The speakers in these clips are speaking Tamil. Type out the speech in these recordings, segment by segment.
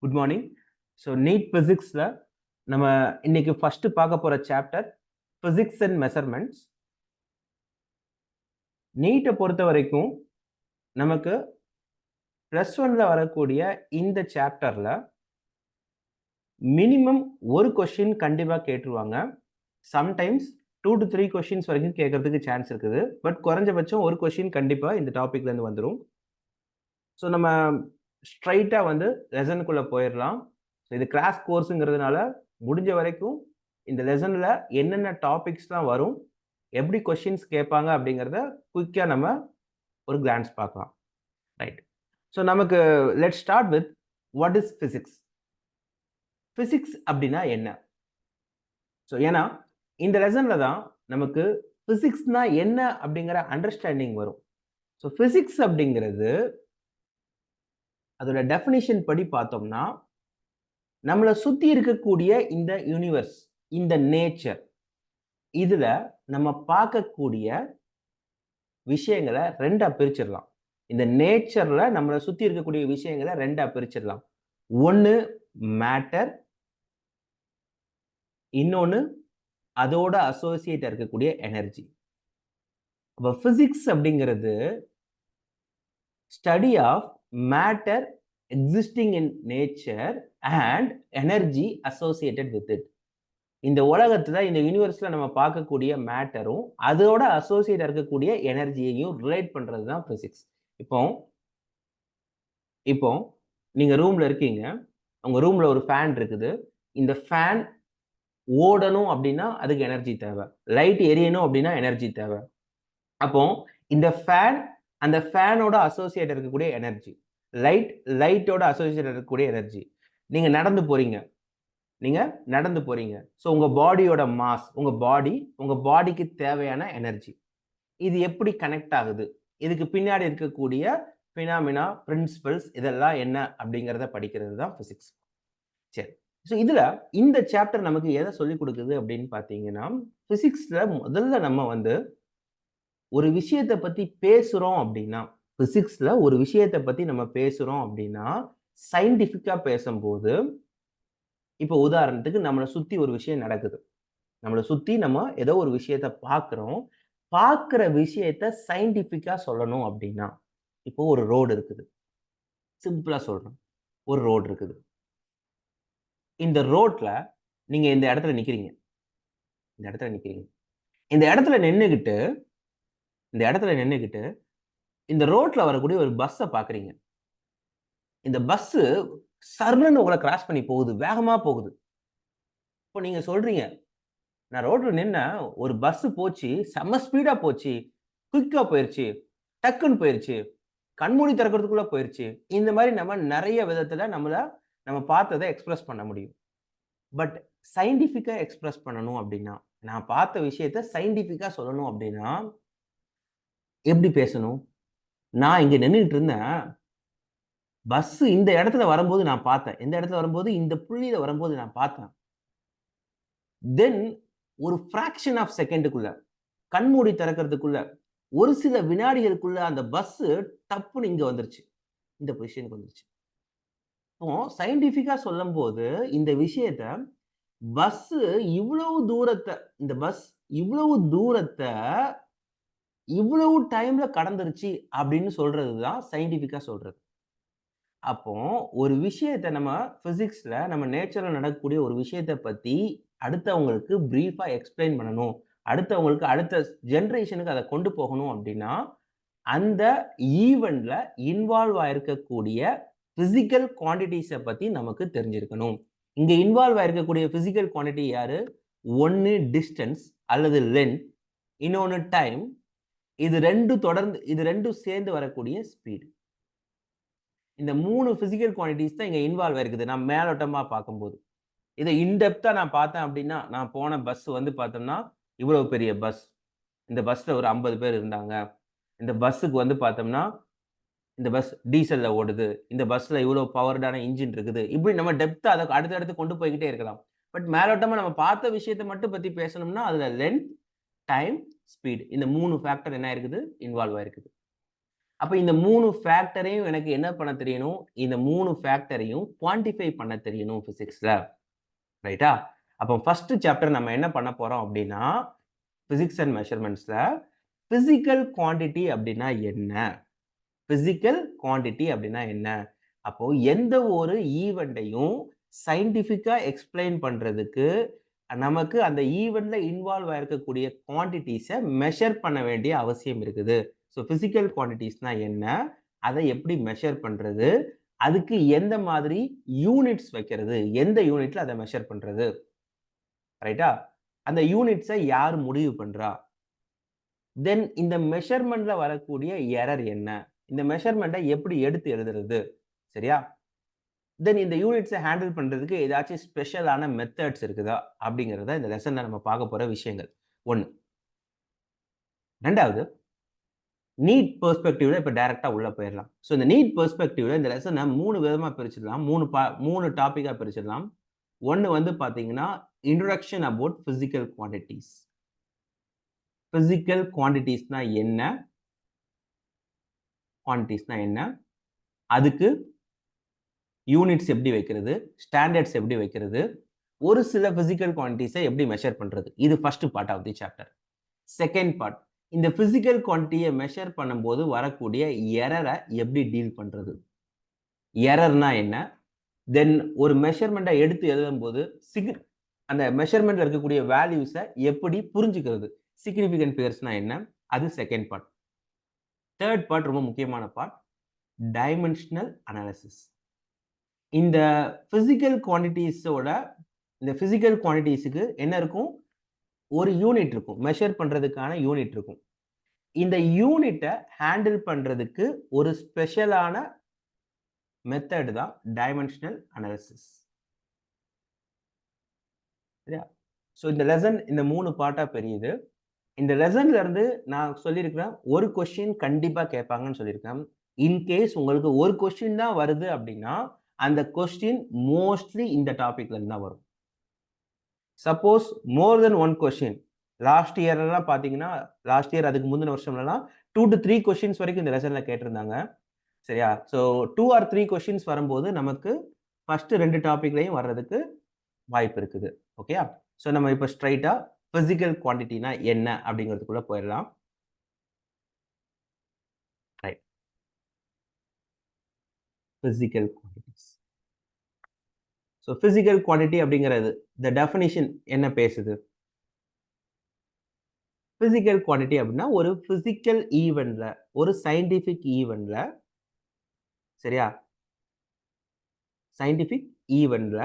Good morning. ஸோ நீட் ஃபிசிக்ஸில் நம்ம இன்னைக்கு ஃபர்ஸ்ட் பார்க்க போகிற சாப்டர் ஃபிசிக்ஸ் அண்ட் மெஷர்மெண்ட்ஸ். நீட்டை பொறுத்த வரைக்கும் நமக்கு +1 வரக்கூடிய இந்த சாப்டரில் மினிமம் ஒரு கொஸ்டின் கண்டிப்பாக கேட்டுருவாங்க. சம்டைம்ஸ் 2 to 3 கொஸ்டின்ஸ் வரைக்கும் கேட்கறதுக்கு சான்ஸ் இருக்குது. பட் குறைஞ்சபட்சம் ஒரு கொஸ்டின் கண்டிப்பாக இந்த டாபிக்லேருந்து வந்துடும். ஸோ நம்ம ஸ்ட்ரைட்டாக லெசனுக்குள்ளே போயிடலாம். ஸோ இது கிராஷ் கோர்ஸுங்கிறதுனால முடிஞ்ச வரைக்கும் இந்த லெசனில் என்னென்ன டாபிக்ஸ்லாம் வரும், எப்படி கொஸ்டின்ஸ் கேட்பாங்க அப்படிங்கிறத குயிக்காக நம்ம ஒரு கிளான்ஸ் பார்க்கலாம். ரைட். ஸோ நமக்கு let start with what is physics. Physics அப்படின்னா என்ன? ஸோ ஏன்னா இந்த லெசனில் தான் நமக்கு ஃபிசிக்ஸ்னா என்ன அப்படிங்கிற அண்டர்ஸ்டாண்டிங் வரும். ஸோ ஃபிசிக்ஸ் அப்படிங்கிறது அதோட டெஃபினிஷன் படி பார்த்தோம்னா நம்மளை சுற்றி இருக்கக்கூடிய இந்த யூனிவர்ஸ், இந்த நேச்சர், இதில் நம்ம பார்க்கக்கூடிய விஷயங்களை ரெண்டாக பிரிச்சிடலாம். இந்த நேச்சரில் நம்மளை சுற்றி இருக்கக்கூடிய விஷயங்களை ரெண்டாக பிரிச்சிடலாம். ஒன்று மேட்டர், இன்னொன்று அதோட அசோசியேட்டாக இருக்கக்கூடிய எனர்ஜி. அப்போ ஃபிசிக்ஸ் அப்படிங்கிறது study of matter existing in nature and energy associated with it. இந்த உலகத்துல, இந்த யூனிவர்ஸ்ல நம்ம பார்க்கக்கூடிய மேட்டரும் அதோட அசோசியேட் இருக்கக்கூடிய எனர்ஜியையும் ரிலேட் பண்றது தான் பிசிக்ஸ். இப்போ நீங்க ரூம்ல இருக்கீங்க, உங்க ரூம்ல ஒரு ஃபேன் இருக்குது. இந்த ஃபேன் ஓடணும் அப்படின்னா அதுக்கு எனர்ஜி தேவை. லைட் எரியணும் அப்படின்னா எனர்ஜி தேவை. அப்போ இந்த ஃபேன், அந்த ஃபேனோட அசோசியேட் இருக்கக்கூடிய எனர்ஜி, லைட்டோட அசோசியேட் இருக்கக்கூடிய எனர்ஜி. நீங்க நடந்து போறீங்க. ஸோ உங்க பாடியோட மாஸ், உங்க பாடிக்கு தேவையான எனர்ஜி, இது எப்படி கனெக்ட் ஆகுது, இதுக்கு பின்னாடி இருக்கக்கூடிய பினாமினா, பிரின்சிபல்ஸ், இதெல்லாம் என்ன அப்படிங்கிறத படிக்கிறது தான் பிசிக்ஸ். சரி. ஸோ இதுல இந்த சாப்டர் நமக்கு எதை சொல்லிக் கொடுக்குது அப்படின்னு பார்த்தீங்கன்னா, பிசிக்ஸ்ல முதல்ல நம்ம ஒரு விஷயத்தை பத்தி பேசுறோம் அப்படின்னா, பிசிக்ஸ்ல ஒரு விஷயத்தை பத்தி நம்ம பேசுறோம் அப்படின்னா சயின்டிபிக்கா பேசும்போது, இப்போ உதாரணத்துக்கு நம்மளை சுத்தி ஒரு விஷயம் நடக்குது, நம்மளை சுத்தி நம்ம ஏதோ ஒரு விஷயத்த பார்க்குறோம். பார்க்குற விஷயத்த சயின்டிபிக்கா சொல்லணும் அப்படின்னா, இப்போ ஒரு ரோடு இருக்குது, சிம்பிளா சொல்றேன், ஒரு ரோடு இருக்குது. இந்த ரோட்ல நீங்க இந்த இடத்துல நிக்கிறீங்க, இந்த இடத்துல நின்னுகிட்டு இந்த ரோட்ல வரக்கூடிய ஒரு பஸ்ஸை பாக்குறீங்க. இந்த பஸ் சர்ன்னு உங்களை கிராஸ் பண்ணி போகுது, வேகமா போகுது. இப்போ நீங்க சொல்றீங்க, நான் ரோட்ல நின்ன, ஒரு பஸ் போச்சு, செம்ம ஸ்பீடா போச்சு, குயிக்கா போயிருச்சு, டக்குன்னு போயிருச்சு, கண்மூடி திறக்கிறதுக்குள்ள போயிருச்சு. இந்த மாதிரி நம்ம நிறைய விதத்துல நம்ம பார்த்ததை எக்ஸ்பிரஸ் பண்ண முடியும். பட் சயின்டிபிக்கா எக்ஸ்பிரஸ் பண்ணணும் அப்படின்னா, நான் பார்த்த விஷயத்த சயின்டிபிக்கா சொல்லணும் அப்படின்னா எப்படி பேசணும்? நான் இங்க நின்றுட்டு இருந்தேன், பஸ் இந்த இடத்துல வரும்போது நான் பார்த்தேன், இந்த இடத்துல வரும்போது, இந்த புள்ளியில வரும்போது நான் பார்த்தேன். தென் ஒரு ஃபிராக்ஷன் ஆஃப் செகண்டுக்குள்ள, கண்மூடி திறக்கிறதுக்குள்ள, ஒரு சில வினாடிகளுக்குள்ள அந்த பஸ் டப்புன்னு இங்க வந்துருச்சு, இந்த பொசிஷனுக்கு வந்துருச்சு. இப்போ சயின்டிபிக்கா சொல்லும் போது இந்த விஷயத்த, பஸ் இவ்வளவு தூரத்தை இவ்வளவு டைம்ல கடந்துருச்சு அப்படின்னு சொல்றதுதான் சயின்டிபிக்கா சொல்றது. அப்போ ஒரு விஷயத்தை நம்ம பிசிக்ஸ்ல, நம்ம நேச்சர்ல நடக்கக்கூடிய ஒரு விஷயத்தை பத்தி அடுத்தவங்களுக்கு பிரீஃபா எக்ஸ்பிளைன் பண்ணணும், அடுத்த ஜெனரேஷனுக்கு அதை கொண்டு போகணும் அப்படின்னா, அந்த ஈவென்ட்ல இன்வால்வ் ஆயிருக்கக்கூடிய பிசிக்கல் குவான்டிட்டிஸை பத்தி நமக்கு தெரிஞ்சிருக்கணும். இங்க இன்வால்வ் ஆயிருக்கக்கூடிய பிசிக்கல் குவான்டிட்டி யாரு? ஒன்னு டிஸ்டன்ஸ் அல்லது லென்த், இன்னொன்னு டைம். இது ரெண்டும் சேர்ந்து வரக்கூடிய ஸ்பீடு. இந்த 3 பிசிக்கல் குவான்டிட்டிஸ் தான் இங்க இன்வால்வ் ஆயிருக்குது. நான் மேலோட்டமா பார்க்கும்போது, இதை இன்டெப்தா நான் பார்த்தேன் அப்படின்னா, நான் போன பஸ் பார்த்தோம்னா இவ்வளவு பெரிய பஸ், இந்த பஸ்ல ஒரு 50 பேர் இருந்தாங்க, இந்த பஸ்ஸுக்கு பார்த்தோம்னா இந்த பஸ் டீசல்ல ஓடுது, இந்த பஸ்ல இவ்வளவு பவர்டான இன்ஜின் இருக்குது. இப்படி நம்ம டெப்தா அதை அடுத்தடுத்து கொண்டு போய்கிட்டே இருக்கலாம். பட் மேலோட்டமா நம்ம பார்த்த விஷயத்தை மட்டும் பத்தி பேசணும்னா அதுல லென்த், டைம், ஸ்பீட், இந்த 3 ஃபேக்டர் என்ன இருக்குது, இன்வால்வ் ஆயிருக்குது. அப்ப இந்த 3 ஃபேக்டரையும் எனக்கு என்ன பண்ண தெரியணும்? இந்த 3 ஃபேக்டரையும் குவான்டிஃபை பண்ண தெரியணும் பிசிக்ஸ்ல. ரைட்டா? அப்போ ஃபர்ஸ்ட் சாப்டர் நம்ம என்ன பண்ண போறோம் அப்படின்னா, பிசிக்ஸ் அண்ட் மெஷர்மென்ட்ஸ்ல பிசிக்கல் குவான்டிட்டி அப்படின்னா என்ன? பிசிக்கல் குவான்டிட்டி அப்படின்னா என்ன? அப்போ எந்த ஒரு ஈவென்ட்டையும் சயின்டிஃபிக்கா எக்ஸ்பிளைன் பண்றதுக்கு நமக்கு அந்த ஈவென்ட்ல இன்வால்வ் ஆயிருக்கக்கூடிய குவான்டிட்டிஸை மெஷர் பண்ண வேண்டிய அவசியம் இருக்குது. ஸோ பிசிக்கல் குவான்டிட்டிஸ்னா என்ன? அதை எப்படி மெஷர் பண்றது? அதுக்கு எந்த மாதிரி யூனிட்ஸ் வைக்கிறது? எந்த யூனிட்ல அதை மெஷர் பண்றது? ரைட்டா? அந்த யூனிட்ஸை யார் முடிவு பண்றா? தென் இந்த மெஷர்மென்ட்ல வரக்கூடிய எரர் என்ன? இந்த மெஷர்மென்ட்டை எப்படி எடுத்து எழுதுறது? சரியா? தென் இந்த யூனிட்ஸை ஹேண்டில் பண்றதுக்கு ஏதாச்சும் ஸ்பெஷலான மெத்தட்ஸ் இருக்குதா? அப்படிங்கிறத இந்த லெசன்ல நம்ம பார்க்க போற விஷயங்கள். 1. 2வது நீட் பெர்ஸ்பெக்டிவ்ல இப்ப டைரக்ட்டா உள்ள போயிரலாம். சோ இந்த நீட் பெர்ஸ்பெக்டிவ்ல இந்த லெசனை 3 விதமா பிரிச்சிடலாம். 3 டாபிக்கா பிரிச்சிடலாம். 1 வந்து பாத்தீங்கன்னா introduction about physical quantities. Physical குவான்டிட்டிஸ்னா என்ன? குவான்டிட்டிஸ்னா என்ன? அதுக்கு யூனிட்ஸ் எப்படி வைக்கிறது? ஸ்டாண்டர்ட்ஸ் எப்படி வைக்கிறது? ஒரு சில பிசிக்கல் குவான்டிட்டிஸை எப்படி மெஷர் பண்றது? இது first part of the chapter. Second part, இந்த பிசிக்கல் குவான்டிட்டியை மெஷர் பண்ணும்போது வரக்கூடிய எரரை எப்படி டீல் பண்றது? எரர்னா என்ன? தென் ஒரு மெஷர்மெண்ட்டை எடுத்து எழுதும்போது அந்த மெஷர்மெண்ட்ல இருக்கக்கூடிய வேல்யூஸை எப்படி புரிஞ்சுக்கிறது? சிக்னிஃபிகன்ட் ஃபிகர்ஸ்னா என்ன? அது செகண்ட் பார்ட். தேர்ட் பார்ட் ரொம்ப முக்கியமான பார்ட், டைமென்ஷனல் அனாலிசிஸ். இந்த பிசிக்கல் குவான்டிட்டிஸோட இந்த பிசிக்கல் குவான்டிட்டிஸ்க்கு என்ன இருக்கும்? ஒரு யூனிட் இருக்கும். மெஷர் பண்றதுக்கான யூனிட் இருக்கும். இந்த யூனிட்டை ஹேண்டில் பண்றதுக்கு ஒரு ஸ்பெஷலான மெத்தட் தான் டைமென்ஷனல் அனாலிசிஸ். சரியா? ஸோ இந்த லெசன் இந்த 3 பார்ட்டா பிரியுது. இந்த லெசன்ல இருந்து நான் சொல்லியிருக்கிறேன், ஒரு கொஸ்டின் கண்டிப்பா கேட்பாங்கன்னு சொல்லியிருக்கேன். இன்கேஸ் உங்களுக்கு ஒரு கொஸ்டின் தான் வருது அப்படின்னா, அந்த கொஸ்டின் மோஸ்ட்லி இந்த டாபிக்ல இருந்து தான் வரும். சப்போஸ் மோர் தென் 1 கொஸ்டின், லாஸ்ட் இயர்லாம் பார்த்தீங்கன்னா, லாஸ்ட் இயர் அதுக்கு முந்தின வருஷம்லாம் 2 to 3 கொஸ்டின்ஸ் வரைக்கும் இந்த லெசன்ல கேட்டிருந்தாங்க. சரியா? ஸோ 2 or 3 கொஸ்டின்ஸ் வரும்போது நமக்கு ஃபர்ஸ்ட் 2 டாபிக்லயும் வர்றதுக்கு வாய்ப்பு இருக்குது. ஓகேயா? ஸோ நம்ம இப்ப ஸ்ட்ரைட்டா பிசிக்கல் குவான்டிட்டினா என்ன அப்படிங்கிறதுக்குள்ள போயிடலாம். Right. Physical quantities. So physical quantity அப்படிங்கிறது இந்த டெஃபினிஷன் என்ன பேசுது? பிசிக்கல் குவான்டிட்டி அப்படின்னா ஒரு பிசிக்கல் ஈவென்ட்ல, ஒரு சயின்டிபிக் ஈவென்ட்ல, சரியா? சயின்டிபிக் ஈவென்ட்ல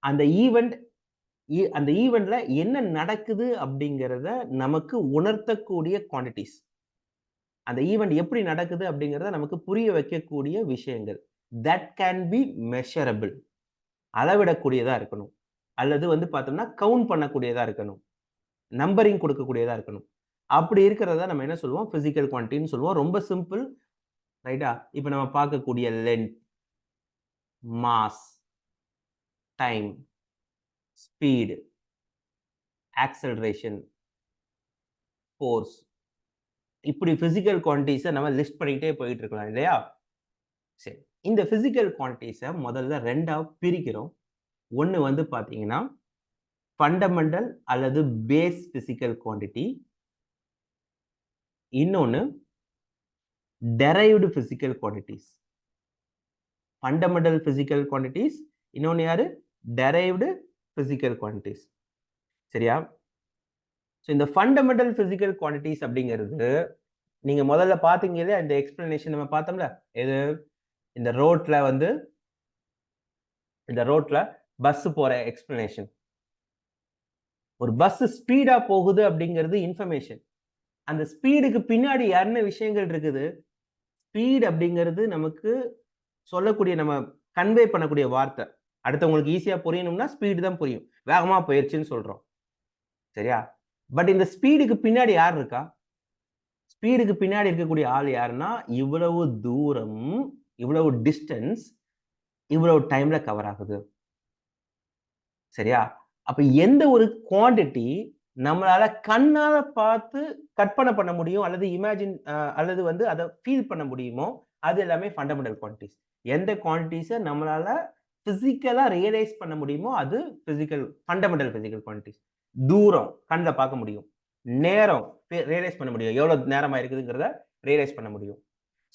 அந்த ஈவென்ட்ல என்ன நடக்குது அப்படிங்கிறத நமக்கு உணர்த்தக்கூடிய குவான்டிட்டிஸ். அந்த ஈவென்ட் எப்படி நடக்குது அப்படிங்கிறத நமக்கு புரிய வைக்கக்கூடிய விஷயங்கள். That can be measurable. அளவிடக்கூடியதா இருக்கணும். அல்லது வந்து பார்த்தோம்னா கவுண்ட் பண்ணக்கூடியதா இருக்கணும். நம்பரிங் கொடுக்கக்கூடியதா இருக்கணும். அப்படி இருக்கிறத நம்ம என்ன சொல்லுவோம்? பிசிக்கல் குவான்டிட்டின்னு சொல்லுவோம். ரொம்ப சிம்பிள். ரைட்டா? இப்ப நம்ம பார்க்கக்கூடிய length, mass, time, speed, acceleration, force, இப்படி பிசிக்கல் குவான்டிட்டிஸை நம்ம லிஸ்ட் பண்ணிக்கிட்டே போயிட்டு இருக்கலாம் இல்லையா? சரி. இந்த பிசிக்கல் குவான்டிட்டிஸை முதல்ல 2ஆ பிரிக்கிறோம். ஒண்ணு வந்து பார்த்தீங்கன்னா, ஃபண்டமெண்டல் அல்லது பேஸ் பிசிக்கல் குவான்டிட்டி. இன்னொன்னு derived physical quantities. Fundamental physical quantities. இன்னொன்னு யாரு? Derived physical quantities. சரியா? ஸோ இந்த ஃபண்டமெண்டல் பிசிக்கல் குவான்டிட்டிஸ் அப்படிங்கிறது, நீங்க முதல்ல பார்த்தீங்க இல்லையா? இந்த எக்ஸ்பிளனேஷன் நம்ம பார்த்தோம்ல? எது? இந்த ரோட்ல பஸ் போற எக்ஸ்பிளனேஷன். ஒரு பஸ் ஸ்பீடா போகுது அப்படிங்கிறது இன்ஃபர்மேஷன். அந்த ஸ்பீடுக்கு பின்னாடி என்ன விஷயங்கள் இருக்குது? ஸ்பீட் அப்படிங்கிறது நமக்கு சொல்லக்கூடிய, நம்ம கன்வே பண்ணக்கூடிய வார்த்தை. அடுத்தவங்களுக்கு ஈஸியா புரியணும்னா ஸ்பீடு தான் புரியும். வேகமா போயிருச்சுன்னு சொல்றோம். சரியா? பட் இந்த ஸ்பீடுக்கு பின்னாடி யார் இருக்கா? ஸ்பீடுக்கு பின்னாடி இருக்கக்கூடிய ஆள் யாருன்னா, இவ்வளவு தூரம், இவ்வளவு டிஸ்டன்ஸ், இவ்வளவு டைம்ல கவர் ஆகுது. சரியா? அப்ப எந்த ஒரு குவான்டிட்டி நம்மளால கண்ணால பார்த்து கற்பனை பண்ண முடியும் அல்லது இமேஜின் அல்லது வந்து அத ஃபீல் பண்ண முடியுமோ, அது எல்லாமே ஃபண்டமெண்டல் குவான்டிட்டீஸ். எந்த குவான்டிட்டீஸ நம்மளால பிசிக்கலா ரியலைஸ் பண்ண முடியுமோ, அது ஃபண்டமெண்டல் பிசிக்கல் குவான்டிட்டீஸ். தூரம் கண்ல பார்க்க முடியும். நேரம் ரியலைஸ் பண்ண முடியும். எவ்வளவு நேரம் ஆயிருக்குதுங்கிறத ரியலைஸ் பண்ண முடியும்.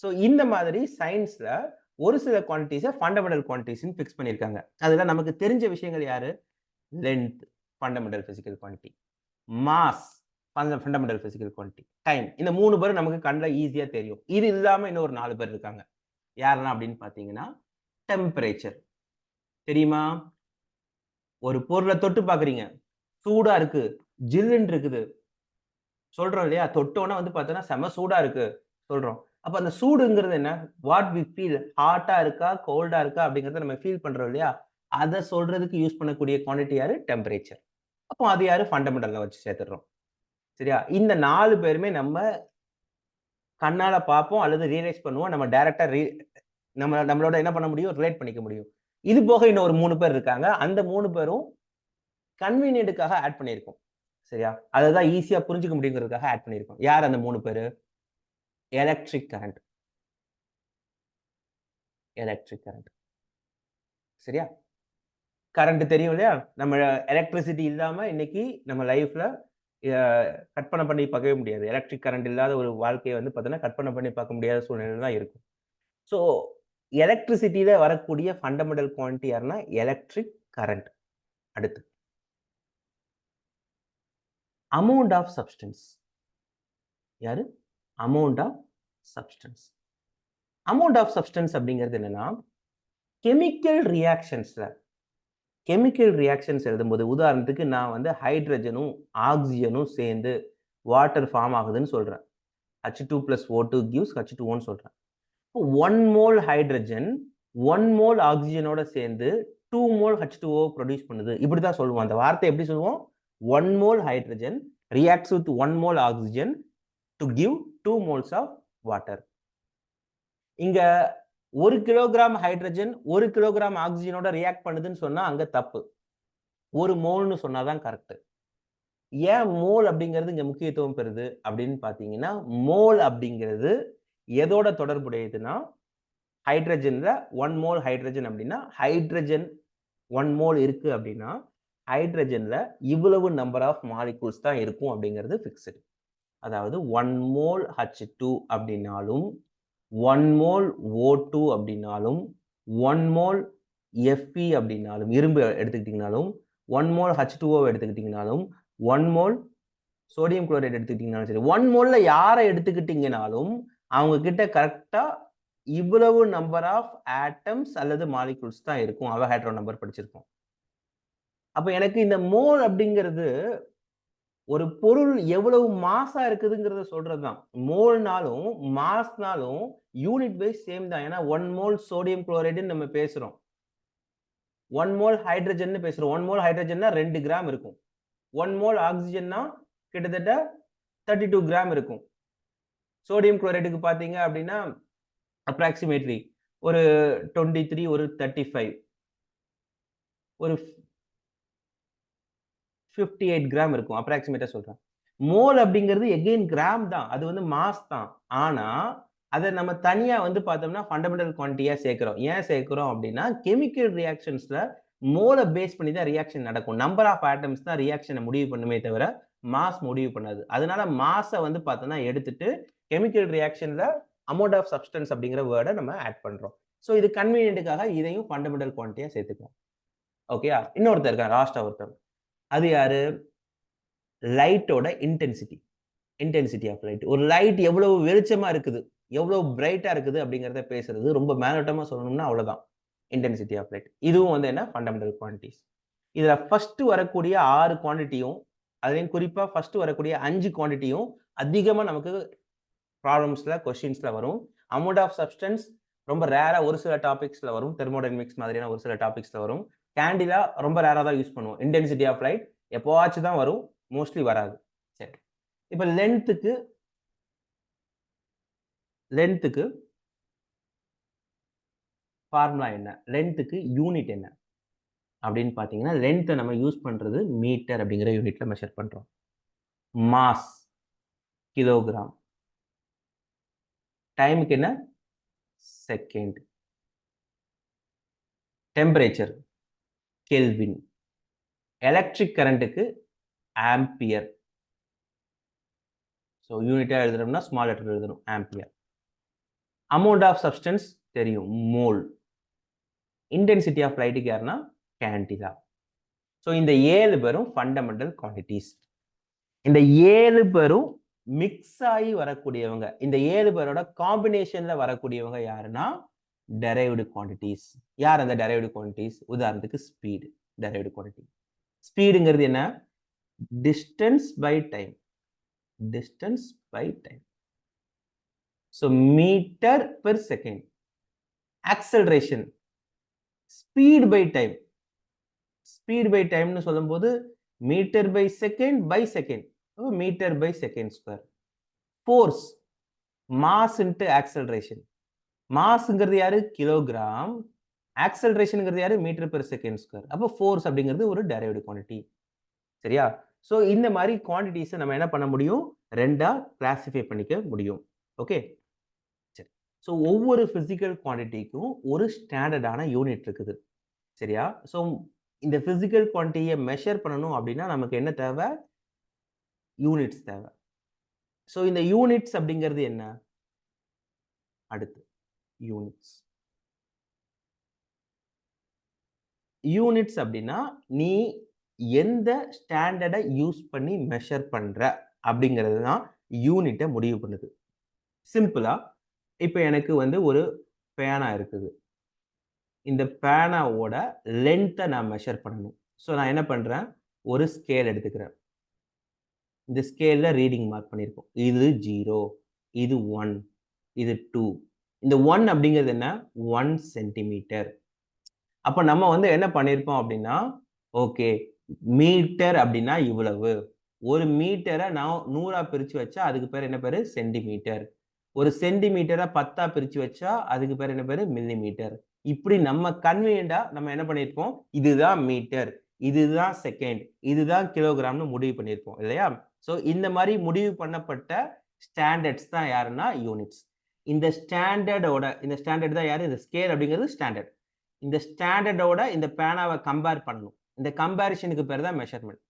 சோ இந்த மாதிரி சயின்ஸ்ல ஒரு சில குவான்டிட்டீஸ ஃபண்டமெண்டல் குவான்டிட்டீஸ்ன்னு ஃபிக்ஸ் பண்ணியிருக்காங்க. அதுல நமக்கு தெரிஞ்ச விஷயங்கள் யாரு? Length fundamental physical quantity. Mass fundamental physical quantity. Time. இந்த 3 பேரும் நமக்கு கண்ல ஈஸியா தெரியும். இது இல்லாம இன்னும் ஒரு 4 பேர் இருக்காங்க. யாரெல்லாம் அப்படின்னு பார்த்தீங்கன்னா, டெம்பரேச்சர். தெரியுமா? ஒரு பொருள தொட்டு பார்க்குறீங்க. சூடா இருக்கு. ஜில்லுன்னு இருக்குது. சொல்றோம் இல்லையா? தொட்டோனே வந்து பார்த்தோன்னா, செம்ம சூடா இருக்கு சொல்றோம். அப்ப அந்த சூடுங்கிறது என்ன? வாட் வி ஃபீல் ஹாட்டா இருக்கா? கோல்டா இருக்கா? அப்படிங்கிறத நம்ம ஃபீல் பண்றோம் இல்லையா? அத சொல்றதுக்கு யூஸ் பண்ணக்கூடிய குவான்டிட்டி யாரு? டெம்பரேச்சர். அப்போ அது யாரு? ஃபண்டமெண்டல்ல வச்சு சேர்த்துடுறோம். சரியா? இந்த 4 பேருமே நம்ம கண்ணால பார்ப்போம் அல்லது ரியலைஸ் பண்ணுவோம். நம்ம டைரக்ட்டா நம்மளோட என்ன பண்ண முடியும்? ரிலேட் பண்ணிக்க முடியும். இது போக இன்னும் ஒரு 3 பேர் இருக்காங்க. அந்த 3 பேரும் கன்வீனியன்ட்க்காக ஆட் பண்ணியிருக்கோம். சரியா? அததான் ஈஸியா புரிஞ்சுக்க முடியுங்கிறதுக்காக ஆட் பண்ணியிருக்கோம். யார் அந்த 3 பேரு? Electric current. Electric current. சரியா? கரண்ட் தெரியும் இல்லையா? நம்ம எலக்ட்ரிசிட்டி இல்லாம இன்னைக்கு நம்ம லைஃப்ல அ கற்பனை பண்ணி பார்க்கவே முடியாது. எலக்ட்ரிக் கரண்ட் இல்லாத ஒரு வாழ்க்கைய வந்து பார்த்தீங்கன்னா, கற்பனை பண்ணி பார்க்க முடியாத சூழ்நிலையில தான் இருக்கும். ஸோ எலக்ட்ரிசிட்டில வரக்கூடிய ஃபண்டமெண்டல் குவான்டிட்டி யாருன்னா, எலக்ட்ரிக் கரண்ட். அடுத்து அமௌண்ட் ஆஃப் சப்ஸ்டன்ஸ். யாரு? Amount of substance. Amount of substance அப்படிங்கிறது என்னன்னா, கெமிக்கல் ரியாக்ஷன்ஸ்ல கெமிக்கல் ரியாக்ஷன்ஸ் எழுதும்போது, உதாரணத்துக்கு நான் வந்து ஹைட்ரஜனும், ஆக்ஸிஜனும் சேர்ந்து வாட்டர் ஃபார்ம் ஆகுதுன்னு சொல்றேன். H2+O2 கிவ்ஸ் H2O ன்னு சொல்றேன். 1 மோல் ஹைட்ரஜன் 1 மோல் ஆக்ஸிஜனோட சேர்ந்து 2 மோல் H2O ப்ரொடியூஸ் பண்ணுது. இப்படித்தான் சொல்லுவோம். அந்த வார்த்தை எப்படி சொல்லுவோம்? 1 mole hydrogen reacts with 1 mole oxygen to give 2 moles of water. இங்க 1 கிலோகிராம் ஹைட்ரஜன் 1 கிலோகிராம் ஆக்ஸிஜனோட ரியாக்ட் பண்ணுதுன்னு சொன்னா அங்க தப்பு. 1 மோல்னு சொன்னா தான் கரெக்ட். ஏன் மோல் அப்படிங்கிறது இங்க முக்கியத்துவம் பெறுது அப்படின்னு பார்த்தீங்கன்னா, மோல் அப்படிங்கிறது எதோட தொடர்புடையதுன்னா, ஹைட்ரஜன்ல 1 மோல் ஹைட்ரஜன் அப்படின்னா, ஹைட்ரஜன் 1 மோல் இருக்கு அப்படின்னா, ஹைட்ரஜன்ல இவ்வளவு நம்பர் ஆஃப் மாலிக்யூல்ஸ் தான் இருக்கும் அப்படிங்கிறது ஃபிக்ஸ்டு. அதாவது 1 மோல் H2 அப்படின்னாலும், 1 மோல் O2 அப்படின்னாலும், 1 மோல் Fe அப்படின்னாலும், இரும்பு எடுத்துக்கிட்டீங்கனாலும், 1 மோல் H2O எடுத்துக்கிட்டீங்கனாலும், 1 மோல் சோடியம் குளோரைடு எடுத்துக்கிட்டீங்கனாலும் சரி, 1 மோல்ல யார எடுத்துக்கிட்டீங்கனாலும், அவங்க கிட்ட கரெக்ட்டா இவ்வளவு நம்பர் ஆஃப் ஆட்டம்ஸ் அல்லது மாலிக்யூல்ஸ் தான் இருக்கும். அவகாட்ரோ நம்பர் படிச்சிருப்போம். அப்ப எனக்கு இந்த மோல் அப்படிங்கிறது ஒரு பொருள் எவ்வளவு மாஸா இருக்குதுங்கிறத சொல்றதுதான். மோல்னாலும், மாஸ்னாலும் யூனிட் வைஸ் சேம் தான். ஏன்னா 1 மோல் சோடியம் குளோரைடுன்னு நம்ம பேசுறோம். 1 மோல் ஹைட்ரஜன்னு பேசுறோம். 1 மோல் ஹைட்ரஜன்னா 2 கிராம் இருக்கும். 1 மோல் ஆக்ஸிஜன்னா கிட்டத்தட்ட 32 கிராம் இருக்கும். சோடியம் குளோரைடுக்கு பார்த்தீங்க அப்படின்னா, அப்ராக்ஸிமேட்லி ஒரு 23 ஒரு 35 ஒரு 58 கிராம் இருக்கும். அப்ராக்ஸிமேட்டா சொல்றேன். மோல் அப்படிங்கிறது எகைன் கிராம் தான். அது வந்து மாஸ் தான். ஆனா, அத நம்ம தனியா வந்து பார்த்தோம்னா, ஃபண்டமெண்டல் குவான்டிட்டியா சேர்க்கிறோம். ஏன் சேர்க்கிறோம் அப்படின்னா, கெமிக்கல் ரியாக்ஷன்ஸ்ல மோல பேஸ் பண்ணி தான் ரியாக்ஷன் நடக்கும். நம்பர் ஆஃப் ஆட்டம்ஸ் தான் ரியாக்ஷன முடிவு பண்ணுமே தவிர, மாஸ் முடிவு பண்ணாது. அதனால மாஸ வந்து பார்த்தோம்னா எடுத்துட்டு, கெமிக்கல் ரியாக்ஷன்ல அமௌண்ட் ஆஃப் சப்ஸ்டன்ஸ் அப்படிங்கிற வேர்ட நம்ம ஆட் பண்றோம். சோ இது கன்வீனியன்ட்க்காக இதையும் ஃபண்டமெண்டல் குவான்டிட்டியா சேர்த்துக்குவோம். ஓகேயா? இன்னொருத்தர் இருக்கான். லாஸ்ட்டா ஒருத்தர். அது யாரு? லைட்டோட இன்டென்சிட்டி. Intensity of light. ஒரு லைட் எவ்வளவு வெளிச்சமா இருக்குது, எவ்வளவு பிரைட்டா இருக்குது அப்படிங்கிறத பேசுறது. ரொம்ப மேலோட்டமா சொல்லணும்னா அவ்வளவுதான். Intensity of light. இதுவும் வந்து என்ன ஃபண்டமெண்டல் குவான்டிட்டீஸ். இதுல ஃபர்ஸ்ட் வரக்கூடிய 6 குவான்டிட்டியும், அதுலயும் குறிப்பா ஃபர்ஸ்ட் வரக்கூடிய 5 குவான்டிட்டியும் அதிகமா நமக்கு ப்ராப்ளம்ஸ்ல, கொஸ்டின்ஸ்ல வரும். அமௌண்ட் ஆஃப் சப்ஸ்டன்ஸ் ரொம்ப ரேரா ஒரு சில டாபிக்ஸ்ல வரும். தெர்மோடைனமிக்ஸ் மாதிரியான ஒரு சில டாபிக்ஸ்ல வரும். கேண்டிலா ரொம்ப ரேரா தான் யூஸ் பண்ணுவோம். இன்டென்சிட்டி ஆஃப் லைட் எப்பவாச்சும் தான் வரும். மோஸ்ட்லி வராது. சரி. இப்ப லென்த்துக்கு ஃபார்முலா என்ன? லென்த்துக்கு யூனிட் என்ன? அப்படின்னு பார்த்தீங்கன்னா, லென்த்த நம்ம யூஸ் பண்றது மீட்டர் அப்படிங்கிற யூனிட்ல மெஷர் பண்றோம். Mass kilogram. டைமுக்கு என்ன? செகண்ட். Temperature kelvin. எலக்ட்ரிக் கரண்ட்டுக்கு ஆம்பியர். ஸோ யூனிட்டா எழுதுறோம்னா ஸ்மால் லெட்டர் எழுதணும், ஆம்பியர். அமௌண்ட் ஆஃப் சப்ஸ்டன்ஸ் தெரியும், மோல். இன்டென்சிட்டி ஆஃப் லைட்டுக்கு யாருன்னா கேண்டிலா. ஸோ இந்த 7 பேரும் ஃபண்டமெண்டல் குவான்டிட்டிஸ். இந்த 7 பேரும் மிக்ஸ் ஆகி வரக்கூடியவங்க, இந்த 7 பேரோட காம்பினேஷன்ல வரக்கூடியவங்க யாருன்னா டெரைவ்டு குவான்டிட்டிஸ். யார் அந்த டெரைவ்டு குவான்டிட்டிஸ்? உதாரணத்துக்கு ஸ்பீடு டெரைவ்டு குவான்டிட்டி. ஸ்பீடுங்கிறது என்ன? Distance by time. Distance by time. So metre per second. Acceleration speed by time. Speed by டைம்னு சொல்லும்போது metre by second by second, metre by second square. Force mass into acceleration. மாஸ்ங்கிறது யாரு? கிலோகிராம். ஆக்சலரேஷன்ங்கிறது யாரு? Metre per second square. அப்போ ஃபோர்ஸ் அப்படிங்கிறது ஒரு டெரைவ்டு குவான்டிட்டி. சரியா? ஸோ இந்த மாதிரி குவான்டிட்டிஸை நம்ம என்ன பண்ண முடியும்? ரெண்டா கிளாசிஃபை பண்ணிக்க முடியும். ஓகே, சரி. ஸோ ஒவ்வொரு பிசிக்கல் குவான்டிட்டிக்கும் ஒரு ஸ்டாண்டர்டான யூனிட் இருக்குது. சரியா? ஸோ இந்த பிசிக்கல் குவான்டிட்டியை மெஷர் பண்ணணும் அப்படின்னா நமக்கு என்ன தேவை? யூனிட்ஸ் தேவை. ஸோ இந்த யூனிட்ஸ் அப்படிங்கிறது என்ன? அடுத்து யூனிட்ஸ். யூனிட்ஸ் அப்படின்னா நீ எந்த ஸ்டாண்டர்டை யூஸ் பண்ணி மெஷர் பண்ற அப்படிங்கிறது தான் யூனிட்டை முடிவு பண்ணுது. சிம்பிளா இப்போ எனக்கு வந்து ஒரு பேனா இருக்குது. இந்த பேனாவோட லென்த்தை நான் மெஷர் பண்ணணும். ஸோ நான் என்ன பண்றேன்? ஒரு ஸ்கேல் எடுத்துக்கிறேன். இந்த ஸ்கேல்ல ரீடிங் மார்க் பண்ணியிருக்கோம். இது 0, இது 1, இது 2. இந்த 1 அப்படிங்கிறது என்ன? 1 சென்டிமீட்டர். அப்ப நம்ம வந்து என்ன பண்ணியிருப்போம் அப்படின்னா, ஓகே, மீட்டர் அப்படின்னா இவ்வளவு. ஒரு மீட்டரை நான் 100ஆ பிரிச்சு வச்சா அதுக்கு பேர் என்ன பேரு? சென்டிமீட்டர். ஒரு சென்டிமீட்டரை 10ஆ பிரிச்சு வச்சா அதுக்கு பேர் என்ன பேரு? மில்லிமீட்டர். இப்படி நம்ம கன்வீனியன்ட்டா நம்ம என்ன பண்ணியிருப்போம்? இதுதான் மீட்டர், இதுதான் செகண்ட், இதுதான் கிலோகிராம்னு முடிவு பண்ணியிருப்போம் இல்லையா? ஸோ இந்த மாதிரி முடிவு பண்ணப்பட்ட ஸ்டாண்டர்ட்ஸ் தான் யாருன்னா யூனிட்ஸ். இந்த ஸ்டாண்டர்ட் தான் யாரு? இந்த ஸ்கேல் அப்படிங்கிறது ஸ்டாண்டர்ட். இந்த ஸ்டாண்டர்டோட இந்த பேனாவை கம்பேர் பண்ணணும். இந்த கம்பேரிஷனுக்கு பேர் தான் மெஷர்மெண்ட்.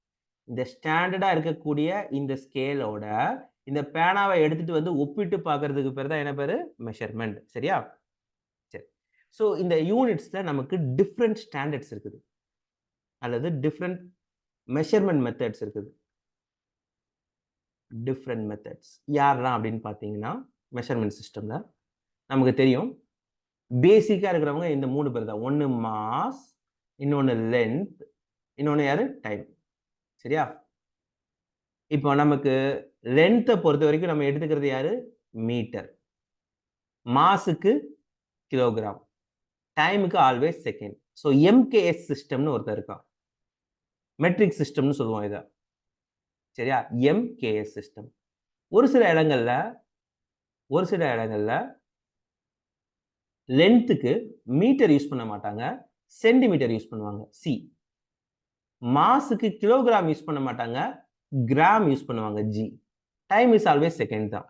இந்த ஸ்டாண்டர்டா இருக்கக்கூடிய இந்த ஸ்கேலோட இந்த பேனாவை எடுத்துட்டு வந்து ஒப்பிட்டு பார்க்கறதுக்கு பேர் தான் என்ன பேரு? மெஷர்மெண்ட். சரியா? சரி. ஸோ இந்த யூனிட்ஸ்ல நமக்கு டிஃப்ரெண்ட் ஸ்டாண்டர்ட்ஸ் இருக்குது, அல்லது டிஃப்ரெண்ட் மெஷர்மெண்ட் மெத்தட்ஸ் இருக்குது. டிஃப்ரெண்ட் மெத்தட்ஸ் யாரெல்லாம் அப்படின்னு பார்த்தீங்கன்னா, மெஷர்மெண்ட் சிஸ்டம்ல நமக்கு தெரியும், பேசிக்கா இருக்கிறவங்க இந்த 3 பேர் தான். ஒன்னு மாஸ், இன்னொன்னு லென்த், இன்னொன்னு யாரு? டைம். சரியா? இப்போ நமக்கு லென்த்தை பொறுத்த வரைக்கும் நம்ம எடுத்துக்கிறது யாரு? மீட்டர். மாஸுக்கு கிலோகிராம். டைமுக்கு ஆல்வேஸ் செகண்ட். ஸோ எம்கேஎஸ் சிஸ்டம்னு ஒருத்தர் இருக்கான். மெட்ரிக் சிஸ்டம்னு சொல்லுவோம் இத. சரியா? MKS system. ஒரு சில இடங்கள்ல லென்த்துக்கு மீட்டர் யூஸ் பண்ண மாட்டாங்க, சென்டிமீட்டர் யூஸ் பண்ணுவாங்க. சி. மாஸுக்கு கிலோகிராம் யூஸ் பண்ண மாட்டாங்க, கிராம் யூஸ் பண்ணுவாங்க. G. Time is always second தான்.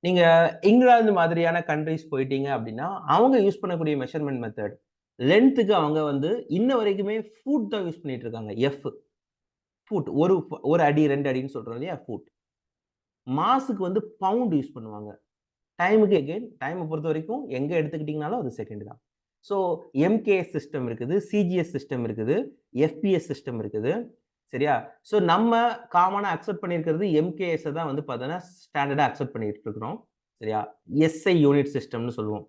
நீங்க இங்கிலாந்து மாதிரியான கண்ட்ரிஸ் போயிட்டீங்க அப்படின்னா, அவங்க யூஸ் பண்ணக்கூடிய மெஷர்மெண்ட் மெத்தட் லென்த்துக்கு அவங்க வந்து இன்ன வரைக்குமே ஃபுட் தான் யூஸ் பண்ணிட்டு இருக்காங்க. எஃப். ஃபுட். ஒரு அடி 2 அடின்னு சொல்றோம் இல்லையா? ஃபுட். மாஸுக்கு வந்து பவுண்ட் யூஸ் பண்ணுவாங்க. டைமுக்கு அகைன் டைமை பொறுத்த வரைக்கும் எங்க எடுத்துக்கிட்டீங்கனாலும் அது செகண்ட் தான். ஸோ எம்கேஎஸ் சிஸ்டம் இருக்குது, சிஜிஎஸ் சிஸ்டம் இருக்குது, எஃபிஎஸ் சிஸ்டம் இருக்குது. சரியா? ஸோ நம்ம காமனா அக்செப்ட் பண்ணியிருக்கிறது எம்கேஎஸ் தான் வந்து பார்த்தீங்கன்னா ஸ்டாண்டர்டா அக்செப்ட் பண்ணிட்டு இருக்கிறோம். சரியா? எஸ்ஐ யூனிட் சிஸ்டம்னு சொல்லுவோம்.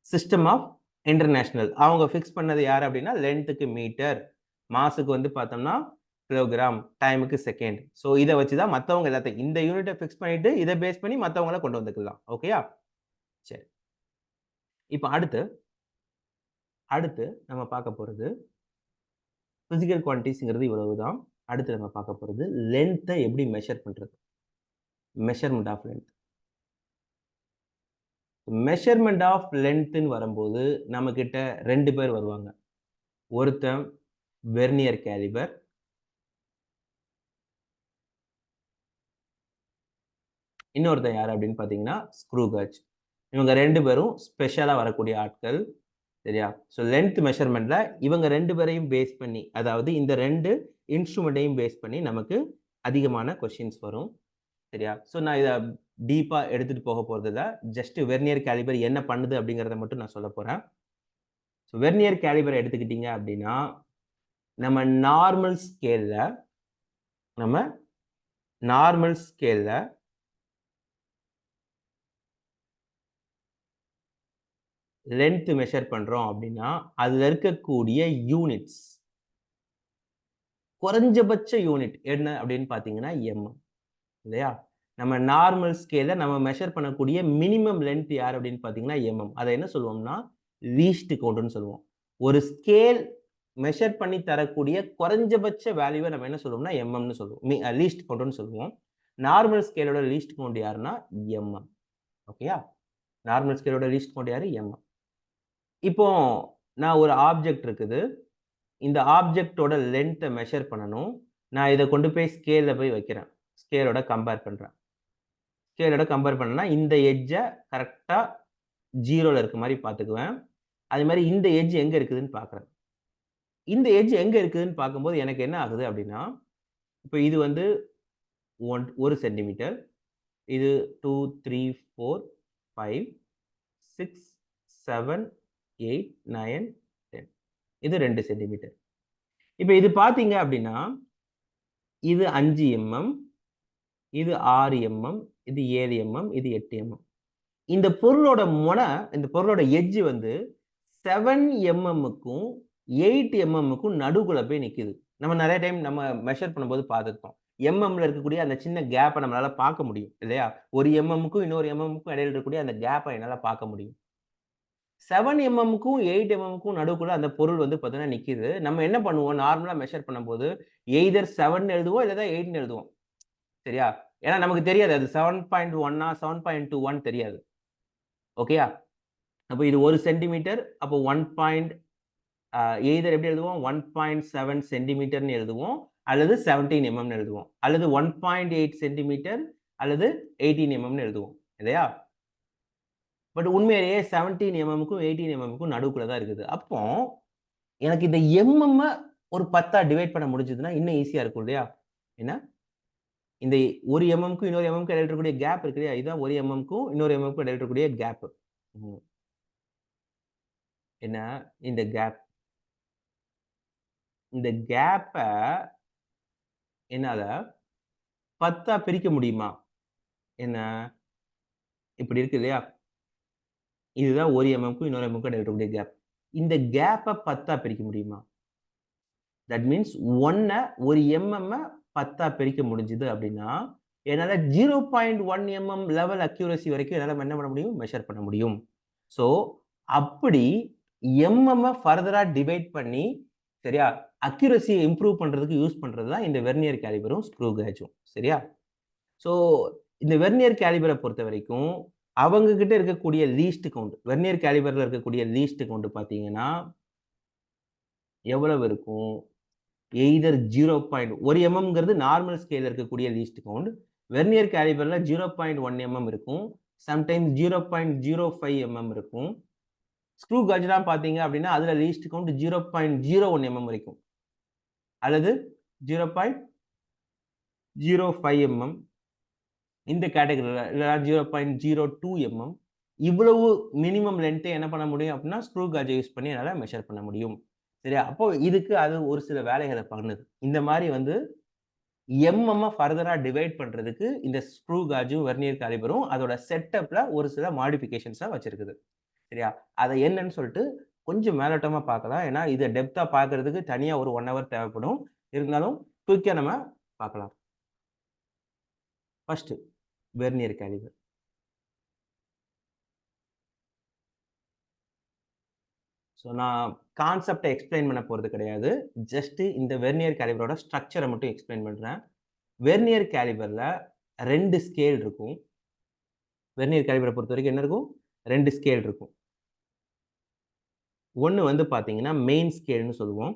System of international. அவங்க ஃபிக்ஸ் பண்ணது யாரு அப்படின்னா லென்த்துக்கு மீட்டர், மாஸுக்கு வந்து பார்த்தோம்னா கிலோகிராம், டைமுக்கு செகண்ட். ஸோ இதை வச்சு தான் மற்றவங்க எல்லாத்தையும் இந்த யூனிட்டை ஃபிக்ஸ் பண்ணிட்டு இதை பேஸ் பண்ணி மற்றவங்கள கொண்டு வந்துக்கலாம். ஓகேயா? சரி. இப்போ அடுத்து நம்ம பார்க்க போறது பிசிக்கல் குவான்டிட்டிஸ்ங்கிறது இவ்வளவுதான். அடுத்து நம்ம பார்க்க போறது லென்த்தை எப்படி மெஷர் பண்றது. Measurement of length. Measurement of லென்த்ன்னு வரும்போது நம்ம கிட்ட 2 பேர் வருவாங்க. ஒருத்தன் வெர்னியர் கேலிபர், இன்னொருத்தன் யாரு அப்படின்னு பார்த்தீங்கன்னா, ஸ்க்ரூ கேஜ். இவங்க 2 பேரும் ஸ்பெஷலா வரக்கூடிய ஆட்கள். சரியா? ஸோ லென்த் மெஷர்மென்ட்ல இவங்க 2 பேரையும் பேஸ் பண்ணி, அதாவது இந்த 2 இன்ஸ்ட்ருமென்ட்டையும் பேஸ் பண்ணி நமக்கு அதிகமான கொஸ்டின்ஸ் வரும். சரியா? ஸோ நான் இத டீப்பா எடுத்துட்டு போக போறதில்ல. ஜஸ்ட் வெர்னியர் காலிபர் என்ன பண்ணுது அப்படிங்கிறத மட்டும் நான் சொல்லப் போறேன். ஸோ வெர்னியர் காலிபர் எடுத்துக்கிட்டீங்க அப்படின்னா, நம்ம நம்ம நார்மல் ஸ்கேல்ல லென்த் மெஷர் பண்றோம் அப்படின்னா, அதுல இருக்கக்கூடிய யூனிட்ஸ் குறைஞ்சபட்ச யூனிட் என்ன அப்படின்னு பார்த்தீங்கன்னா, எம். இல்லையா? நம்ம நார்மல் ஸ்கேல்ல நம்ம மெஷர் பண்ணக்கூடிய மினிமம் லென்த் யார் அப்படின்னு பார்த்தீங்கன்னா, எம். அத என்ன சொல்லுவோம்னா, லீஸ்ட் கவுண்ட்ன்னு சொல்லுவோம். ஒரு ஸ்கேல் மெஷர் பண்ணி தரக்கூடிய குறைஞ்சபட்ச வேல்யூவ நம்ம என்ன சொல்லுவோம்னா, எம்எம்ன்னு சொல்லுவோம். லீஸ்ட் கவுண்ட்ன்னு சொல்லுவோம். நார்மல் ஸ்கேலோட லீஸ்ட் கவுண்ட் யாருன்னா, எம்எம். ஓகேயா? நார்மல் ஸ்கேலோட லீஸ்ட் கவுண்ட் யாரு? எம்எம். இப்போ நான் ஒரு ஆப்ஜெக்ட் இருக்குது. இந்த ஆப்ஜெக்ட்டோட லென்த்த மெஷர் பண்ணணும். நான் இத கொண்டு போய் ஸ்கேல்ல போய் வைக்கிறேன். ஸ்கேலோட கம்பேர் பண்றேன். ஸ்கேலோட கம்பேர் பண்ணேன்னா, இந்த எட்ஜ கரெக்ட்டா 0ல இருக்க மாரி பார்த்துக்குவேன். அதே மாரி இந்த எட்ஜ் எங்க இருக்குதுன்னு பார்க்குறேன். இந்த எட்ஜ் எங்க இருக்குதுன்னு பார்க்கும்போது எனக்கு என்ன ஆகுது அப்டின்னா, இப்ப இது வந்து 1 சென்டிமீட்டர். இது 2, 3, 4, 5, 6, 7, 8, 9, 10. இது 2 சென்டிமீட்டர். இப்ப இது பார்த்தீங்க அப்டின்னா, இது 5 எம்.எம். இது 6 எம்.எம். இது 7 எம்.எம். இது 8 எம்.எம். இந்த பொருளோட எட்ஜ் வந்து 7 எம்.எம்.க்கும் 8 எம்.எம்.க்கும் நடுவுக்குள்ள போய் நிக்குது. நம்ம நெறைய டைம் நம்ம மெஷர் பண்ணும்போது பார்த்துருப்போம். எம்.எம்ல இருக்கக்கூடிய அந்த சின்ன கேப்ப நம்மளால பார்க்க முடியும். இல்லையா? ஒரு எம்.எம்.க்கும் இன்னொரு எம்.எம்.க்கும் இடையில இருக்கக்கூடிய அந்த கேப்ப என்னால பார்க்க முடியும். 7 எம்.எம்.க்கும் 8 எம்.எம்.க்கும் நடுவுக்குள்ள அந்த பொருள் வந்து பார்த்தீங்கன்னா நிக்குது. நம்ம என்ன பண்ணுவோம்? நார்மலா மெஷர் பண்ணும்போது எய்தர் 7ன்னு எழுதுவோம், இல்ல 8ன்னு எழுதுவோம். சரியா? ஏன்னா நமக்கு தெரியாது. அது 7.1 7.21 தெரியாது. ஓகேயா? அப்ப இது 1 சென்டிமீட்டர். அப்போ 1 பாயிண்ட் எய்தர் எப்படி எழுதுவோம்? 1.7 சென்டிமீட்டர்ன்னு எழுதுவோம். அல்லது 17 எம்எம்ன்னு எழுதுவோம். அல்லது 1.8 சென்டிமீட்டர் அல்லது 18 எம்எம்ன்னு எழுதுவோம். இல்லையா? பட் உண்மையிலேயே 17 எம்எம்க்கும் 18 எம்எம்க்கும் நடுவுக்குள்ள தான் இருக்குது. அப்போ எனக்கு இந்த எம்எம்ம ஒரு 10ஆ டிவைட் பண்ண முடிஞ்சதுன்னா, இன்னும் ஈஸியா இருக்கும் இல்லையா? என்ன? இந்த 1 எம்எம்க்கும் இன்னொரு எம்எம்க்கும் இடையில இருக்கக்கூடிய கேப் இருக்கு இல்லையா? இதுதான் 1 எம்எம்க்கும் இன்னொரு எம்எம்க்கும் இடையில இருக்கக்கூடிய கேப். ம். என்ன? இந்த கேப். இந்த கேப்ப என்னால 10ஆ பிரிக்க முடியுமா? என்ன? இப்படி இருக்கு இல்லையா? இதுதான் 1 எம்எம்க்கும் இன்னொரு எம்எம்க்கும் இடையில இருக்கக்கூடிய கேப். இந்த கேப்ப 10ஆ பிரிக்க முடியுமா? தட் மீன்ஸ் 1 ஒரு எம்எம்ம 10ஆ பிரிக்க முடிஞ்சது அப்படின்னா, என்னால 0.1 எம்எம் லெவல் அக்யூரசி வரைக்கும் என்னால என்ன பண்ண முடியும்? மெஷர் பண்ண முடியும். ஸோ, அப்படி எம்எம்ம ஃபர்தரா டிவைட் பண்ணி, சரியா? அக்யூரசிய இம்ப்ரூவ் பண்றதுக்கு யூஸ் பண்றது தான் இந்த வெர்னியர் காலிபரும், ஸ்க்ரூ கேஜும். சரியா? ஸோ, இந்த வெர்னியர் காலிபர பொறுத்தவரைக்கும், அவங்க கிட்ட இருக்கக்கூடிய லீஸ்ட் கவுண்ட் வெர்னியர் காலிபர்ல இருக்கக்கூடிய லீஸ்ட் கவுண்ட் பார்த்தீங்கன்னா, எவ்வளவு இருக்கும்? எய்தர் 1 எம்எம்ங்கிறது நார்மல் ஸ்கேல்ல இருக்கக்கூடிய லீஸ்ட் கவுண்ட். வெர்னியர் காலிபர்ல 0.1 எம்எம் இருக்கும். சம்டைம்ஸ் 0.05 எம்எம் இருக்கும். ஸ்க்ரூ காஜ்லாம் பார்த்தீங்க அப்படின்னா, அதுல லீஸ்ட் கவுண்ட் 0.01 எம்எம் வரைக்கும். அல்லது 0.05 எம்எம். இந்த கேட்டகரில இல்ல 0.02 எம்எம். இவ்வளவு மினிமம் லென்த் என்ன பண்ண முடியும் அப்படின்னா, ஸ்க்ரூ காஜ யூஸ் பண்ணி என்னால மெஷர் பண்ண முடியும். சரியா? அப்போ இதுக்கு அது ஒரு சில வேலைகள பண்ணுது. இந்த மாரி வந்து எம்எம்ம ஃபர்தரா டிவைட் பண்றதுக்கு இந்த ஸ்க்ரூ காஜும், வெர்னியர் காலிபரும் அதோட செட்டப்ல ஒரு சில மாடிஃபிகேஷன்ஸ வச்சிருக்குது. சரியா? அத என்னன்னு சொல்லிட்டு கொஞ்சம் மேலோட்டமா பார்க்கலாம். ஏன்னா, இத டெப்த்தா பார்க்கறதுக்கு தனியா ஒரு 1 ஹவர் தேவைப்படும். இருந்தாலும் குயிக்கா நம்ம பார்க்கலாம். First vernier caliper. ஸோ நான் கான்செப்ட்ட எக்ஸ்ப்ளைன் பண்ண போறது கிடையாது. ஜஸ்ட் இந்த வெர்னியர் காலிபரோட ஸ்ட்ரக்சர மட்டும் எக்ஸ்ப்ளைன் பண்றேன். வெர்னியர் காலிபர்ல 2 ஸ்கேல் இருக்கும். வெர்னியர் காலிபர பொறுத்தவரைக்கும் என்ன இருக்கும்? 2 ஸ்கேல் இருக்கும். ஒண்ணு வந்து பார்த்தீங்கன்னா, மெயின் ஸ்கேல்ன்னு சொல்லுவோம்.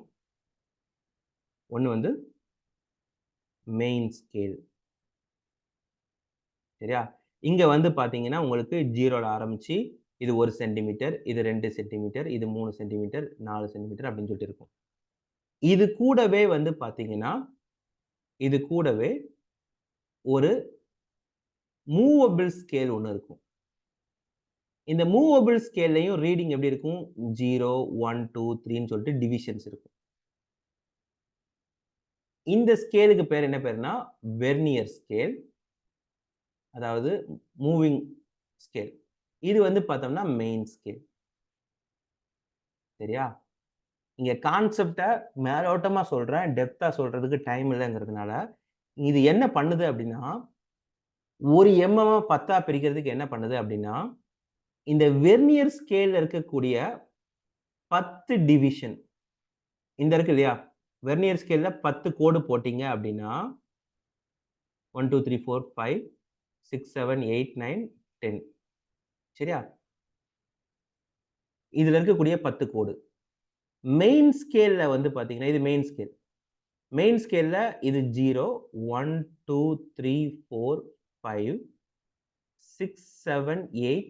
ஒண்ணு வந்து மெயின் ஸ்கேல். சரியா? இங்க வந்து பார்த்தீங்கன்னா, உங்களுக்கு 0ல ஆரம்பிச்சு, இது 1 சென்டிமீட்டர், இது 2 சென்டிமீட்டர், இது 3 சென்டிமீட்டர், 4 சென்டிமீட்டர் அப்படின்னு சொல்லிட்டு இருக்கும். இது கூடவே வந்து பார்த்தீங்கன்னா, இது கூடவே ஒரு மூவபிள் ஸ்கேல் ஒண்ணு இருக்கும். இந்த மூவபிள் ஸ்கேல்லயும் ரீடிங் எப்படி இருக்கும்? 0, 1, 2, 3ன்னு சொல்லிட்டு டிவிஷன்ஸ் இருக்கும். இந்த ஸ்கேலுக்கு பேர் என்ன பேருன்னா, வெர்னியர் ஸ்கேல். அதாவது மூவிங் ஸ்கேல். இது வந்து பார்த்தோம்னா மெயின் ஸ்கேல். சரியா? இங்க கான்செப்ட்ட மேலோட்டமா சொல்றேன். டெப்த்தா சொல்றதுக்கு டைம் இல்லங்கிறதுனால, இது என்ன பண்ணுது அப்படின்னா, ஒரு எம்எம்ம 10ஆ பிரிக்கிறதுக்கு என்ன பண்ணுது அப்படின்னா, இந்த வெர்னியர் ஸ்கேல்ல இருக்கக்கூடிய 10 டிவிஷன் இந்த இருக்கு இல்லையா? வெர்னியர் ஸ்கேல்ல 10 கோடு போட்டீங்க அப்படின்னா, 1, 2, 3, 4, 5, 6, 7, 8, 9, 10 சரியா? இதுல இருக்கக்கூடிய 10 கோடு. மெயின் ஸ்கேல்ல வந்து பார்த்தீங்கன்னா, இது மெயின் ஸ்கேல். மெயின் ஸ்கேல்ல இது 0, 1, 2, 3, 4, 5, 6, 7, 8,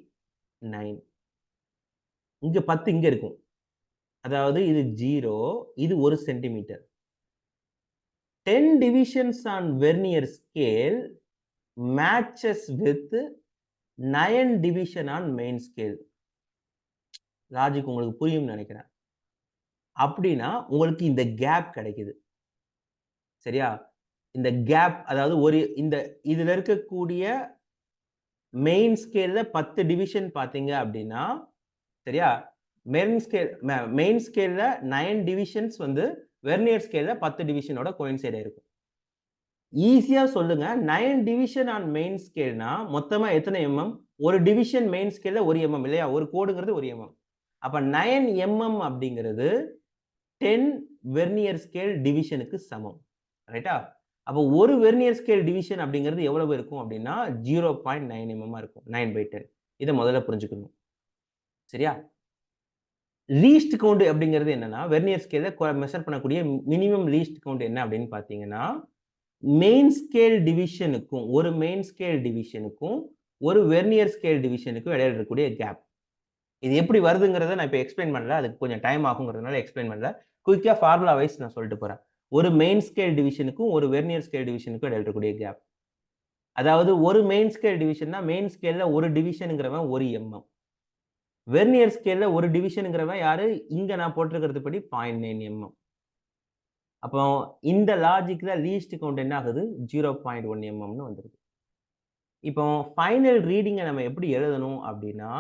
9 இங்க 10 இங்க இருக்கும். அதாவது இது 0, இது 1 centimetre. 10 divisions on Vernier scale matches with 9 division on main scale. Logic உங்களுக்கு புரியும்னு நினைக்கிறேன். அப்படின்னா, உங்களுக்கு இந்த கேப் கிடைக்குது. சரியா? இந்த கேப் அதாவது இதுல இருக்கக்கூடிய மெயின் ஸ்கேல்ல 10 டிவிஷன் பார்த்தீங்க அப்படின்னா, சரியா? மெயின் ஸ்கேல்ல 9 டிவிஷன்ஸ் வந்து வெர்னியர் ஸ்கேல்ல 10 டிவிஷனோட கோயின்சைட் ஆயிருக்கும். ஈஸியா சொல்லுங்க. 9 டிவிஷன் ஆன் மெயின் ஸ்கேல்னா மொத்தமா எத்தனை எம்எம்? ஒரு டிவிஷன் மெயின் ஸ்கேல்ல 1 எம்எம் இல்லையா? ஒரு கோடுங்கிறது 1 எம்எம். அப்ப 9 எம்எம் அப்படிங்கிறது 10 வெர்னியர் ஸ்கேல் டிவிஷனுக்கு சமம். ரைட்டா? அப்போ ஒரு வெர்னியர் ஸ்கேல் டிவிஷன் அப்படிங்கிறது எவ்வளவு இருக்கும் அப்படின்னா 0.9 எம்எம் இருக்கும். 9/10. இத முதல்ல புரிஞ்சுக்கணும். சரியா? லீஸ்ட் கவுண்ட் அப்படிங்கிறது என்னன்னா, வெர்னியர் ஸ்கேல்ல மெஷர் பண்ணக்கூடிய மினிமம் லீஸ்ட் கவுண்ட் என்ன அப்படின்னு பார்த்தீங்கன்னா, மெயின் ஸ்கேல் டிவிஷனுக்கும் ஒரு மெயின் ஸ்கேல் டிவிஷனுக்கும் ஒரு வெர்னியர் ஸ்கேல் டிவிஷனுக்கும் இடையில இருக்கக்கூடிய கேப். இது எப்படி வருதுங்கிறத நான் இப்ப எக்ஸ்பிளைன் பண்ணல. அதுக்கு கொஞ்சம் டைம் ஆகுங்கிறதுனால எக்ஸ்பிளைன் பண்ணல. குயிக்கா ஃபார்முலா வைஸ் நான் சொல்லிட்டு போறேன். ஒரு மெயின் ஸ்கேல் டிவிஷனுக்கும் ஒரு வெர்னியர் ஸ்கேல் டிவிஷனுக்கும் இடையில இருக்கக்கூடிய கேப். அதாவது ஒரு மெயின் ஸ்கேல் டிவிஷன்னா மெயின் ஸ்கேல்ல ஒரு டிவிஷன்ங்கிறவன் 1 எம்எம். வெர்னியர் ஸ்கேல்ல ஒரு டிவிஷன்ங்கிறவன் யாரு? இங்க நான் போட்டிருக்கிறது படி 0.9 எம்எம். அப்போ இந்த லாஜிக்ல லீஸ்ட் கவுண்ட் என்ன ஆகுது? 0.1 எம்எம்னு வந்துருது. இப்போ ஃபைனல் ரீடிங்க நம்ம எப்படி எழுதணும் அப்படின்னா,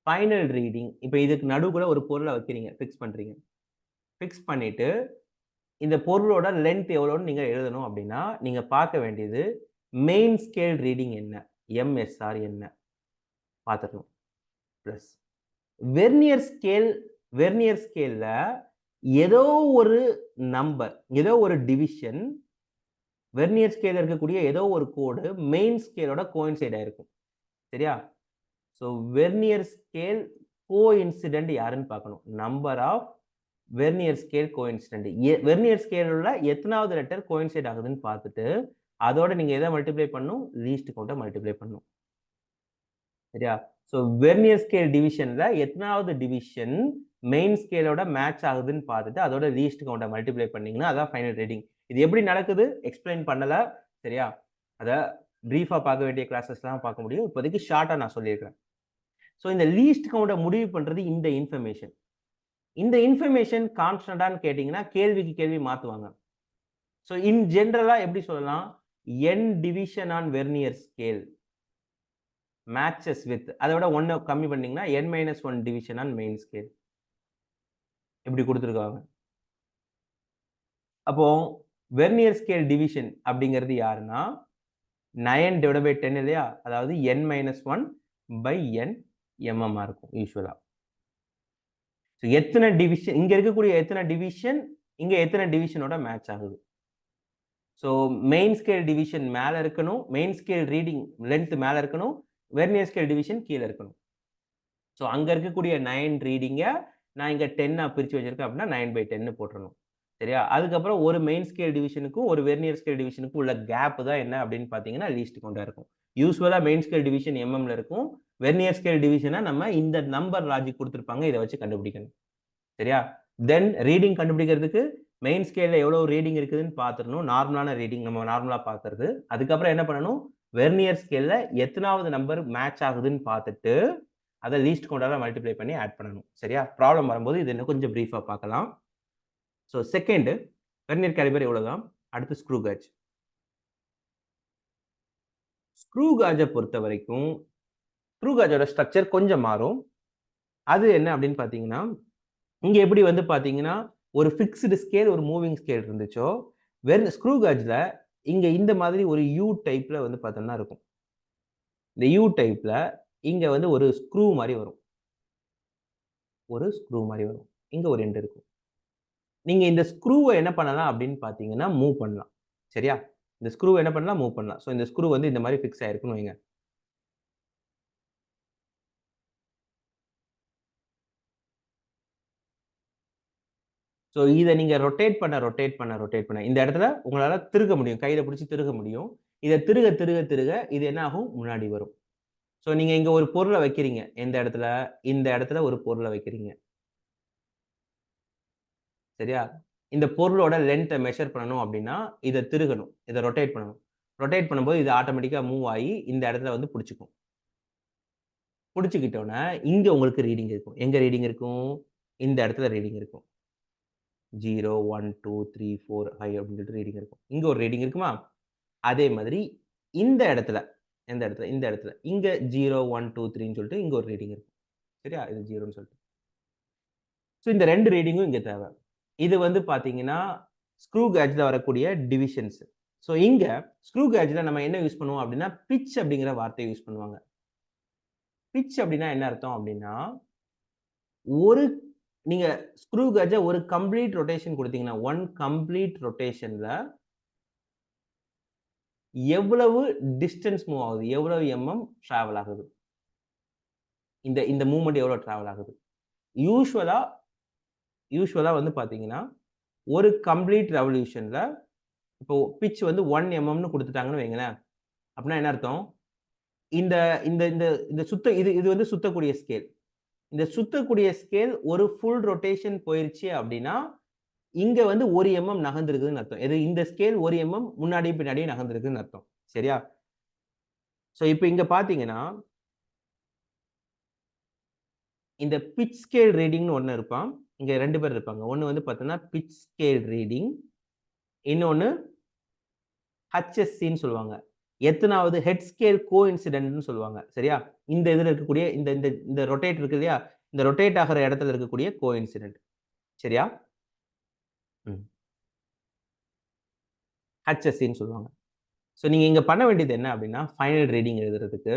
ஃபைனல் ரீடிங் இப்ப இதுக்கு நடுவுல ஒரு பொருள வைக்கிறீங்க. ஃபிக்ஸ் பண்றீங்க. ஃபிக்ஸ் பண்ணிட்டு, இந்த பொருளோட லென்த் எவ்வளோன்னு நீங்க எழுதணும் அப்படின்னா, நீங்க பார்க்க வேண்டியது மெயின் ஸ்கேல் ரீடிங் என்ன? எம்எஸ்ஆர் என்ன? பார்த்துக்கணும். பிளஸ் வெர்னியர் ஸ்கேல்ல ஏதோ ஒரு நம்பர், ஏதோ ஒரு டிவிஷன் வெர்னியர் ஸ்கேல்ல இருக்கக்கூடிய ஏதோ ஒரு கோடு மெயின் ஸ்கேலோட கோயின்சைட் ஆயிருக்கும். சரியா? ஸோ வெர்னியர் ஸ்கேல் கோஇன்சிடென்ட் யாருன்னு பார்க்கணும். Number of vernier scale coincident. Vernier ஸ்கேல்ல எத்தனாவது லெட்டர் கோயின்சைட் ஆகுதுன்னு பார்த்துட்டு, அதோட நீங்க எதை மல்டிப்ளை பண்ணணும்? லீஸ்ட் கவுண்ட்ட மல்டிப்ளை பண்ணணும். சரியா? ஸோ வெர்னியர் ஸ்கேல் டிவிஷன்ல எத்தனாவது டிவிஷன் மெயின் ஸ்கேலோட மேட்ச் ஆகுதுன்னு பார்த்துட்டு, அதோட லீஸ்ட் கவுண்ட்ட மல்டிப்ளை பண்ணீங்கன்னா, அதான் ஃபைனல் ரீடிங். இது எப்படி நடக்குது? எக்ஸ்பிளைன் பண்ணல. சரியா? அத பிரீஃபா பார்க்க வேண்டிய கிளாஸஸ்லாம் பார்க்க முடியும். இப்போதைக்கு ஷார்ட்டா நான் சொல்லியிருக்கிறேன். ஸோ இந்த லீஸ்ட் கவுண்ட்ட முடிவு பண்றது இந்த இன்ஃபர்மேஷன். இந்த இன்ஃபர்மேஷன் கான்ஸ்டன்டான்னு கேட்டீங்கன்னா, கேள்விக்கு கேள்வி மாத்துவாங்க. ஸோ இன் ஜெனரலா எப்படி சொல்லலாம்? n division on vernier scale matches with அதோட 1 கம்மி பண்ணீங்கன்னா n-1 division on main scale. இப்படி கொடுத்துருக்காங்க. அப்போ வெர்னியர் ஸ்கேல் டிவிஷன் அப்படிங்கிறது யாருன்னா 9/10 இல்லையா? அதாவது n-1/n mm இருக்கும் யூசுவலா. எத்தனை டிவிஷன் இங்க இருக்கக்கூடிய எத்தனை டிவிஷன் இங்க எத்தனை டிவிஷனோட மேட்ச் ஆகுது? ஸோ மெயின் ஸ்கேல் டிவிஷன் மேல இருக்கணும். மெயின் ஸ்கேல் ரீடிங் லென்த் மேல இருக்கணும். வெர்னியர் ஸ்கேல் டிவிஷன் கீழ இருக்கணும். ஸோ அங்க இருக்கக்கூடிய 9 ரீடிங்க நான் இங்க 10ஆ பிரிச்சு வச்சிருக்கேன் அப்படின்னா 9/10 போட்டுறணும். சரியா? அதுக்கப்புறம் ஒரு மெயின் ஸ்கேல் டிவிஷனுக்கும், ஒரு வெர்னியர் ஸ்கேல் டிவிஷனுக்கும் உள்ள கேப் தான் என்ன அப்படின்னு பார்த்தீங்கன்னா, லீஸ்ட் கவுண்டா இருக்கும். யூசுவலா மெயின் ஸ்கேல் டிவிஷன் எம்எம்ல இருக்கும். வெர்னியர் ஸ்கேல் டிவிஷன நம்ம இந்த நம்பர் லாஜிக் குடுத்திருப்பாங்க. இத வச்சு கண்டுபிடிக்கணும். சரியா? தென் ரீடிங் கண்டுபிடிக்கிறதுக்கு மெயின் ஸ்கேல்ல எவ்வளவு ரீடிங் இருக்குதுன்னு பார்த்துறணும். நார்மலான ரீடிங் நம்ம நார்மலா பார்க்கிறது. அதுக்கப்புறம் என்ன பண்ணணும்? வெர்னியர் ஸ்கேல்ல எத்தனாவது நம்பர் மேட்ச் ஆகுதுன்னு பார்த்துட்டு, அத லீஸ்ட் கவுண்டால மல்டிப்ளை பண்ணி ஆட் பண்ணணும். சரியா? ப்ராப்ளம் வரும்போது இத இன்னும் கொஞ்சம் பிரீஃபா பார்க்கலாம். ஸோ செகண்ட் வெர்னியர் கேலிபர் இவ்வளவுதான். அடுத்து ஸ்க்ரூ கேஜ். ஸ்க்ரூ கேஜ பொறுத்தவரைக்கும், ஸ்க்ரூ கேஜோட ஸ்ட்ரக்சர் கொஞ்சம் மாறும். அது என்ன அப்படின்னு பார்த்தீங்கன்னா, இங்க எப்படி வந்து பார்த்தீங்கன்னா, ஒரு ஃபிக்ஸ்டு ஸ்கேல், ஒரு மூவிங் ஸ்கேல் இருந்துச்சோ, ஸ்க்ரூ கேஜ்ல இங்க இந்த மாதிரி ஒரு யூ டைப்ல வந்து பார்த்தோம்னா இருக்கும். இந்த யூ டைப்ல இங்க வந்து ஒரு ஸ்க்ரூ மாரி வரும். ஒரு ஸ்க்ரூ மாரி வரும். இங்க ஒரு எண்ட் இருக்கும். நீங்க இந்த ஸ்க்ரூவ என்ன பண்ணலாம் அப்படின்னு பார்த்தீங்கன்னா, மூவ் பண்ணலாம். சரியா? இந்த ஸ்க்ரூவ என்ன பண்ணலாம்? மூவ் பண்ணலாம். ஸோ இந்த ஸ்க்ரூ வந்து இந்த மாரி ஃபிக்ஸ் ஆயிருக்குன்னு வைங்க. ஸோ இத நீங்க ரொட்டேட் பண்ண இந்த இடத்துல உங்களால திருக முடியும். கையில பிடிச்சு திருக முடியும். இத திருக இது என்ன ஆகும்? முன்னாடி வரும். ஸோ நீங்க இங்க ஒரு பொருள வைக்கிறீங்க. எந்த இடத்துல? இந்த இடத்துல ஒரு பொருள வைக்கிறீங்க. சரியா? இந்த பொருளோட லென்த்த மெஷர் பண்ணணும் அப்டின்னா, இத திருகணும். இத ரொட்டேட் பண்ணணும். ரொட்டேட் பண்ணும்போது இது ஆட்டோமேட்டிக்கா மூவ் ஆயி இந்த இடத்துல வந்து புடிச்சுக்கும். புடிச்சுக்கிட்டோன, இங்க உங்களுக்கு ரீடிங் இருக்கும். எங்க ரீடிங் இருக்கும்? இந்த இடத்துல ரீடிங் இருக்கும். 0, 1, 2, 3, 4, 5 அப்டின்னு சொல்லிட்டு ரீடிங் இருக்கும். இங்க ஒரு ரீடிங் இருக்குமா? அதே மாதிரி இந்த இடத்துல, எந்த இடத்துல? இந்த இடத்துல. இங்க 0, 1, 2, 3ன்னு சொல்லிட்டு இங்க ஒரு ரீடிங் இருக்கும். சரியா? இது 0ன்னு சொல்லிட்டு. ஸோ இந்த 2 ரீடிங்கும் இங்க தேவ. இது வந்து பார்த்தீங்கன்னா, ஸ்க்ரூ கேஜ்ல வரக்கூடிய டிவிஷன்ஸ். ஸோ இங்க ஸ்க்ரூ கேஜ்ல நம்ம என்ன யூஸ் பண்ணுவோம் அப்டின்னா, பிட்ச் அப்டிங்கிற வார்த்தைய யூஸ் பண்ணுவாங்க. பிட்ச் அப்டின்னா என்ன அர்த்தம் அப்டின்னா, ஒரு நீங்க ஸ்க்ரூ கேஜ ஒரு கம்ப்ளீட் ரொட்டேஷன் குடுத்தீங்கன்னா, 1 கம்ப்ளீட் ரொட்டேஷன்ல எவ்வளவு டிஸ்டன்ஸ் மூவ் ஆகுது? எவ்வளவு எம்எம் டிராவல் ஆகுது? இந்த இந்த மூவ்மெண்ட் எவ்வளோ டிராவல் ஆகுது? யூசுவலா யூசுவலா வந்து பார்த்தீங்கன்னா, ஒரு கம்ப்ளீட் ரெவல்யூஷன்ல இப்போ பிட்ச் வந்து 1 எம்எம்ன்னு குடுத்துட்டாங்கன்னு வைங்களேன். அப்டின்னா என்ன அர்த்தம்? இந்த இந்த இந்த இந்த இது இது வந்து சுத்தக்கூடிய ஸ்கேல். இந்த சுத்தக்கூடிய ஸ்கேல் ஒரு ஃபுல் ரொட்டேஷன் போயிருச்சு அப்டின்னா, இங்க வந்து 1 எம்எம் நகர்ந்திருக்குதுன்னு அர்த்தம். எது இந்த ஸ்கேல் 1 எம்எம் முன்னாடியும் பின்னாடியும் நகர்ந்திருக்குன்னு அர்த்தம். சரியா? ஸோ இப்ப இங்க பார்த்தீங்கன்னா, இந்த பிட்ச் ஸ்கேல் ரீடிங்ன்னு ஒண்ணு இருப்பான். இங்க 2 பேர் இருப்பாங்க. ஒண்ணு வந்து பார்த்தீங்கன்னா, பிட்ச் ஸ்கேல் ரீடிங். இன்னொன்னு HSCன்னு சொல்லுவாங்க. எத்தனாவது ஹெட் ஸ்கேல் கோஇன்சிடென்ட்ன்னு சொல்லுவாங்க. சரியா? இந்த இதுல இருக்கக்கூடிய இந்த இந்த இந்த ரொட்டேட் இருக்கு இல்லையா? இந்த ரொட்டேட் ஆகுற இடத்துல இருக்கக்கூடிய கோஇன்சிடென்ட். சரியா? ம். HSCன்னு சொல்லுவாங்க. ஸோ நீங்க இங்க பண்ண வேண்டியது என்ன அப்டின்னா, ஃபைனல் ரீடிங் எழுதுறதுக்கு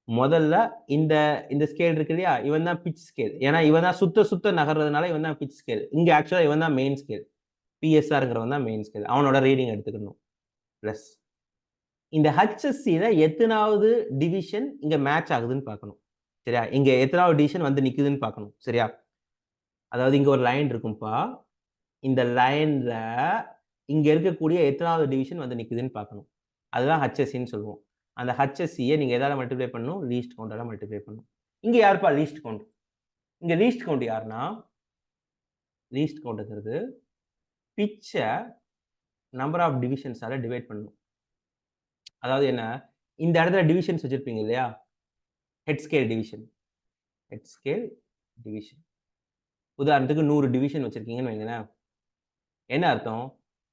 முதல்ல இந்த இந்த ஸ்கேல் இருக்கு இல்லையா? இவன் தான் பிட்ச் ஸ்கேல். ஏன்னா இவன் தான் சுத்த சுத்த நகர்றதுனால இவன் தான் பிட்ச் ஸ்கேல். இங்க ஆக்சுவலா இவன் தான் மெயின் ஸ்கேல். PSRங்கிறவன் தான் மெயின் ஸ்கேல். அவனோட ரீடிங் எடுத்துக்கணும். பிளஸ் இந்த HSCல எத்தனாவது டிவிஷன் இங்க மேட்ச் ஆகுதுன்னு பார்க்கணும். சரியா? இங்க எத்தனாவது டிவிஷன் வந்து நிக்குதுன்னு பார்க்கணும். சரியா? அதாவது இங்க ஒரு லைன் இருக்கும்பா. இந்த லைன்ல இங்க இருக்கக்கூடிய எத்தனாவது டிவிஷன் வந்து நிக்குதுன்னு பார்க்கணும். அதுதான் HSCன்னு சொல்லுவோம். அந்த HSCய நீங்க எதால மல்டிப்ளை பண்ணணும்? லீஸ்ட் கவுண்டால மல்டிப்ளை பண்ணணும். இங்க யாருப்பா லீஸ்ட் கவுண்ட்? இங்க லீஸ்ட் கவுண்ட் யாருன்னா, லீஸ்ட் கவுண்ட்ங்கிறது பிட்ச்ச நம்பர் ஆஃப் டிவிஷன்ஸால டிவைட் பண்ணணும். அதாவது என்ன? இந்த இடத்துல டிவிஷன்ஸ் வச்சிருப்பீங்க இல்லையா? Head scale division. Head scale division. உதாரணத்துக்கு 100 டிவிஷன் வச்சிருக்கீங்கன்னு வைங்களேன். என்ன அர்த்தம்?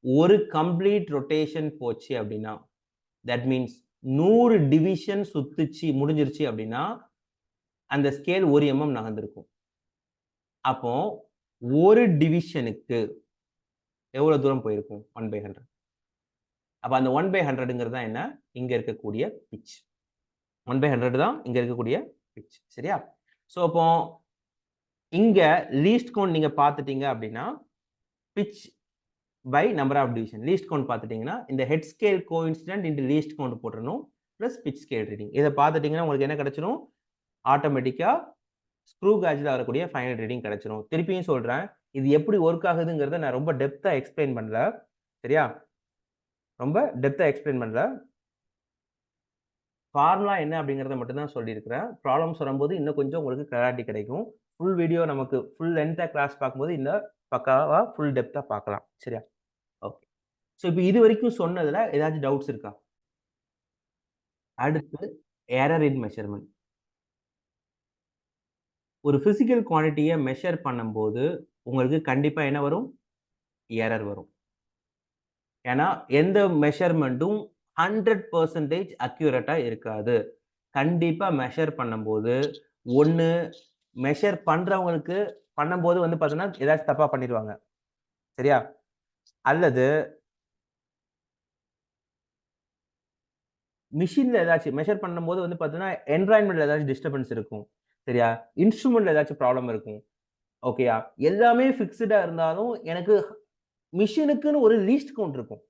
ஒரு கம்ப்ளீட் ரொட்டேஷன் போச்சு அப்டின்னா, தட் மீன்ஸ் 100 டிவிஷன் சுத்துச்சு முடிஞ்சிருச்சு அப்டின்னா, அந்த ஸ்கேல் 1 எம்எம் நகர்ந்திருக்கும். அப்போ ஒரு டிவிஷனுக்கு எவ்வளோ தூரம் போயிருக்கும்? 1/100. அப்ப அந்த 1/100ங்கிறது தான் என்ன? இங்க இருக்கக்கூடிய பிட்ச். 1/100 தான் இங்க இருக்கக்கூடிய பிட்ச். சரியா? ஸோ அப்போ இங்க லீஸ்ட் கவுண்ட் நீங்க பார்த்துட்டீங்க அப்டின்னா, pitch by number of division. Least count பார்த்துட்டீங்கன்னா, இந்த head scale coincident into least count போட்டுறணும். Plus pitch scale reading. இத பார்த்துட்டீங்கன்னா, உங்களுக்கு என்ன கிடைச்சிரும்? ஆட்டோமேட்டிக்கா ஸ்க்ரூ கேஜ்ல வரக்கூடிய ஃபைனல் ரீடிங் கிடைச்சிரும். திருப்பியும் சொல்றேன். இது எப்படி வொர்க் ஆகுதுங்கிறத நான் ரொம்ப டெப்த்தா எக்ஸ்பிளைன் பண்ணல. சரியா? ரொம்ப டெப்த்தா எக்ஸ்பிளைன் பண்ணல. ஃபார்முலா என்ன அப்படிங்கிறத மட்டும் தான் சொல்லியிருக்கிறேன். ப்ராப்ளம்ஸ் வரும்போது இன்னும் கொஞ்சம் உங்களுக்கு கிளாரிட்டி கிடைக்கும். ஃபுல் வீடியோ நமக்கு ஃபுல் லென்த்தா கிளாஸ் பார்க்கும்போது இன்னும் பக்காவா ஃபுல் டெப்த்தா பார்க்கலாம். சரியா? ஓகே. ஸோ இப்ப இதுவரைக்கும் சொன்னதுல ஏதாச்சும் டவுட்ஸ் இருக்கா? அடுத்து எரர் இன் மெஷர்மென்ட். ஒரு பிசிக்கல் குவான்டிட்டிய மெஷர் பண்ணும்போது, உங்களுக்கு கண்டிப்பா என்ன வரும்? எரர் வரும். ஏன்னா, எந்த மெஷர்மென்ட்டும் 100% அக்யூரேட்டா இருக்காது. கண்டிப்பா மெஷர் பண்ணும்போது, ஒண்ணு மெஷர் பண்றவங்களுக்கு பண்ணும்போது வந்து பார்த்தீங்கன்னா, ஏதாச்சும் தப்பா பண்ணிருவாங்க. சரியா? அல்லது மிஷின்ல ஏதாச்சும் மெஷர் பண்ணும்போது வந்து பார்த்தீங்கன்னா, என்வைரன்மென்ட்ல ஏதாச்சும் டிஸ்டர்பன்ஸ் இருக்கும். சரியா? இன்ஸ்ட்ருமென்ட்ல ஏதாச்சும் ப்ராப்ளம் இருக்கும். ஓகேயா? எல்லாமே ஃபிக்ஸ்டா இருந்தாலும், எனக்கு மிஷினுக்குன்னு ஒரு லீஸ்ட் கவுண்ட் இருக்கும்.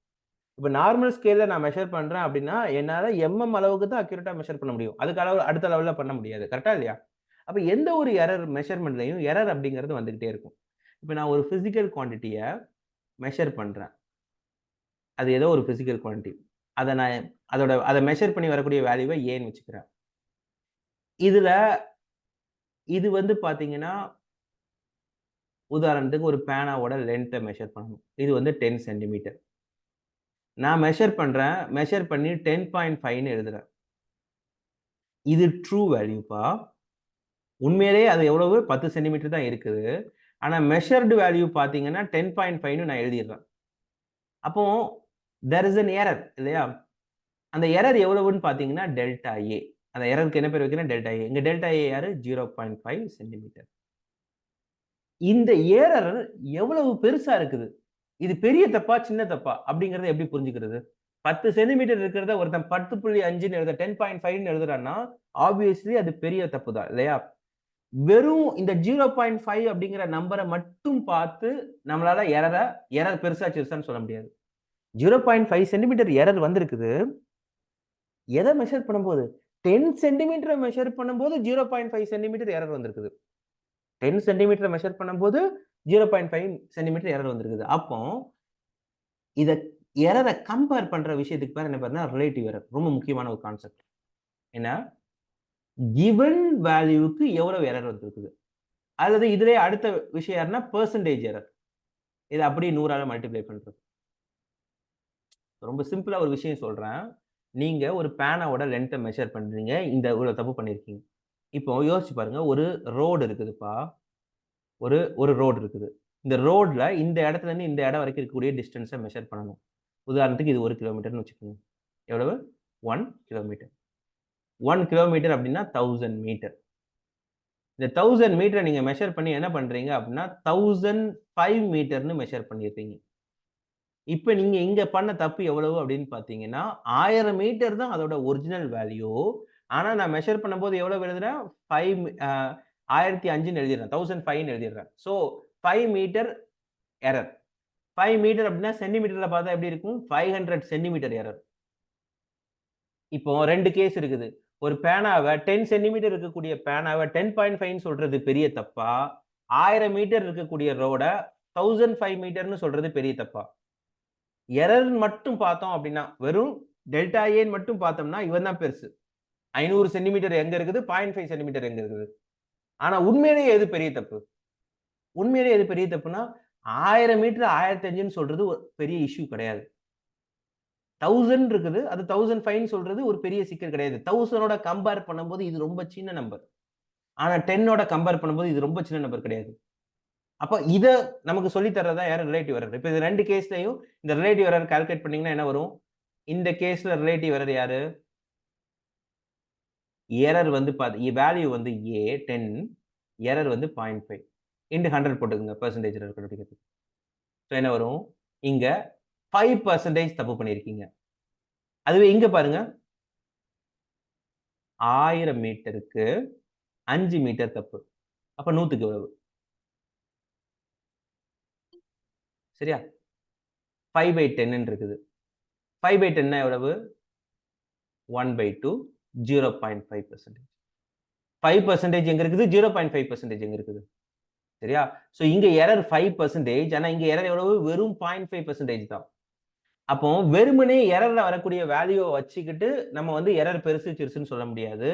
இப்ப நார்மல் ஸ்கேல்ல நான் மெஷர் பண்றேன் அப்டின்னா, என்னால அளவுக்கு தான் அக்யூரேட்டா மெஷர் பண்ண முடியும். அதுக்கு அடுத்த லெவல்ல பண்ண முடியாது. கரெக்ட்டா இல்லையா? அப்ப எந்த ஒரு எரர் மெஷர்மென்ட்லயும் எரர் அப்டிங்கிறது வந்துகிட்டே இருக்கும். இப்ப நான் ஒரு பிசிக்கல் குவான்டிட்டிய மெஷர் பண்றேன். அது ஏதோ ஒரு பிசிக்கல் குவான்டிட்டி. அத நான் அத மெஷர் பண்ணி வரக்கூடிய வேல்யூவ ஏன்னு வச்சுக்கிறேன். இதுல இது வந்து பார்த்தீங்கன்னா, உதாரணத்துக்கு ஒரு பேனாவோட லென்த்த மெஷர் பண்ணணும். இது வந்து 10 சென்டிமீட்டர். நான் மெஷர் பண்றேன். மெஷர் பண்ணி 10.5ன்னு எழுதுறேன். இது ட்ரூ வேல்யூப்பா. உண்மையிலேயே அது எவ்வளவு 10 சென்டிமீட்டர் தான் இருக்குது. ஆனா மெஷர்ட் வேல்யூ பார்த்தீங்கன்னா 10.5ன்னு நான் எழுதிடுறேன். அப்போ தேர் இஸ் அன் எரர் இல்லையா? அந்த எரர் எவ்வளவுன்னு பார்த்தீங்கன்னா டெல்டா ஏ. அந்த எரருக்கு என்ன பேர் வைக்கிறேன்? டெல்டா ஏ. இங்க டெல்டா ஏ யாரு? 0.5 சென்டிமீட்டர். இந்த எரர் எவ்வளவு பெருசா இருக்குது? இது பெரிய தப்பா? சின்ன தப்பா? அப்படிங்கிறத எப்படி புரிஞ்சுக்கிறது? 10 சென்டிமீட்டர் இருக்கிறத ஒருத்தன் 10.5ன்னு எழுத 10.5ன்னு எழுதுறான்னா, ஆப்வியஸ்லி அது பெரிய தப்பு தான் இல்லையா? வெறும் இந்த 0.5 அப்படிங்கிற நம்பர மட்டும் பார்த்து நம்மளால எரர் பெருசா சிறுசான்னு சொல்ல முடியாது. 0.5 சென்டிமீட்டர் எரர் வந்திருக்குது. எத மெஷர் பண்ணும்போது? 10 சென்டிமீட்டர மெஷர் பண்ணும்போது 0.5 சென்டிமீட்டர் எரர் வந்திருக்குது. 10 சென்டிமீட்டர மெஷர் பண்ணும்போது 0.5 சென்டிமீட்டர் எரர் வந்திருக்குது. அப்போ இத எரர கம்பேர் பண்ற விஷயத்துக்கு பேர் என்ன பேருன்னா, ரிலேட்டிவ் எரர். ரொம்ப முக்கியமான ஒரு கான்செப்ட். ஏன்னா, கிவன் வேல்யூக்கு எவ்வளவு எரர் வந்திருக்குது? அல்லது இதிலேயே அடுத்த விஷயம் யாருன்னா, பெர்சென்டேஜ் எரர். இத அப்படியே 100ஆல மல்டிப்ளை பண்றது. ரொம்ப சிம்பிளா ஒரு விஷயம் சொல்றேன். நீங்க ஒரு பேனாவோட லென்த்த மெஷர் பண்றீங்க. இந்த இவ்வளவு தப்பு பண்ணியிருக்கீங்க. இப்போ யோசிச்சு பாருங்க. ஒரு ரோடு இருக்குதுப்பா. ஒரு ஒரு ரோடு இருக்குது. இந்த ரோட்ல இந்த இடத்துலருந்து இந்த இடம் வரைக்கும் இருக்கக்கூடிய டிஸ்டன்ஸ மெஷர் பண்ணணும். உதாரணத்துக்கு இது 1 கிலோமீட்டர்ன்னு வச்சுக்கோங்க. எவ்வளவு? 1 கிலோமீட்டர். 1 கிலோமீட்டர் அப்படின்னா 1000 மீட்டர். இந்த 1000 மீட்டர நீங்க மெஷர் பண்ணி என்ன பண்றீங்க அப்படின்னா, 1005 மீட்டர்ன்னு மெஷர் பண்ணியிருக்கீங்க. இப்ப நீங்க இங்க பண்ண தப்பு எவ்வளவு அப்படின்னு பார்த்தீங்கன்னா, 1000 மீட்டர் தான் அதோட ஒரிஜினல் வேல்யூ. ஆனா நான் மெஷர் பண்ணும்போது எவ்வளவு எழுதுறேன்? 5 1005ன்னு எழுதிடுறேன். 1005ன்னு எழுதிடுறேன். So 5 metre error. 5 மீட்டர் அப்படின்னா சென்டிமீட்டர்ல பார்த்தா எப்படி இருக்கும்? 500 சென்டிமீட்டர் எரர். இப்போ 2 கேஸ் இருக்குது. ஒரு பேனாவ 10 சென்டிமீட்டர் இருக்கக்கூடிய பேனாவ 10.5ன்னு சொல்றது பெரிய தப்பா? 1000 மீட்டர் இருக்கக்கூடிய ரோட 1005 மீட்டர்ன்னு சொல்றது பெரிய தப்பா? எரர் மட்டும் பார்த்தோம் அப்படின்னா, வெறும் டெல்டா ஏன்னு மட்டும் பார்த்தோம்னா, இவன் தான் பெருசு. 500 சென்டிமீட்டர் எங்க இருக்குது? 0.5 சென்டிமீட்டர் எங்க இருக்குது? ஆனா உண்மையிலேயே எது பெரிய தப்பு? உண்மையிலேயே எது பெரிய தப்புன்னா, 1000 மீட்டர் 1005ன்னு சொல்றது ஒரு பெரிய இஷ்யூ கிடையாது. 1000 இருக்குது. அது 1005ன்னு சொல்றது ஒரு பெரிய சிக்கல் கிடையாது. 1000ஓட கம்பேர் பண்ணும்போது இது ரொம்ப சின்ன நம்பர். ஆனா 10ஓட கம்பேர் பண்ணும்போது இது ரொம்ப சின்ன நம்பர் கிடையாது. அப்ப இத நமக்கு சொல்லி தர்றது தான் யாரு? Relative error. இப்ப இது 2 கேஸ்லயும் இந்த ரிலேட்டிவ் எரர் கால்குலேட் பண்ணீங்கன்னா என்ன வரும்? இந்த கேஸ்ல ரிலேட்டிவ் எரர் யாரு? எரர் வந்து வேல்யூ வந்து A 10 எரர் வந்து 0.5 இன்டு 100 போட்டுக்கங்க பெர்சென்டேஜ் எரர் கண்டுபிடிக்கிறதுக்கு. சோ என்ன வரும்? இங்க 5% தப்பு பண்ணியிருக்கீங்க. அதுவே இங்க பாருங்க 1000 மீட்டருக்கு 5 மீட்டர் தப்பு. அப்ப 100க்கு எவ்வளவு? சரியா? 5/10ன்னு இருக்குது. 5/10ன்னா எவ்வளவு? 1/2 0.5%. 5% எங்க இருக்குது? 0.5% எங்க இருக்குது? சரியா? சோ இங்க எரர் 5%. ஆனா இங்க எரர் எவ்வளவு? வெறும் 0.5% தான். அப்போ வெறுமனே எரர்ல வரக்கூடிய வேல்யூவ வச்சுக்கிட்டு நம்ம வந்து எரர் பெருசு, சிறுசுன்னு சொல்ல முடியாது.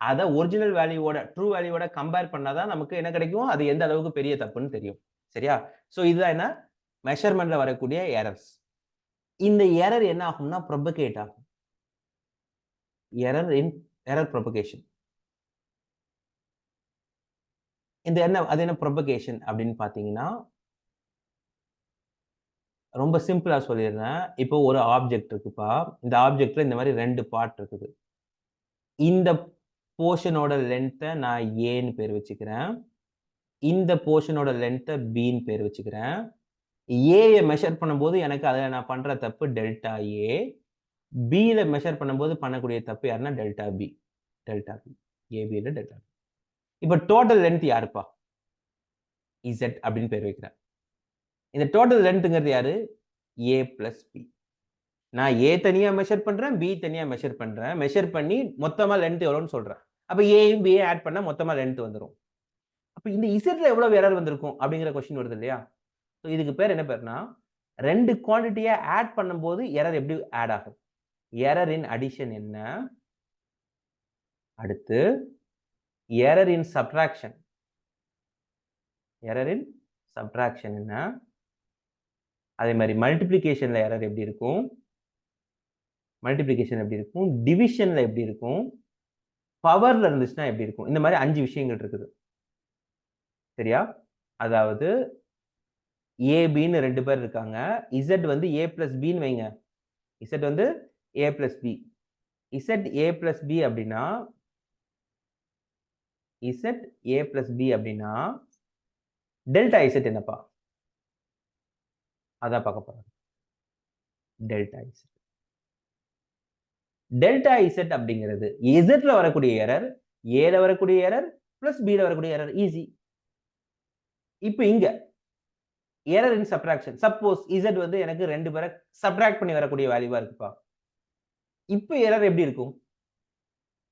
அத ஒரிஜினல் வேல்யூவோட, ட்ரூ வேல்யூவோட கம்பேர் பண்ணா தான் நமக்கு என்ன கிடைக்கும்? அது எந்த அளவுக்கு பெரிய தப்புன்னு தெரியும். சரியா? சோ இதுதான் என்ன? மெஷர்மென்ட்ல வரக்கூடிய எரர்ஸ். இந்த எரர் என்ன ஆகும்னா புரொபகேட் ஆகும். எரர் புரொபகேஷன். அது என்ன புரொபகேஷன் அப்படின்னு பார்த்தீங்கன்னா, ரொம்ப சிம்பிளா சொல்லிடுறேன். இப்போ ஒரு ஆப்ஜெக்ட் இருக்குப்பா. இந்த ஆப்ஜெக்ட்ல இந்த மாரி 2 பார்ட் இருக்குது. இந்த போர்ஷனோட லென்த்த நான் ஏன்னு பேர் வச்சுக்கிறேன். இந்த போர்ஷனோட லென்த்த பின்னு பேர் வச்சுக்கிறேன். ஏய மெஷர் பண்ணும்போது எனக்கு அதுல நான் பண்ற தப்பு டெல்டா ஏ. பில மெஷர் பண்ணும்போது பண்ணக்கூடிய தப்பு யாருன்னா டெல்டா பி. Delta B. ஏபில டெல்டா பி. இப்ப டோட்டல் லென்த் யாருப்பா? இசட் அப்படின்னு பேர் வைக்கிறேன். இந்த டோட்டல் லென்த்ங்கிறது யாரு? A plus B. நான் ஏ தனியா மெஷர் பண்றேன், பி தனியா மெஷர் பண்றேன். மெஷர் பண்ணி மொத்தமா லென்த் எவ்வளோன்னு சொல்றேன். அப்ப ஏயும் பியும் ஆட் பண்ணா மொத்தமா லென்த் வந்துரும். அப்ப இந்த இசட்ல எவ்வளவு எரர் வந்திருக்கும் அப்படிங்கிற கொஸ்டின் வருது இல்லையா? சோ இதுக்கு பேர் என்ன பேருனா, 2 குவான்டிட்டிய ஆட் பண்ணும்போது எரர் எப்படி ஆட் ஆகும்? எரர் இன் அடிஷன் என்ன? அடுத்து எரர் இன் சப்ட்ராக்ஷன். எரர் இன் சப்ட்ராக்ஷன் என்ன? அதே மாரி மல்டிப்ளிகேஷன்ல எரர் எப்படி இருக்கும்? மல்டிப்ளிகேஷன் எப்படி இருக்கும்? டிவிஷன்ல எப்படி இருக்கும்? பவர்ல இருந்துச்சுன்னா எப்படி இருக்கும்? இந்த மாரி 5 விஷயங்கள் இருக்குது. சரியா? அதாவது ஏ, பின்னு 2 பேர் இருக்காங்க. இசட் வந்து ஏ பிளஸ் பின்னு வைங்க. இசட் வந்து A plus B. Z A plus B அப்படின்னா இசட் ஏ பிளஸ் பி அப்படின்னா டெல்டா இசட் என்னப்பா? அதான் பார்க்க போறோம். Delta Z. டெல்டா இசட் அப்படிங்கிறது இசட்ல வரக்கூடிய எரர், ஏல வரக்கூடிய எரர் பிளஸ் பில வரக்கூடிய எரர் ஈஸி. இப்ப இங்க எரர் இன் சப்ட்ராக்ஷன். சப்போஸ் இசட் வந்து எனக்கு 2 பேரை சப்ட்ராக்ட் பண்ணி வரக்கூடிய வேல்யூவா இருக்குப்பா. இப்ப எரர் எப்படி இருக்கும்?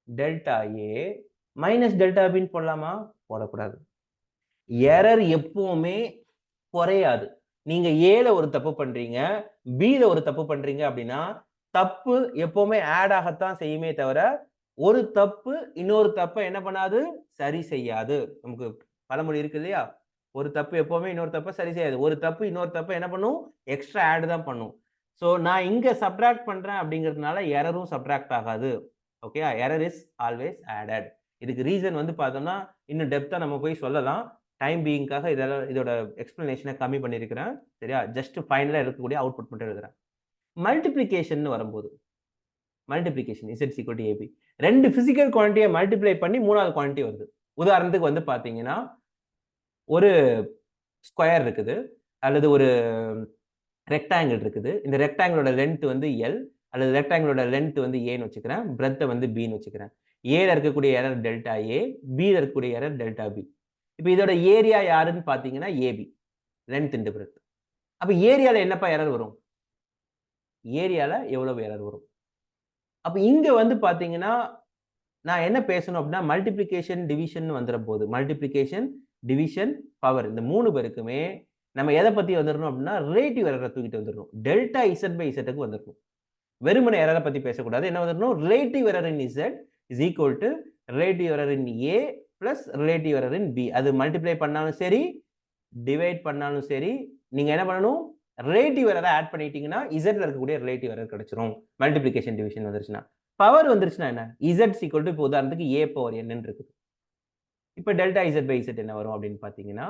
டெல்டா ஏ மைனஸ் டெல்டா பின்னு போடலாமா? போடக்கூடாது. எரர் எப்பவுமே குறையாது. நீங்க ஏல ஒரு தப்பு பண்றீங்க, பில ஒரு தப்பு பண்றீங்க அப்படின்னா, தப்பு எப்பவுமே ஆட் ஆகத்தான் செய்யுமே தவிர, ஒரு தப்பு இன்னொரு தப்ப என்ன பண்ணாது? சரி செய்யாது. நமக்கு பழமொழி இருக்கு இல்லையா? ஒரு தப்பு எப்பவுமே இன்னொரு தப்ப சரி செய்யாது. ஒரு தப்பு இன்னொரு தப்ப என்ன பண்ணும்? எக்ஸ்ட்ரா ஆட் தான் பண்ணும். சோ நான் இங்க சப்ட்ராக்ட் பண்றேன் அப்படிங்கிறதுனால எரரும் சப்ட்ராக்ட் ஆகாது. ஓகேயா? Error is always added. இதுக்கு ரீசன் வந்து பார்த்தோம்னா, இன்னும் டெப்த்தா நம்ம போய் சொல்லலாம். டைம் பீயிங்காக இதோட எக்ஸ்பிளனேஷன கம்மி பண்ணியிருக்கிறேன். சரியா? ஜஸ்ட் ஃபைனலா இருக்கக்கூடிய அவுட்புட் மட்டும் எழுதுறேன். மல்டிப்ளிகேஷன்னு வரும்போது, multiplication Z equal to A B. 2 physical குவான்டிட்டிய மல்டிப்ளை பண்ணி 3வது குவான்டிட்டி வருது. உதாரணத்துக்கு வந்து பார்த்தீங்கன்னா, ஒரு ஸ்கொயர் இருக்குது. அல்லது ஒரு ரெக்டாங்கிள் இருக்குது. இந்த ரெக்டாங்கிளோட லென்த் வந்து எல் அல்லது ரெக்டாங்கிளோட லென்த் வந்து ஏன்னு வச்சுக்கிறேன். பிரெத்த வந்து பின்னு வச்சுக்கிறேன். ஏல இருக்கக்கூடிய எரர் டெல்டா ஏ, பில இருக்கக்கூடிய எரர் டெல்டா பி. இப்ப இதோட ஏரியா யாருன்னு பார்த்தீங்கன்னா ஏபி. Length into breadth. அப்ப ஏரியால என்னப்பா எரர் வரும்? ஏரியால எவ்வளவு எரர் வரும்? அப்ப இங்க வந்து பார்த்தீங்கன்னா, நான் என்ன பேசணும் அப்படின்னா, மல்டிப்ளிகேஷன், டிவிஷன் வந்துறபோது. மல்டிப்ளிகேஷன், டிவிஷன், பவர் இந்த 3 பேருக்குமே நம்ம எத பத்தி வந்துரணும் அப்படின்னா, ரிலேட்டிவ் எரர தூக்கிட்டு வந்துரணும். டெல்டா இசட் பை இசட்க்கு வந்துரணும். வெறுமனே எரர பத்தி பேசக்கூடாது. என்ன வந்துரணும்? Relative error in Z is equal to relative error in A plus relative error in B. அது மல்டிப்ளை பண்ணாலும் சரி, டிவைட் பண்ணாலும் சரி, நீங்க என்ன பண்ணணும்? ரிலேட்டிவ் எரர ஆட் பண்ணிட்டீங்கன்னா, இசட்ல இருக்கக்கூடிய ரிலேட்டிவ் எரர் கிடைச்சிரும். மல்டிப்ளிகேஷன், டிவிஷன் வந்துருச்சுன்னா. பவர் வந்துருச்சுன்னா என்ன? இசட் ஈக்குவல் டூ இப்போ உதாரணத்துக்கு ஏ பவர் என் இருக்குது. இப்ப டெல்டா இசட் பை இசட் என்ன வரும் அப்படின்னு பார்த்தீங்கன்னா,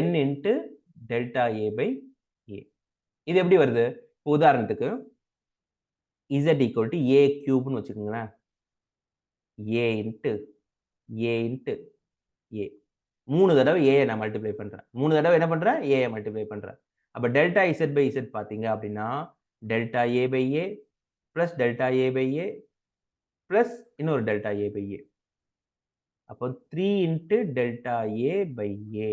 n into delta A by A. இது எப்படி வருது? உதாரணத்துக்கு z ஈக்குவல் டூ ஏ கியூப்னு வச்சுக்கோங்களேன். ஏ இன்டு ஏ இன்டு ஏ. 3 தடவ ஏ நான் மல்டிப்ளை பண்றேன். 3 தடவ என்ன பண்றேன்? ஏ மல்டிப்ளை பண்றேன். அப்ப டெல்டா இசட் பை இசட் பார்த்தீங்க அப்படின்னா, delta A by A plus delta A by A plus இன்னொரு டெல்டா ஏ பை ஏ. அப்போ 3 into delta A by A.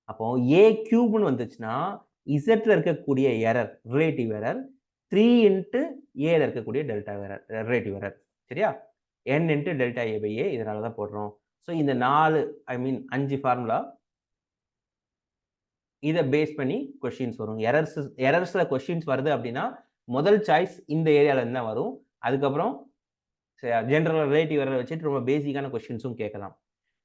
அப்போ ஏ கியூப்னு வந்துச்சுன்னா, இசட்ல இருக்கக்கூடிய எரர், ரிலேட்டிவ் எரர் 3 இன்டு ஏல இருக்கக்கூடிய டெல்டா எரர், ரிலேட்டிவ் எரர். சரியா? n into delta A by A இதனால தான் போடுறோம். ஸோ இந்த 4 ஐ மீன் 5 ஃபார்முலா இத பேஸ் பண்ணி கொஸ்டின்ஸ் வரும். எரர்ஸ்ல கொஸ்டின்ஸ் வருது அப்படின்னா, முதல் சாய்ஸ் இந்த ஏரியால இருந்து தான் வரும். அதுக்கப்புறம் ஜெனரல் ரிலேட்டிவ் எரர் வச்சுட்டு ரொம்ப பேசிக்கான கொஸ்டின்ஸும் கேட்கலாம்.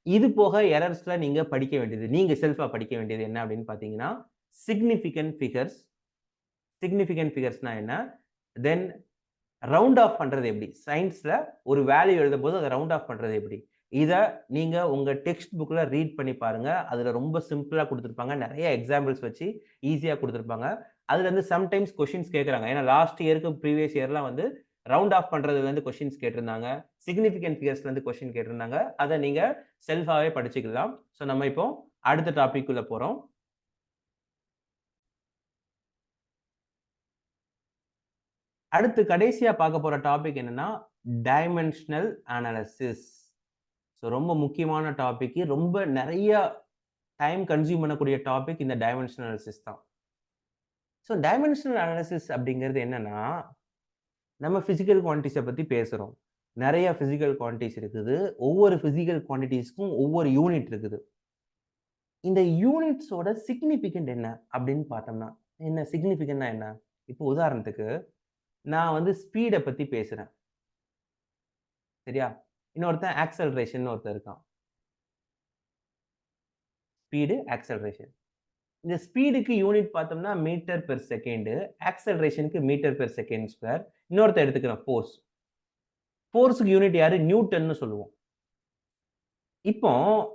இது போக எரர்ஸ்ல நீங்க படிக்க வேண்டியது, நீங்க செல்ஃபா படிக்க வேண்டியது என்ன அப்படின்னு பார்த்தீங்கன்னா, சிக்னிஃபிகன்ட் ஃபிகர்ஸ். சிக்னிஃபிகன்ட் ஃபிகர்ஸ்னா என்ன? தென் ரவுண்ட் ஆஃப் பண்றது எப்படி? சயின்ஸ்ல ஒரு வேல்யூ எழுதும்போது அத ரவுண்ட் ஆஃப் பண்றது எப்படி? இத நீங்க உங்க டெக்ஸ்ட் புக்ல ரீட் பண்ணி பாருங்க. அதுல ரொம்ப சிம்பிளா குடுத்திருப்பாங்க. நெறைய எக்ஸாம்பிள்ஸ் வச்சு ஈஸியா குடுத்திருப்பாங்க. அதுல இருந்து சம்டைம்ஸ் கொஸ்டின்ஸ் கேட்கறாங்க. ஏன்னா லாஸ்ட் இயர்க்கு ப்ரீவியஸ் இயர்லாம் வந்து ரவுண்ட் ஆஃப் பண்றதுல இருந்து கொஸ்டின்ஸ் கேட்டிருந்தாங்க. சிக்னிஃபிகன்ட் ஃபிகர்ஸ்ல இருந்து கொஸ்டின் கேட்டிருந்தாங்க. அத நீங்க செல்ஃபாவே படிச்சுக்கலாம். சோ நம்ம இப்போ அடுத்த டாபிக் குள்ள போறோம். அடுத்து கடைசியா பார்க்க போற டாபிக் என்னன்னா, டைமென்ஷனல் அனாலிசிஸ். ஸோ ரொம்ப முக்கியமான டாபிக். ரொம்ப நெறைய டைம் கன்சியூம் பண்ணக்கூடிய டாபிக் இந்த டைமென்ஷனல் அனாலிசிஸ் தான். ஸோ டைமென்ஷனல் அனாலிசிஸ் அப்படிங்கிறது என்னன்னா, நம்ம பிசிக்கல் குவான்டிட்டிஸ பத்தி பேசுறோம். நெறைய பிசிக்கல் குவான்டிட்டிஸ் இருக்குது. ஒவ்வொரு பிசிக்கல் குவான்டிட்டிஸ்க்கும் ஒவ்வொரு யூனிட் இருக்குது. இந்த யூனிட்ஸோட சிக்னிஃபிகன்ட் என்ன அப்படின்னு பார்த்தோம்னா, என்ன சிக்னிஃபிகன்ட்னா என்ன? இப்போ உதாரணத்துக்கு, நான் வந்து ஸ்பீட பத்தி பேசுறேன். சரியா? இன்னொருத்தன் ஆக்ஸலரேஷன்னு ஒருத்தன் இருக்கான். Speed, acceleration. இந்த ஸ்பீடுக்கு யூனிட் பார்த்தோம்னா மீட்டர் பெர் செகண்ட், ஆக்ஸலரேஷனுக்கு மீட்டர் பெர் செகண்ட் ஸ்கொயர். இன்னொருத்தன் எடுத்துக்கிறோம் ஃபோர்ஸ். ஃபோர்ஸ்க்கு யூனிட் யாரு? நியூட்டன்னு சொல்லுவோம். இப்போ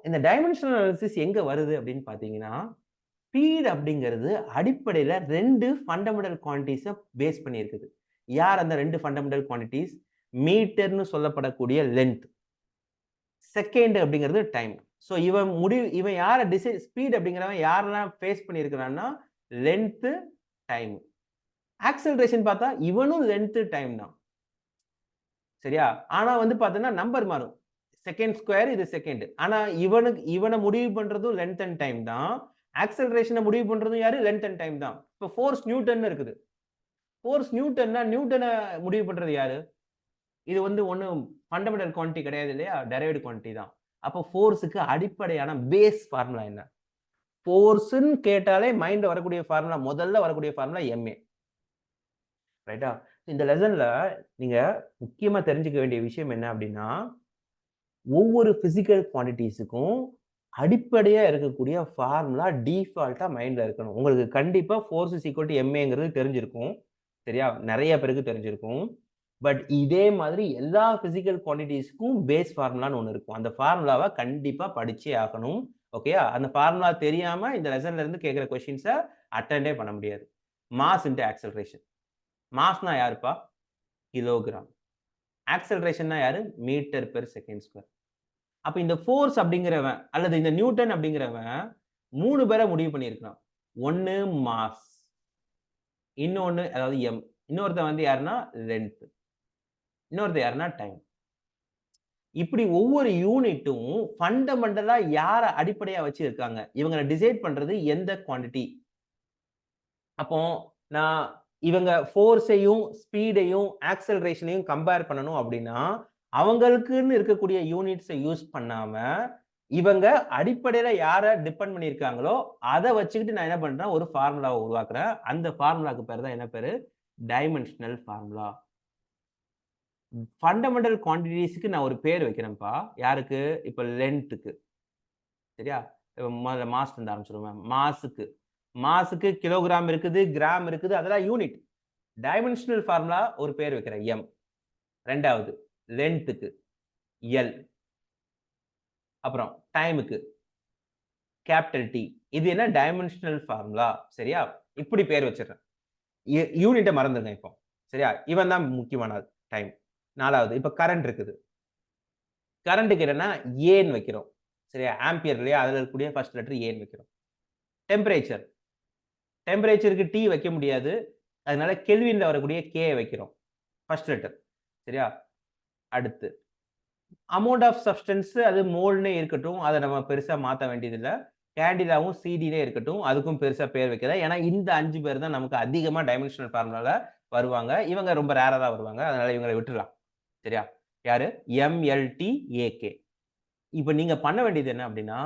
இந்த டைமென்ஷனல் அனாலிசிஸ் எங்க வருது அப்படின்னு பார்த்தீங்கன்னா, ஸ்பீட் அப்படிங்கிறது அடிப்படையில 2 ஃபண்டமெண்டல் குவான்டிட்டிஸ பேஸ் பண்ணி இருக்குது. யார் அந்த 2 ஃபண்டமெண்டல் குவான்டிட்டிஸ்? மீட்டர்ன்னு சொல்லப்படக்கூடிய லென்த். செகண்ட் அப்படிங்கிறது டைம். சோ இவன் யார ஸ்பீட் அப்படிங்கிறவன் யாரெல்லாம் ஃபேஸ் பண்ணியிருக்கிறான்னா, லென்த், டைம். ஆக்ஸலரேஷன் பார்த்தா இவனும் லென்த், டைம் தான். சரியா? ஆனா வந்து பார்த்தீங்கன்னா நம்பர் மாறும். செகண்ட் ஸ்கொயர் இது செகண்ட். ஆனா இவன முடிவு பண்றதும் லென்த் அண்ட் டைம் தான். ஆக்ஸலரேஷன முடிவு பண்றதும் யாரு? லென்த் அண்ட் டைம் தான். இப்ப ஃபோர்ஸ் நியூட்டன்னு இருக்குது. ஃபோர்ஸ் நியூட்டன்னா, நியூட்டன முடிவு பண்றது யாரு? இது வந்து ஒண்ணும் ஃபண்டமெண்டல் குவான்டிட்டி கிடையாது இல்லையா? டெரைவ்ட் குவான்டிட்டி தான். அப்போ ஃபோர்ஸ்க்கு அடிப்படையான பேஸ் ஃபார்முலா என்ன? ஃபோர்ஸ்ன்னு கேட்டாலே மைண்ட்ல வரக்கூடிய ஃபார்முலா, முதல்ல வரக்கூடிய ஃபார்முலா எம்ஏ. ரைட்டா? இந்த லெசன்ல நீங்க முக்கியமா தெரிஞ்சுக்க வேண்டிய விஷயம் என்ன அப்படின்னா, ஒவ்வொரு பிசிக்கல் குவான்டிட்டிஸ்க்கும் அடிப்படையா இருக்கக்கூடிய ஃபார்முலா டிஃபால்ட்டா மைண்ட்ல இருக்கணும். உங்களுக்கு கண்டிப்பா ஃபோர்ஸ் இஸ் ஈக்குவல் டூ எம்ஏங்கிறது தெரிஞ்சிருக்கும். சரியா? நெறைய பேருக்கு தெரிஞ்சிருக்கும். பட் இதே மாதிரி எல்லா பிசிக்கல் குவான்டிட்டிஸ்க்கும் பேஸ் ஃபார்முலான்னு ஒண்ணு இருக்கும். அந்த ஃபார்முலாவ கண்டிப்பா படிச்சே ஆகணும். ஓகேயா? அந்த ஃபார்முலா தெரியாம இந்த லெசன்ல இருந்து கேட்கிற கொஸ்டின்ஸ அட்டெண்டே பண்ண முடியாது. Mass into acceleration. மாஸ்னா யாருப்பா? கிலோகிராம். ஆக்ஸலரேஷன்னா யாரு? Metre per second square. அப்ப இந்த ஃபோர்ஸ் அப்படிங்கிறவன் அல்லது இந்த நியூட்டன் அப்படிங்கிறவன் 3 பேர முடிவு பண்ணியிருக்கான். ஒண்ணு மாஸ். இன்னொன்னு அதாவது எம். இன்னொருத்தன் வந்து யாருன்னா லென்த். இன்னொருத்தன் யாருன்னா டைம். இப்படி ஒவ்வொரு யூனிட்டும் ஃபண்டமெண்டலா யார அடிப்படையா வச்சு இருக்காங்க? இவங்கள டிசைட் பண்றது எந்த குவான்டிட்டி? அப்போ நான் இவங்க ஃபோர்ஸையும், ஸ்பீடையும், ஆக்ஸலரேஷனையும் கம்பேர் பண்ணணும் அப்படின்னா, அவங்களுக்குன்னு இருக்கக்கூடிய யூனிட்ஸ யூஸ் பண்ணாம, இவங்க அடிப்படையில யார டிபெண்ட் பண்ணியிருக்காங்களோ, அத வச்சுக்கிட்டு நான் என்ன பண்றேன், ஒரு ஃபார்முலாவ உருவாக்குறேன். அந்த ஃபார்முலாக்கு பேரு தான் என்ன பேரு? Dimensional formula. ஃபண்டமெண்டல் குவான்டிட்டீஸ்க்கு நான் ஒரு பேர் வைக்கிறேன்ப்பா. யாருக்கு? இப்ப லென்த்துக்கு. சரியா? இப்ப முதல்ல மாஸ்ல இருந்து ஆரம்பிச்சுருவேன். மாஸ்க்கு கிலோகிராம் இருக்குது, கிராம் இருக்குது. அதெல்லாம் யூனிட். டைமென்ஷனல் ஃபார்முலா ஒரு பேர் வைக்கிறேன். எம். 2வது லென்த்துக்கு எல். அப்புறம் டைமுக்கு கேப்பிட்டல் டி. இது என்ன? Dimensional formula. சரியா? இப்படி பேர் வச்சுடுறேன். யூனிட்ட மறந்துருங்க இப்போ. சரியா? இவன் தான் முக்கியமான ஆள். டைம். 4வது இப்ப கரண்ட் இருக்குது. கரண்ட்க்கு என்னன்னா ஏன்னு வைக்கிறோம். சரியா? ஆம்பியர் இல்லையா? அதுல இருக்கக்கூடிய ஃபர்ஸ்ட் லெட்டர் ஏன்னு வைக்கிறோம். டெம்பரேச்சர். டெம்பரேச்சருக்கு டி வைக்க முடியாது. அதனால கெல்வின்ல வரக்கூடிய கே வைக்கிறோம். First letter. சரியா? அடுத்து அமௌண்ட் ஆஃப் சப்ஸ்டன்ஸ் அது மோல்னே இருக்கட்டும். அத நம்ம பெருசா மாத்த வேண்டியதில்ல. கேண்டிலாவும் சிடினே இருக்கட்டும். அதுக்கும் பெருசா பேர் வைக்கல. ஏன்னா இந்த 5 பேர் தான் நமக்கு அதிகமா டைமென்ஷனல் ஃபார்முலால வருவாங்க. இவங்க ரொம்ப ரேரா தான் வருவாங்க. அதனால இவங்கள விட்டுறலாம். சரியா? யாரு? mLT/AK. இப்ப நீங்க பண்ண வேண்டியது என்ன அப்படின்னா,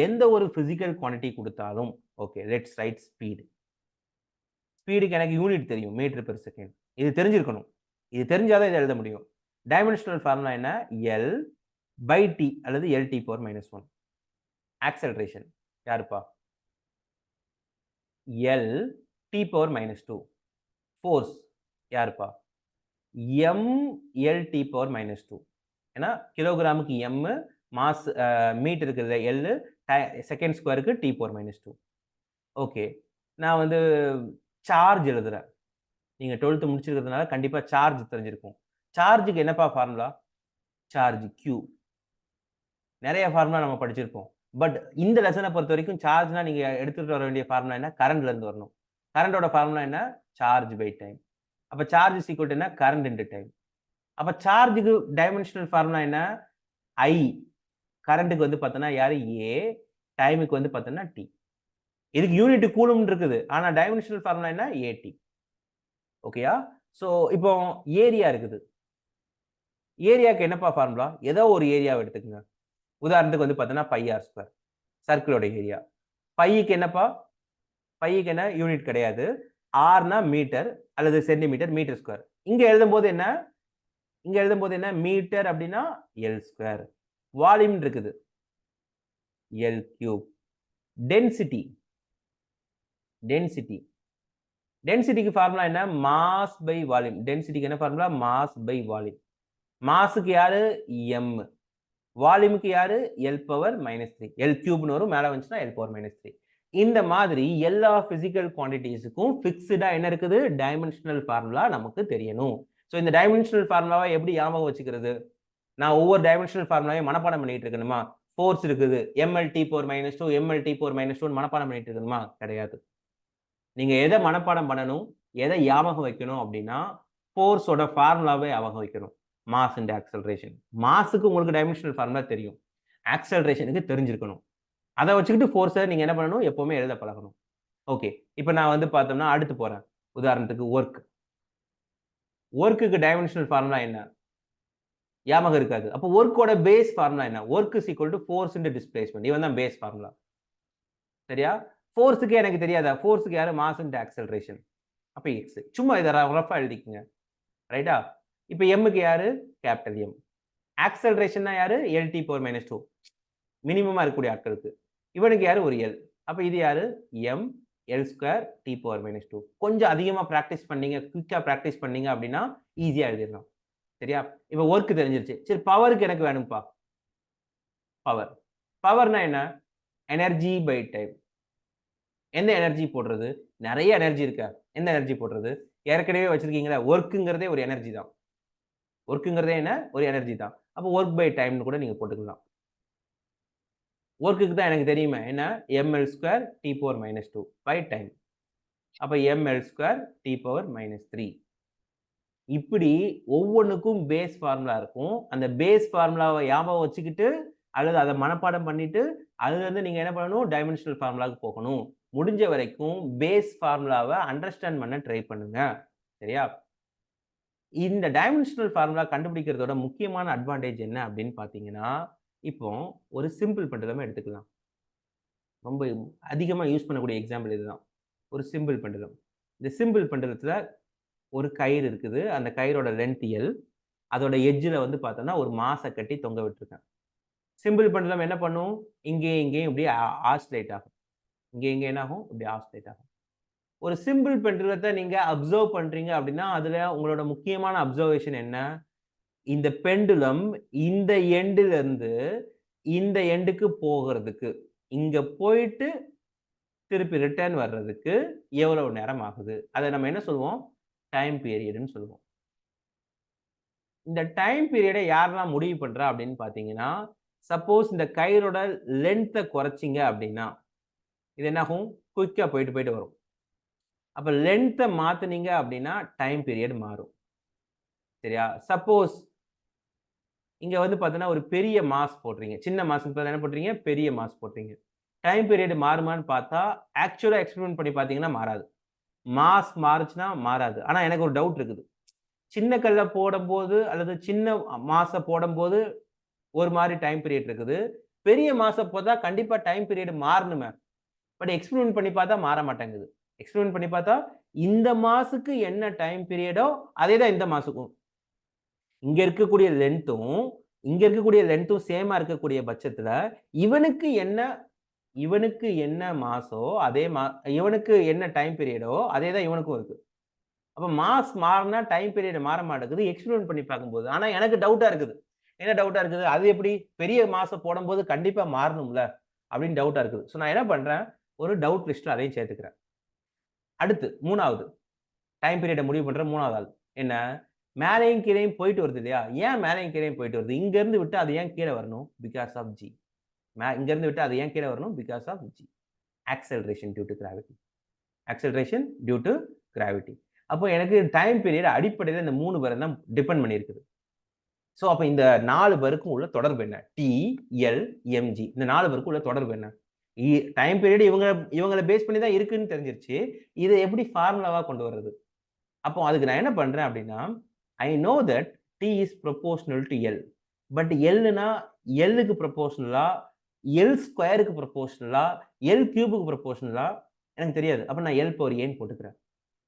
எந்த ஒரு பிசிக்கல் குவான்டிட்டி குடுத்தாலும், ஓகே லெட்ஸ் ரைட் ஸ்பீட். ஸ்பீடுக்கு எனக்கு யூனிட் தெரியும். Metre per second. இது தெரிஞ்சிருக்கணும். இது தெரிஞ்சா தான் இத எழுத முடியும். டைமென்ஷனல் ஃபார்முலா என்ன? L/T அல்லது LT⁻⁻1. ஆக்ஸலரேஷன் யாருப்பா? L/T⁻². ஃபோர்ஸ் யாருப்பா? mLT⁻². ஏன்னா கிலோகிராமுக்கு m, மாஸ் மீட்டருக்கு L, செகண்ட் ஸ்கொயருக்கு T⁻². ஓகே. நான் வந்து சார்ஜ் எழுதுறேன். நீங்க 12th முடிச்சிருக்கிறதுனால கண்டிப்பா சார்ஜ் தெரிஞ்சிருக்கும். சார்ஜ்க்கு என்னப்பா ஃபார்முலா? Charge Q. நெறைய ஃபார்முலா நம்ம படிச்சிருப்போம். பட் இந்த லெசன பொறுத்தவரைக்கும் சார்ஜ்னா நீங்க எடுத்துட்டு வர வேண்டிய ஃபார்முலா என்ன? கரண்ட்ல இருந்து வரணும். கரண்டோட ஃபார்முலா என்ன? Charge by time. அப்ப சார்ஜ் இஸ் ஈக்குவல் டூ என்ன? Current into time. அப்ப சார்ஜ்க்கு டைமென்ஷனல் ஃபார்முலா என்ன? I. கரண்ட்க்கு வந்து பார்த்தோம்னா யாரு? A. டைமுக்கு வந்து பார்த்தோம்னா T. இதுக்கு யூனிட் கூலும்னு இருக்குது. ஆனா டைமென்ஷனல் ஃபார்முலா என்ன? AT. ஓகேயா? சோ இப்போ ஏரியா இருக்குது. ஏரியாக்கு என்னப்பா ஃபார்முலா? ஏதோ ஒரு ஏரியாவ எடுத்துக்கங்க. உதாரணத்துக்கு வந்து பார்த்தோம்னா பை ஆர் ஸ்கொயர். சர்க்கிளோட ஏரியா. பைக்கு என்னப்பா? பைக்கு என்ன? யூனிட் கிடையாது. ஆர்னா மீட்டர் அல்லது சென்டிமீட்டர், மீட்டர் ஸ்கொயர். இங்க எழுதும்போது என்ன? இங்க எழுதும்போது என்ன? மீட்டர் அப்படின்னா எல் ஸ்கொயர். வால்யூம் இருக்குது. L cube. டென்சிட்டி. டென்சிட்டி. டென்சிட்டிக்கு ஃபார்முலா என்ன? Mass by volume. டென்சிட்டிக்கு என்ன ஃபார்முலா? Mass by volume. மாஸ்க்கு யாரு? எம். வால்யூமுக்கு யாரு? L⁻³ L கியூப்னு வரும். மேல வந்துச்சுன்னா L⁻³ இந்த மாதிரி எல்லா பிசிக்கல் குவான்டிட்டிஸ்க்கும் ஃபிக்ஸ்டா என்ன இருக்குது? டைமென்ஷனல் ஃபார்முலா நமக்கு தெரியணும். சோ இந்த டைமென்ஷனல் ஃபார்முலாவை எப்படி ஞாபகம் வச்சுக்கிறது? நான் ஒவ்வொரு டைமென்ஷனல் ஃபார்முலாவையும் மனப்பாடம் பண்ணிட்டு இருக்கணுமா? ஃபோர்ஸ் இருக்குது. mLT⁻², mLT⁻²ன்னு மனப்பாடம் பண்ணிட்டு இருக்கணுமா? கிடையாது. நீங்க எத மனப்பாடம் பண்ணணும்? எத ஞாபகம் வைக்கணும் அப்படின்னா, ஃபோர்ஸோட ஃபார்முலாவை ஞாபகம் வைக்கணும். Mass and acceleration. மாஸ்க்கு உங்களுக்கு டைமென்ஷனல் ஃபார்முலா தெரியும். ஆக்ஸலரேஷனுக்கு தெரிஞ்சிருக்கணும். அத வச்சுக்கிட்டு ஃபோர்ஸ நீங்க என்ன பண்ணணும்? எப்பவுமே எழுத பழகணும். ஓகே. இப்ப நான் வந்து பார்த்தோம்னா அடுத்து போறேன். உதாரணத்துக்கு வொர்க். வொர்க்குக்கு டைமென்ஷனல் ஃபார்முலா என்ன? ஞாபகம் இருக்காது. அப்ப வொர்க்கோட பேஸ் ஃபார்முலா என்ன? Work is equal to force into displacement. இவன் தான் பேஸ் ஃபார்முலா. சரியா? ஃபோர்ஸ்க்கு எனக்கு தெரியாதா? ஃபோர்ஸ்க்கு யாரு? Mass into acceleration. அப்ப எக்ஸ். சும்மா இத ரஃப்பா எழுதிக்கங்க. ரைட்டா? இப்ப எம்க்கு யாரு? Capital M. ஆக்ஸலரேஷன்னா யாரு? LT⁻². மினிமமா இருக்கக்கூடிய ஆட்களுக்கு. இவனுக்கு யாரு? ஒரு எல். அப்ப இது யாரு? M L² T⁻². கொஞ்சம் அதிகமா பிராக்டிஸ் பண்ணீங்க, குயிக்கா பிராக்டிஸ் பண்ணீங்க அப்படின்னா ஈஸியா எழுதிடலாம். சரியா? இப்ப வொர்க் தெரிஞ்சிருச்சு. சரி பவருக்கு எனக்கு வேணும்ப்பா. பவர். பவர்னா என்ன? Energy by time. எந்த எனர்ஜி போடுறது? நெறைய எனர்ஜி இருக்கா? எந்த எனர்ஜி போடுறது? ஏற்கனவே வச்சிருக்கீங்களா? வொர்க்ங்கிறதே ஒரு எனர்ஜி தான். வொர்க்ங்கிறதே என்ன? ஒரு எனர்ஜி தான். அப்ப வொர்க் பை டைம்னு கூட நீங்க போட்டுக்கலாம். வொர்க்குக்கு தான் எனக்கு தெரியுமே. என்ன? mL² T⁻² by time. அப்ப mL² T⁻³ இப்படி ஒவ்வொன்னுக்கும் பேஸ் ஃபார்முலா இருக்கும். அந்த பேஸ் ஃபார்முலாவ ஞாபகம் வச்சுக்கிட்டு, அல்லது அத மனப்பாடம் பண்ணிட்டு, அதுலருந்து நீங்க என்ன பண்ணணும்? டைமென்ஷனல் ஃபார்முலாவுக்கு போகணும். முடிஞ்ச வரைக்கும் பேஸ் ஃபார்முலாவ அண்டர்ஸ்டாண்ட் பண்ண ட்ரை பண்ணுங்க. சரியா? இந்த டைமென்ஷனல் ஃபார்முலா கண்டுபிடிக்கிறதோட முக்கியமான அட்வான்டேஜ் என்ன அப்படின்னு பார்த்தீங்கன்னா, இப்போ ஒரு சிம்பிள் பெண்டுலம் எடுத்துக்கலாம். ரொம்ப அதிகமா யூஸ் பண்ணக்கூடிய எக்ஸாம்பிள் இதுதான். ஒரு சிம்பிள் பெண்டுலம். இந்த சிம்பிள் பெண்டுலத்துல ஒரு கயிறு இருக்குது. அந்த கயிறோட லென்த் L. அதோட எட்ஜ்ல வந்து பார்த்தோம்னா, ஒரு மாஸ கட்டி தொங்க விட்டுருக்கேன். சிம்பிள் பெண்டுலம் என்ன பண்ணும்? இங்கேயும் இங்கேயும் இப்படியே ஆசிலேட் ஆகும். இங்க இங்க என்ன ஆகும்? இப்படி ஆசிலேட் ஆகும். ஒரு சிம்பிள் பெண்டுலத்த நீங்க அப்சர்வ் பண்றீங்க அப்படின்னா, அதுல உங்களோட முக்கியமான அப்சர்வேஷன் என்ன? இந்த பெண்டுலம் இந்த எண்டுல இருந்து இந்த எண்டுக்கு போகறதுக்கு, இங்க போயிட்டு திருப்பி ரிட்டர்ன் வர்றதுக்கு எவ்வளவு நேரம் ஆகுது? அத நம்ம என்ன சொல்லுவோம்? டைம் பீரியட்ன்னு சொல்லுவோம். இந்த டைம் பீரியட யாரெல்லாம் முடிவு பண்றா அப்படின்னு பார்த்தீங்கன்னா, சப்போஸ் இந்த கயிறோட லென்த்த குறைச்சீங்க அப்படின்னா, இது என்ன ஆகும்? குயிக்கா போயிட்டு போயிட்டு வரும். அப்ப லென்த்த மாத்துனீங்க அப்படின்னா, டைம் பீரியட் மாறும். சரியா? சப்போஸ் இங்க வந்து பார்த்தீங்கன்னா, ஒரு பெரிய மாஸ் போடுறீங்க. சின்ன மாஸ்க்கு பதிலா என்ன போடுறீங்க? பெரிய மாஸ் போடுறீங்க. டைம் பீரியட் மாறுமான்னு பார்த்தா, ஆக்சுவலா எக்ஸ்பெரிமென்ட் பண்ணி பார்த்தீங்கன்னா மாறாது. மாஸ் மாறுச்சுன்னா மாறாது. ஆனா எனக்கு ஒரு டவுட் இருக்குது. சின்ன கல்ல போடும்போது அல்லது சின்ன மாஸ போடும்போது ஒரு மாரி டைம் பீரியட் இருக்குது. பெரிய மாஸ போட்டா கண்டிப்பா டைம் பீரியட் மாறணுமே. பட் எக்ஸ்பெரிமென்ட் பண்ணி பார்த்தா மாற மாட்டேங்குது. எக்ஸ்பெரிமென்ட் பண்ணி பார்த்தா, இந்த மாசுக்கு என்ன டைம் பீரியடோ, அதே தான் இந்த மாசுக்கும். இங்க இருக்கக்கூடிய லென்த்தும், இங்க இருக்கக்கூடிய லென்த்தும் சேமா இருக்கக்கூடிய பட்சத்துல, இவனுக்கு என்ன இவனுக்கு என்ன மாஸோ, அதே இவனுக்கு என்ன டைம் பீரியடோ, அதே தான் இவனுக்கும் இருக்கு. அப்ப மாஸ் மாறுனா டைம் பீரியட் மாற மாட்டேங்குது. எக்ஸ்பெரிமென்ட் பண்ணி பார்க்கும்போது. ஆனா எனக்கு டவுட்டா இருக்குது. என்ன டவுட்டா இருக்குது? அது எப்படி பெரிய மாஸ போடும்போது கண்டிப்பா மாறணும்ல, அப்படின்னு டவுட்டா இருக்குது. சோ நான் என்ன பண்றேன், ஒரு டவுட் லிஸ்ட்ல அதையும் சேர்த்துக்கிறேன். அடுத்து 3வது டைம் பீரியட முடிவு பண்ற 3வது ஆள். என்ன? மேலயும் கீழயும் போயிட்டு வருது இல்லையா? ஏன் மேலயும் கீழயும் போயிட்டு வருது? இங்க இருந்து விட்டு அது ஏன் கீழ வரணும்? Because of G. இங்க இருந்து விட்டு அது ஏன் கீழ வரணும்? Because of G. Acceleration due to gravity. Acceleration due to gravity. அப்போ எனக்கு டைம் பீரியட் அடிப்படையில இந்த 3 பேரும் தான் டிபெண்ட் பண்ணியிருக்குது. சோ அப்ப இந்த 4 பேருக்கும் உள்ள தொடர்பு என்ன? T, L, MG. இந்த 4 பேருக்கும் உள்ள தொடர்பு என்ன? டைம் பீரியட் இவங்கள பேஸ் பண்ணி தான் இருக்குன்னு தெரிஞ்சிருச்சு. இத எப்படி ஃபார்முலாவா கொண்டு வர்றது? அப்போ அதுக்கு நான் என்ன பண்றேன் அப்படின்னா, I know that T is proportional to L. But எல்லுனா எல்லுக்கு ப்ரொபோர்ஷனலா, எல் ஸ்கொயருக்கு ப்ரொபோர்ஷனலா, எல் கியூப்க்கு ப்ரொபோர்ஷனலா எனக்கு தெரியாது. அப்ப நான் எல் பவர் ஏன்னு போட்டுக்கிறேன்.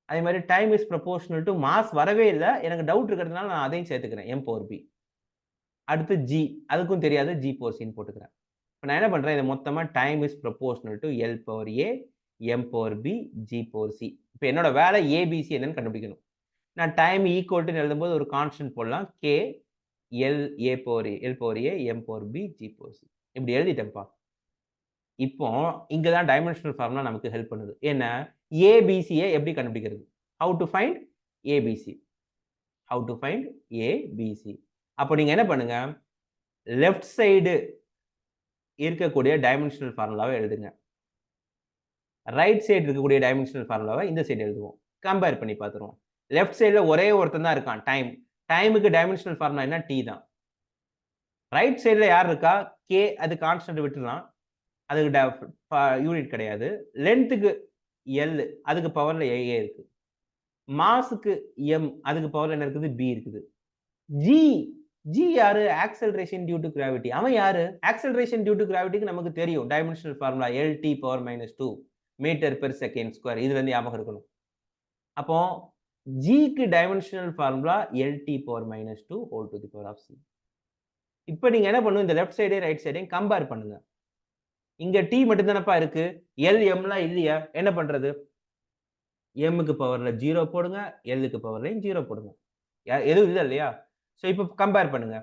அதே மாரி time is proportional to mass வரவே இல்ல. எனக்கு டவுட் இருக்கிறதுனால நான் அதையும் சேர்த்துக்கிறேன். M power B. அடுத்து ஜி. அதுக்கும் தெரியாது. ஜி பவர் சின்னு போட்டுக்கிறேன். இப்ப நான் என்ன பண்றேன், இத மொத்தமா time is proportional to L power A, M power B, G power C. இப்ப என்னோட வேலை ஏபிசி என்னன்னு கண்டுபிடிக்கணும். நான் டைம் ஈக்குவல் டுன்னு எழுதும்போது ஒரு கான்ஸ்டன்ட் போடலாம். K L power A, M power B, G power C. இப்படி எழுதிட்டேன்ப்பா. இப்போ இங்க தான் டைமென்ஷனல் ஃபார்முலா நமக்கு ஹெல்ப் பண்ணுது. என்ன? ஏபிசிய எப்படி கண்டுபிடிக்கிறது? How to find ABC. How to find ABC. அப்போ நீங்க என்ன பண்ணுங்க, லெஃப்ட் சைடு இருக்கக்கூடிய டைமென்ஷனல் ஃபார்முலாவ எழுதுங்க. ரைட் சைடு இருக்கக்கூடிய டைமென்ஷனல் ஃபார்முலாவ இந்த சைடு எழுதுவோம். கம்பேர் பண்ணி பார்த்துருவோம். லெஃப்ட் சைடுல ஒரே ஒருத்தன் தான் இருக்கான். டைம். டைமுக்கு டைமென்ஷனல் ஃபார்முலா என்ன? டி தான். ரைட் சைடுல யார் இருக்கா? கே. அது கான்ஸ்டன்ட் விட்டுறலாம். அதுக்கு யூனிட் கிடையாது. லென்த்துக்கு எல். அதுக்கு பவர்ல ஏ இருக்கு. மாஸ்க்கு எம். அதுக்கு பவர்ல என்ன இருக்குது? பி இருக்குது. ஜி. ஜி யாரு? Acceleration due to gravity. அவன் யாரு? ஆக்ஸலரேஷன் டியூ டூ கிராவிட்டிக்கு நமக்கு தெரியும். Dimensional formula L T power -2 metre per second square. இதுல இருந்து ஞாபகம் இருக்கணும். அப்போ ஜிக்கு dimensional formula L T power -2 whole to the power of C. இப்ப நீங்க என்ன பண்ணணும்? இந்த லெஃப்ட் சைடையும் ரைட் சைடையும் கம்பேர் பண்ணுங்க. இங்க டி மட்டும் தானப்பா இருக்கு. எல், எம்லாம் இல்லையா? என்ன பண்றது? எம்முக்கு பவர்ல 0 போடுங்க. எல்லுக்கு பவர்லயும் 0 போடுங்க. எதுவும் இல்லையா? சோ இப்ப கம்பேர் பண்ணுங்க.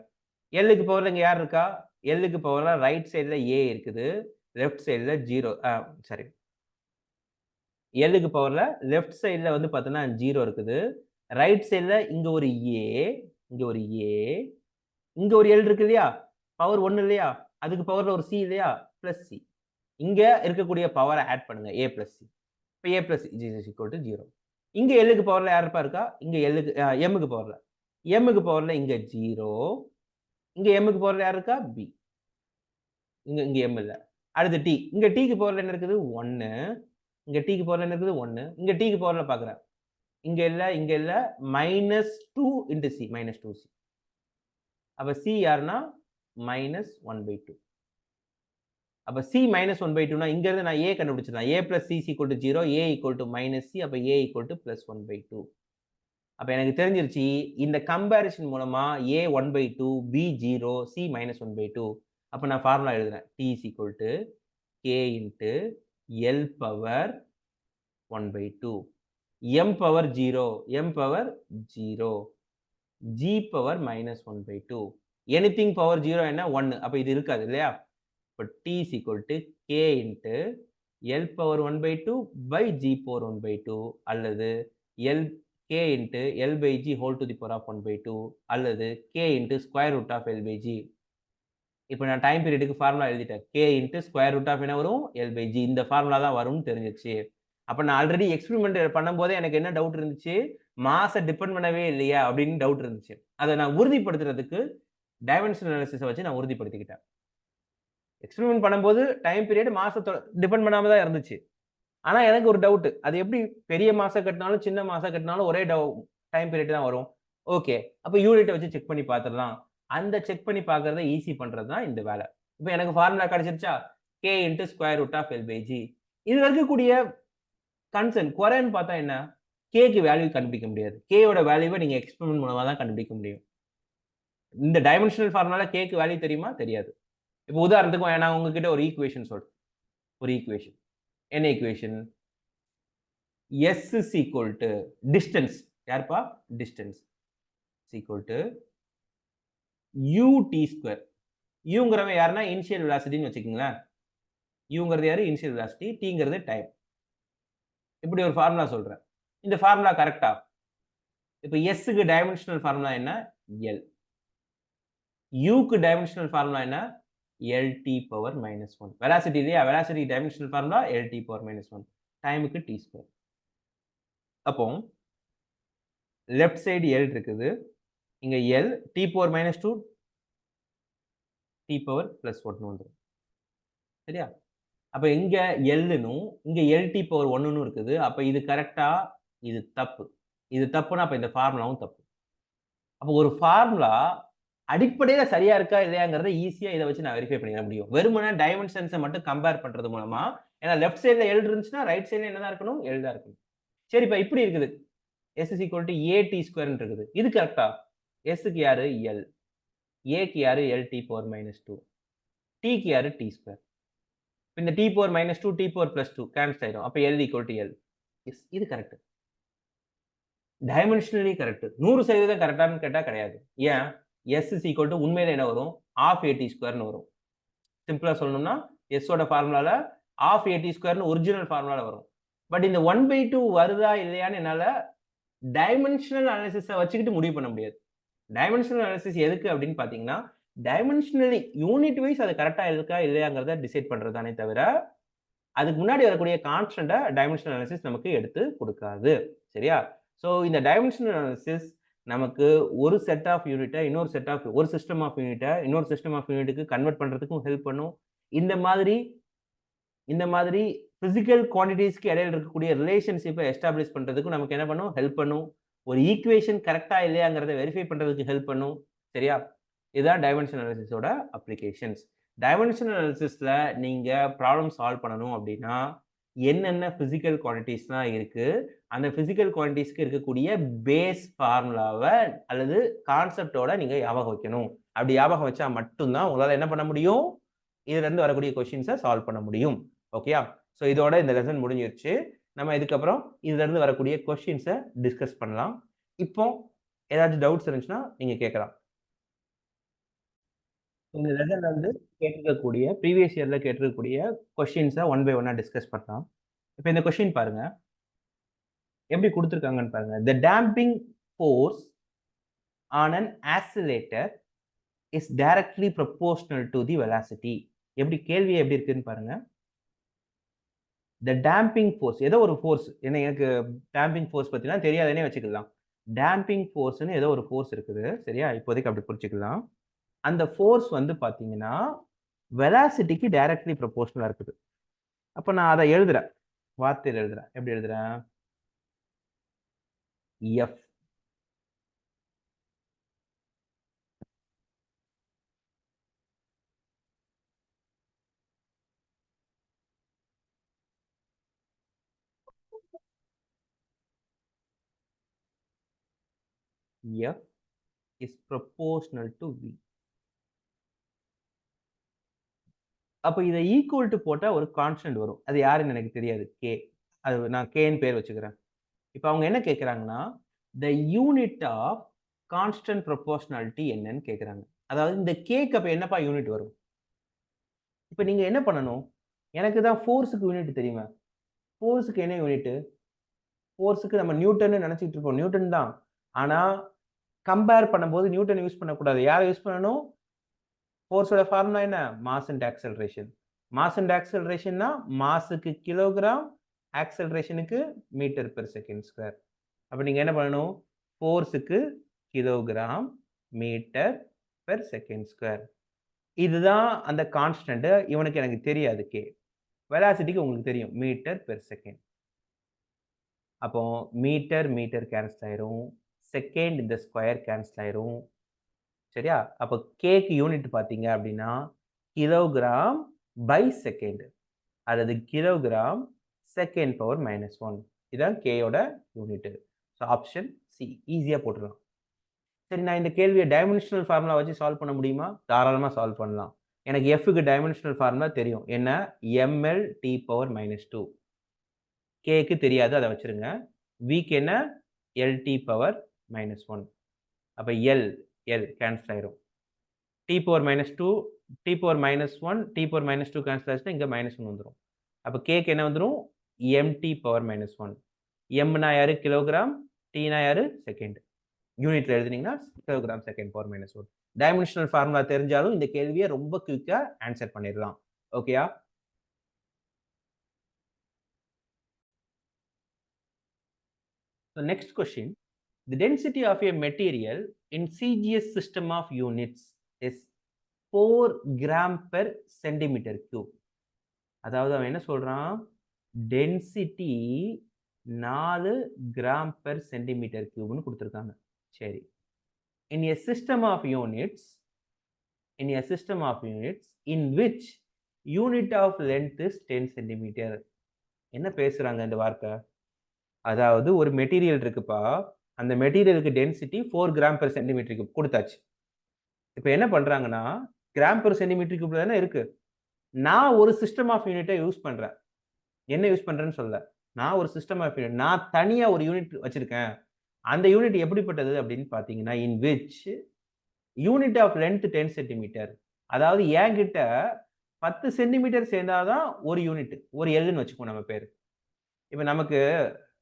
எல்லுக்கு பவர்ல இங்க யார் இருக்கா? எல்லுக்கு பவர்ல ரைட் சைடுல ஏ இருக்குது. லெஃப்ட் சைடுல 0 சாரி. எல்லுக்கு பவர்ல லெஃப்ட் சைடுல வந்து பார்த்தீங்கன்னா 0 இருக்குது. ரைட் சைடுல இங்க ஒரு ஏ, இங்க ஒரு ஏ, இங்க ஒரு எல் இருக்கு இல்லையா? பவர் 1 இல்லையா? அதுக்கு பவர்ல ஒரு சி இல்லையா? Plus C. இங்க இருக்கக்கூடிய பவர ஆட் பண்ணுங்க. A plus C. இப்ப A plus is equal to 0. இங்க எல்லுக்கு பவர்ல யாருப்பா இருக்கா? இங்க எம்முக்கு பவர்ல. எம்முக்கு பவர்ல இங்க 0. இங்க எம்முக்கு பவர்ல யார் இருக்கா? பி. இங்க எம் இல்ல. அடுத்து டி. இங்க டிக்கு பவர்ல என்ன இருக்குது? 1. இங்க டிக்கு பவர்ல என்ன இருக்குது? 1. இங்க டிக்கு பவர்ல பார்க்கிறேன். இங்க இல்ல, இங்க இல்ல. -2 இன்டு சி. -2c. அப்ப சி யாருன்னா? -1/2. அப்ப சி -1/2னா இங்க இருந்து நான் ஏ கண்டுபிடிச்சிடலாம். A plus C equal to 0. A equal to -c. அப்ப A ஈக்குவல் டு +1/2. அப்ப எனக்கு தெரிஞ்சிருச்சு. இந்த கம்பேரிசன் மூலமா A 1/2, B 0, C -1/2. அப்ப நான் ஃபார்முலா எழுதுறேன். T is equal to K into L power 1/2. M power 0, M power 0, G power -1/2. Anything power 0 என்ன? 1. அப்ப இது இருக்காது இல்லையா? இப்ப T is equal to K into L power 1/2 by G power 1/2 அல்லது K into L by G whole to the power of 1/2 அல்லது K into square root of L by G. இப்ப நான் டைம் பீரியடுக்கு ஃபார்முலா எழுதிட்டேன். K into square root of என்ன வரும்? L by G. இந்த ஃபார்முலா தான் வரும்னு தெரிஞ்சிருச்சு. அப்ப நான் ஆல்ரெடி எக்ஸ்பெரிமென்ட் பண்ணும்போதே எனக்கு என்ன டவுட் இருந்துச்சு? மாஸ டிபெண்ட் பண்ணவே இல்லையா? அப்படின்னு டவுட் இருந்துச்சு. அத நான் உறுதிப்படுத்துறதுக்கு டைமென்ஷனல் அனாலிசிஸ வச்சு நான் உறுதிப்படுத்திக்கிட்டேன். எக்ஸ்பெரிமென்ட் பண்ணும்போது டைம் பீரியட் மாஸ டிபெண்ட் பண்ணாம தான் இருந்துச்சு. ஆனா எனக்கு ஒரு டவுட். அது எப்படி பெரிய மாஸா கட்டினாலும், சின்ன மாஸா கட்டினாலும் ஒரே டைம் பீரியட் தான் வரும். ஓகே. அப்ப யூனிட்ட வச்சு செக் பண்ணி பார்த்துடலாம். அந்த செக் பண்ணி பார்க்கிறத ஈஸி பண்றது தான் இந்த வேலை. இப்ப எனக்கு ஃபார்முலா கிடைச்சிருச்சா? K into square root of L by G. இதுல இருக்கக்கூடிய கன்சர்ன் குறைன்னு பார்த்தா என்ன? Kக்கு வேல்யூ கண்டுபிடிக்க முடியாது. K யோட வேல்யூவ நீங்க எக்ஸ்பெரிமென்ட் மூலமா தான் கண்டுபிடிக்க முடியும். இந்த டைமென்ஷனல் ஃபார்முலால Kக்கு வேல்யூ தெரியுமா? தெரியாது. இப்ப உதாரணத்துக்கு நான் உங்ககிட்ட ஒரு ஈக்குவேஷன் சொல்றேன். ஒரு ஈக்குவேஷன். என்ன equation? S is equal to distance. யாருப்பா? Distance is equal to ut square. யூங்கிறவன் யாருன்னா இனிஷியல் வெலாசிட்டின்னு வச்சுக்கங்களேன். யூங்கிறது யாரு? Initial velocity. Tங்கிறது டைம். இப்படி ஒரு ஃபார்முலா சொல்றேன். இந்த ஃபார்முலா கரெக்ட்டா? இப்ப Sக்கு டைமென்ஷனல் ஃபார்முலா என்ன? L. Uக்கு டைமென்ஷனல் ஃபார்முலா என்ன? LT power minus 1. வெலாசிட்டி இல்லையா? Velocity dimensional formula LT power minus 1. டைமுக்கு T ஸ்கொயர். அப்போ லெஃப்ட் சைடு L இருக்குது. இங்க L T power minus 2 T power plus 1 வந்துரும். சரியா? அப்ப இங்க Lனும் இங்க LT பவர் 1ன்னு இருக்குது. அப்ப இது கரெக்ட்டா? இது தப்பு. இது தப்புனா அப்ப இந்த ஃபார்முலாவும் தப்பு. அப்ப ஒரு ஃபார்முலா அடிப்படையில சரியா இருக்கா இல்லையாங்கிறத ஈஸியா இத வச்சு நான் வெரிஃபை பண்ணிட முடியும். வெறுமனே டைமென்ஷன்ஸ மட்டும் கம்பேர் பண்றது மூலமா, ஏன்னா லெஃப்ட் சைடுல L இருந்துச்சுன்னா, ரைட் சைடுல என்னதான் இருக்கணும்? L தான் இருக்கணும். சரிப்பா இப்படி இருக்குது. S is equal to AT ஸ்கொயர்ன்னு இருக்குது. இது கரெக்ட்டா? Sக்கு யாரு? L. Aக்கு யாரு? LT power minus 2. Tக்கு யாரு? T square. இந்த T power minus 2, T power plus 2 cancel ஆயிடும். அப்ப L ஈக்குவல் டூ L. இது கரெக்ட். Dimensionally correct. 100% கரெக்ட்டான்னு கேட்டா கிடையாது. ஏன்? S இஸ் ஈக்குவல் டூ உண்மையில என்ன வரும்? ½ AT ஸ்கொயர்ன்னு வரும். சிம்பிளா சொல்லணும்னா S ஓட ஃபார்முலால ½ AT ஸ்கொயர்ன்னு ஒரிஜினல் ஃபார்முலால வரும். பட் இந்த 1/2 வருதா இல்லையான்னு என்னால டைமென்ஷனல் அனாலிசிஸ வச்சுக்கிட்டு முடிவு பண்ண முடியாது. டைமென்ஷனல் அனாலிசிஸ் எதுக்கு அப்படின்னு பார்த்தீங்கன்னா, டைமென்ஷனலி யூனிட் வைஸ் அது கரெக்ட்டா இருக்கா இல்லையாங்கிறத டிசைட் பண்றது தானே தவிர, அதுக்கு முன்னாடி வரக்கூடிய கான்ஸ்டன்ட்ட டைமென்ஷனல் அனாலிசிஸ் நமக்கு எடுத்து குடுக்காது. சரியா? சோ இந்த டைமென்ஷனல் அனாலிசிஸ் நமக்கு ஒரு செட் ஆஃப் யூனிட்ட ஒரு சிஸ்டம் ஆஃப் யூனிட்ட இன்னொரு சிஸ்டம் ஆஃப் யூனிட்க்கு கன்வெர்ட் பண்றதுக்கும் ஹெல்ப் பண்ணும். இந்த மாதிரி பிசிக்கல் குவான்டிட்டீஸ்க்கு இடையில இருக்கக்கூடிய ரிலேஷன்ஷிப்பை எஸ்டாப்ளிஷ் பண்றதுக்கும் நமக்கு என்ன பண்ணும்? ஹெல்ப் பண்ணும். ஒரு ஈக்குவேஷன் கரெக்ட்டா இல்லையாங்கிறத வெரிஃபை பண்றதுக்கு ஹெல்ப் பண்ணும். சரியா? இதுதான் டைமென்ஷனல் அனாலிசிஸோட அப்ளிகேஷன்ஸ். டைமென்ஷனல் அனாலிசிஸ்ல நீங்க ப்ராப்ளம் சால்வ் பண்ணணும் அப்படின்னா, என்னென்ன பிசிக்கல் குவான்டிட்டீஸ்லாம் இருக்கு, அந்த பிசிக்கல் குவான்டிட்டீஸ்க்கு இருக்கக்கூடிய பேஸ் ஃபார்முலாவ அல்லது கான்செப்ட்டோட நீங்க ஞாபகம் வைக்கணும். அப்படி ஞாபகம் வச்சா மட்டும் தான் உங்களால என்ன பண்ண முடியும்? இதுல இருந்து வரக்கூடிய கொஸ்டின்ஸ சால்வ் பண்ண முடியும். ஓகேயா? சோ இதோட இந்த லெசன் முடிஞ்சிருச்சு. நம்ம இதுக்கப்புறம் இதுல இருந்து வரக்கூடிய கொஸ்டின்ஸ டிஸ்கஸ் பண்ணலாம். இப்போ ஏதாச்சும் டவுட்ஸ் இருந்துச்சுன்னா நீங்க கேட்கலாம். இந்த லெசன்ல வந்து கேட்டிருக்கக்கூடிய ப்ரீவியஸ் இயர்ல கேட்டிருக்கக்கூடிய கொஸ்டின்ஸ ஒன் பை ஒன்னா டிஸ்கஸ் பண்ணலாம். இப்ப இந்த கொஸ்டின் பாருங்க. எப்படி குடுத்திருக்காங்கன்னு பாருங்க. The damping force on an accelerator is directly proportional to the velocity. எப்படி கேள்வி எப்படி இருக்குன்னு பாருங்க. The damping force ஏதோ ஒரு ஃபோர்ஸ். ஏன்னா எனக்கு damping force பத்திலாம் தெரியாதுன்னே வச்சுக்கலாம். damping forceன்னு ஏதோ ஒரு ஃபோர்ஸ் இருக்குது. சரியா? இப்போதைக்கு அப்படி புரிஞ்சுக்கலாம். அந்த ஃபோர்ஸ் வந்து பார்த்தீங்கன்னா, வெலாசிட்டிக்கு டைரக்ட்லி ப்ரொபோர்ஷனலா இருக்குது. அப்ப நான் அத எழுதுறேன். வார்த்தையில எழுதுறேன். எப்படி எழுதுறேன்? F F is proportional to V. அப்ப இத ஈக்குவல் டூ போட்டா ஒரு கான்ஸ்டன்ட் வரும். அது யாருன்னு எனக்கு தெரியாது. K. அது நான் Kன்னு பேர் வச்சுக்கிறேன். இப்ப அவங்க என்ன கேட்கறாங்கன்னா, the unit of constant proportionality என்னன்னு கேட்கறாங்க. அதாவது இந்த Kக்கு அப்ப என்னப்பா யூனிட் வரும்? இப்ப நீங்க என்ன பண்ணணும்? எனக்கு தான் ஃபோர்ஸ்க்கு யூனிட் தெரியுமே. ஃபோர்ஸ்க்கு என்ன யூனிட்? ஃபோர்ஸ்க்கு நம்ம நியூட்டன்னு நெனச்சுட்டு இருப்போம். நியூட்டன் தான். ஆனா கம்பேர் பண்ணும்போது நியூட்டன் யூஸ் பண்ணக்கூடாது. யார யூஸ் பண்ணணும்? ஃபோர்ஸோட ஃபார்முலா என்ன? Mass and acceleration. Mass and ஆக்ஸலரேஷன்னா மாஸ்க்கு கிலோகிராம், ஆக்ஸலரேஷனுக்கு மீட்டர் பெர் செகண்ட் ஸ்கொயர். அப்ப நீங்க என்ன பண்ணணும்? ஃபோர்ஸ்க்கு kilogram, metre per second square. இதுதான் அந்த கான்ஸ்டன்ட். இவனுக்கு எனக்கு தெரியாது K. வெலாசிட்டிக்கு உங்களுக்கு தெரியும். Metre per second. அப்போ மீட்டர், மீட்டர் கேன்சல் ஆயிரும். செகண்ட் இந்த ஸ்கொயர் கேன்சல் ஆயிரும். சரியா? அப்போ கேக்கு யூனிட் பார்த்தீங்க அப்படின்னா கிலோகிராம் பை செகண்ட் அல்லது கிலோகிராம் செகண்ட் பவர் -1. இதான் கேயோட யூனிட். ஸோ ஆப்ஷன் சி ஈஸியாக போட்டுடலாம். சரி, நான் இந்த கேள்வியை டைமென்ஷனல் ஃபார்முலா வச்சு சால்வ் பண்ண முடியுமா? தாராளமாக சால்வ் பண்ணலாம். எனக்கு எஃப்க்கு டைமென்ஷனல் ஃபார்முலா தெரியும். என்ன? ml t power -2. கேக்கு தெரியாது, அதை வச்சிருங்க. விக்கு என்ன? lt power -1. அப்போ எல் கேன்சல் ஆயிரும். t power -2 t power -1 t power -2 cancel ஆச்சுன்னா இங்கே -1 வந்துடும். அப்போ கேக்கு என்ன வந்துடும்? mt power -1. எம்னா யாரு? கிலோகிராம். டீனா யாரு? செகண்ட். யூனிட்ல எழுதுனீங்கன்னா kilogram second power -1. Dimensional formula தெரிஞ்சாலும் இந்த கேள்வியை ரொம்ப குயிக்கா ஆன்சர் பண்ணிடலாம். ஓகேயா? So next question, the density of a material in CGS system of units is 4 gram per centimeter cube. அதாவது அவன் என்ன சொல்றான்? டென்சிட்டி 4 கிராம் பெர் சென்டிமீட்டர் கியூப்னு கொடுத்துருக்காங்க. சரி, in a system of units in which unit of length is 10 centimeter. என்ன பேசுறாங்க இந்த வார்த்தை? அதாவது ஒரு மெட்டீரியல் இருக்குப்பா, அந்த மெட்டீரியலுக்கு density 4 gram per centimetre cube கொடுத்தாச்சு. இப்போ என்ன பண்றாங்கன்னா, கிராம் பெர் சென்டிமீட்டர் கியூப்ல தானே இருக்கு. நான் ஒரு சிஸ்டம் ஆஃப் யூனிட்டை யூஸ் பண்றேன். என்ன யூஸ் பண்றேன்னு சொல்ல, நான் ஒரு சிஸ்டம் ஆஃப் யூனிட், நான் தனியா ஒரு யூனிட் வச்சிருக்கேன். அந்த யூனிட் எப்படிப்பட்டது அப்படின்னு பார்த்தீங்கன்னா, in which unit of length 10 centimetre. அதாவது என்கிட்ட 10 சென்டிமீட்டர் சேர்ந்தாதான் ஒரு யூனிட், ஒரு எல்லுன்னு வச்சுக்கோ நம்ம பேர். இப்போ நமக்கு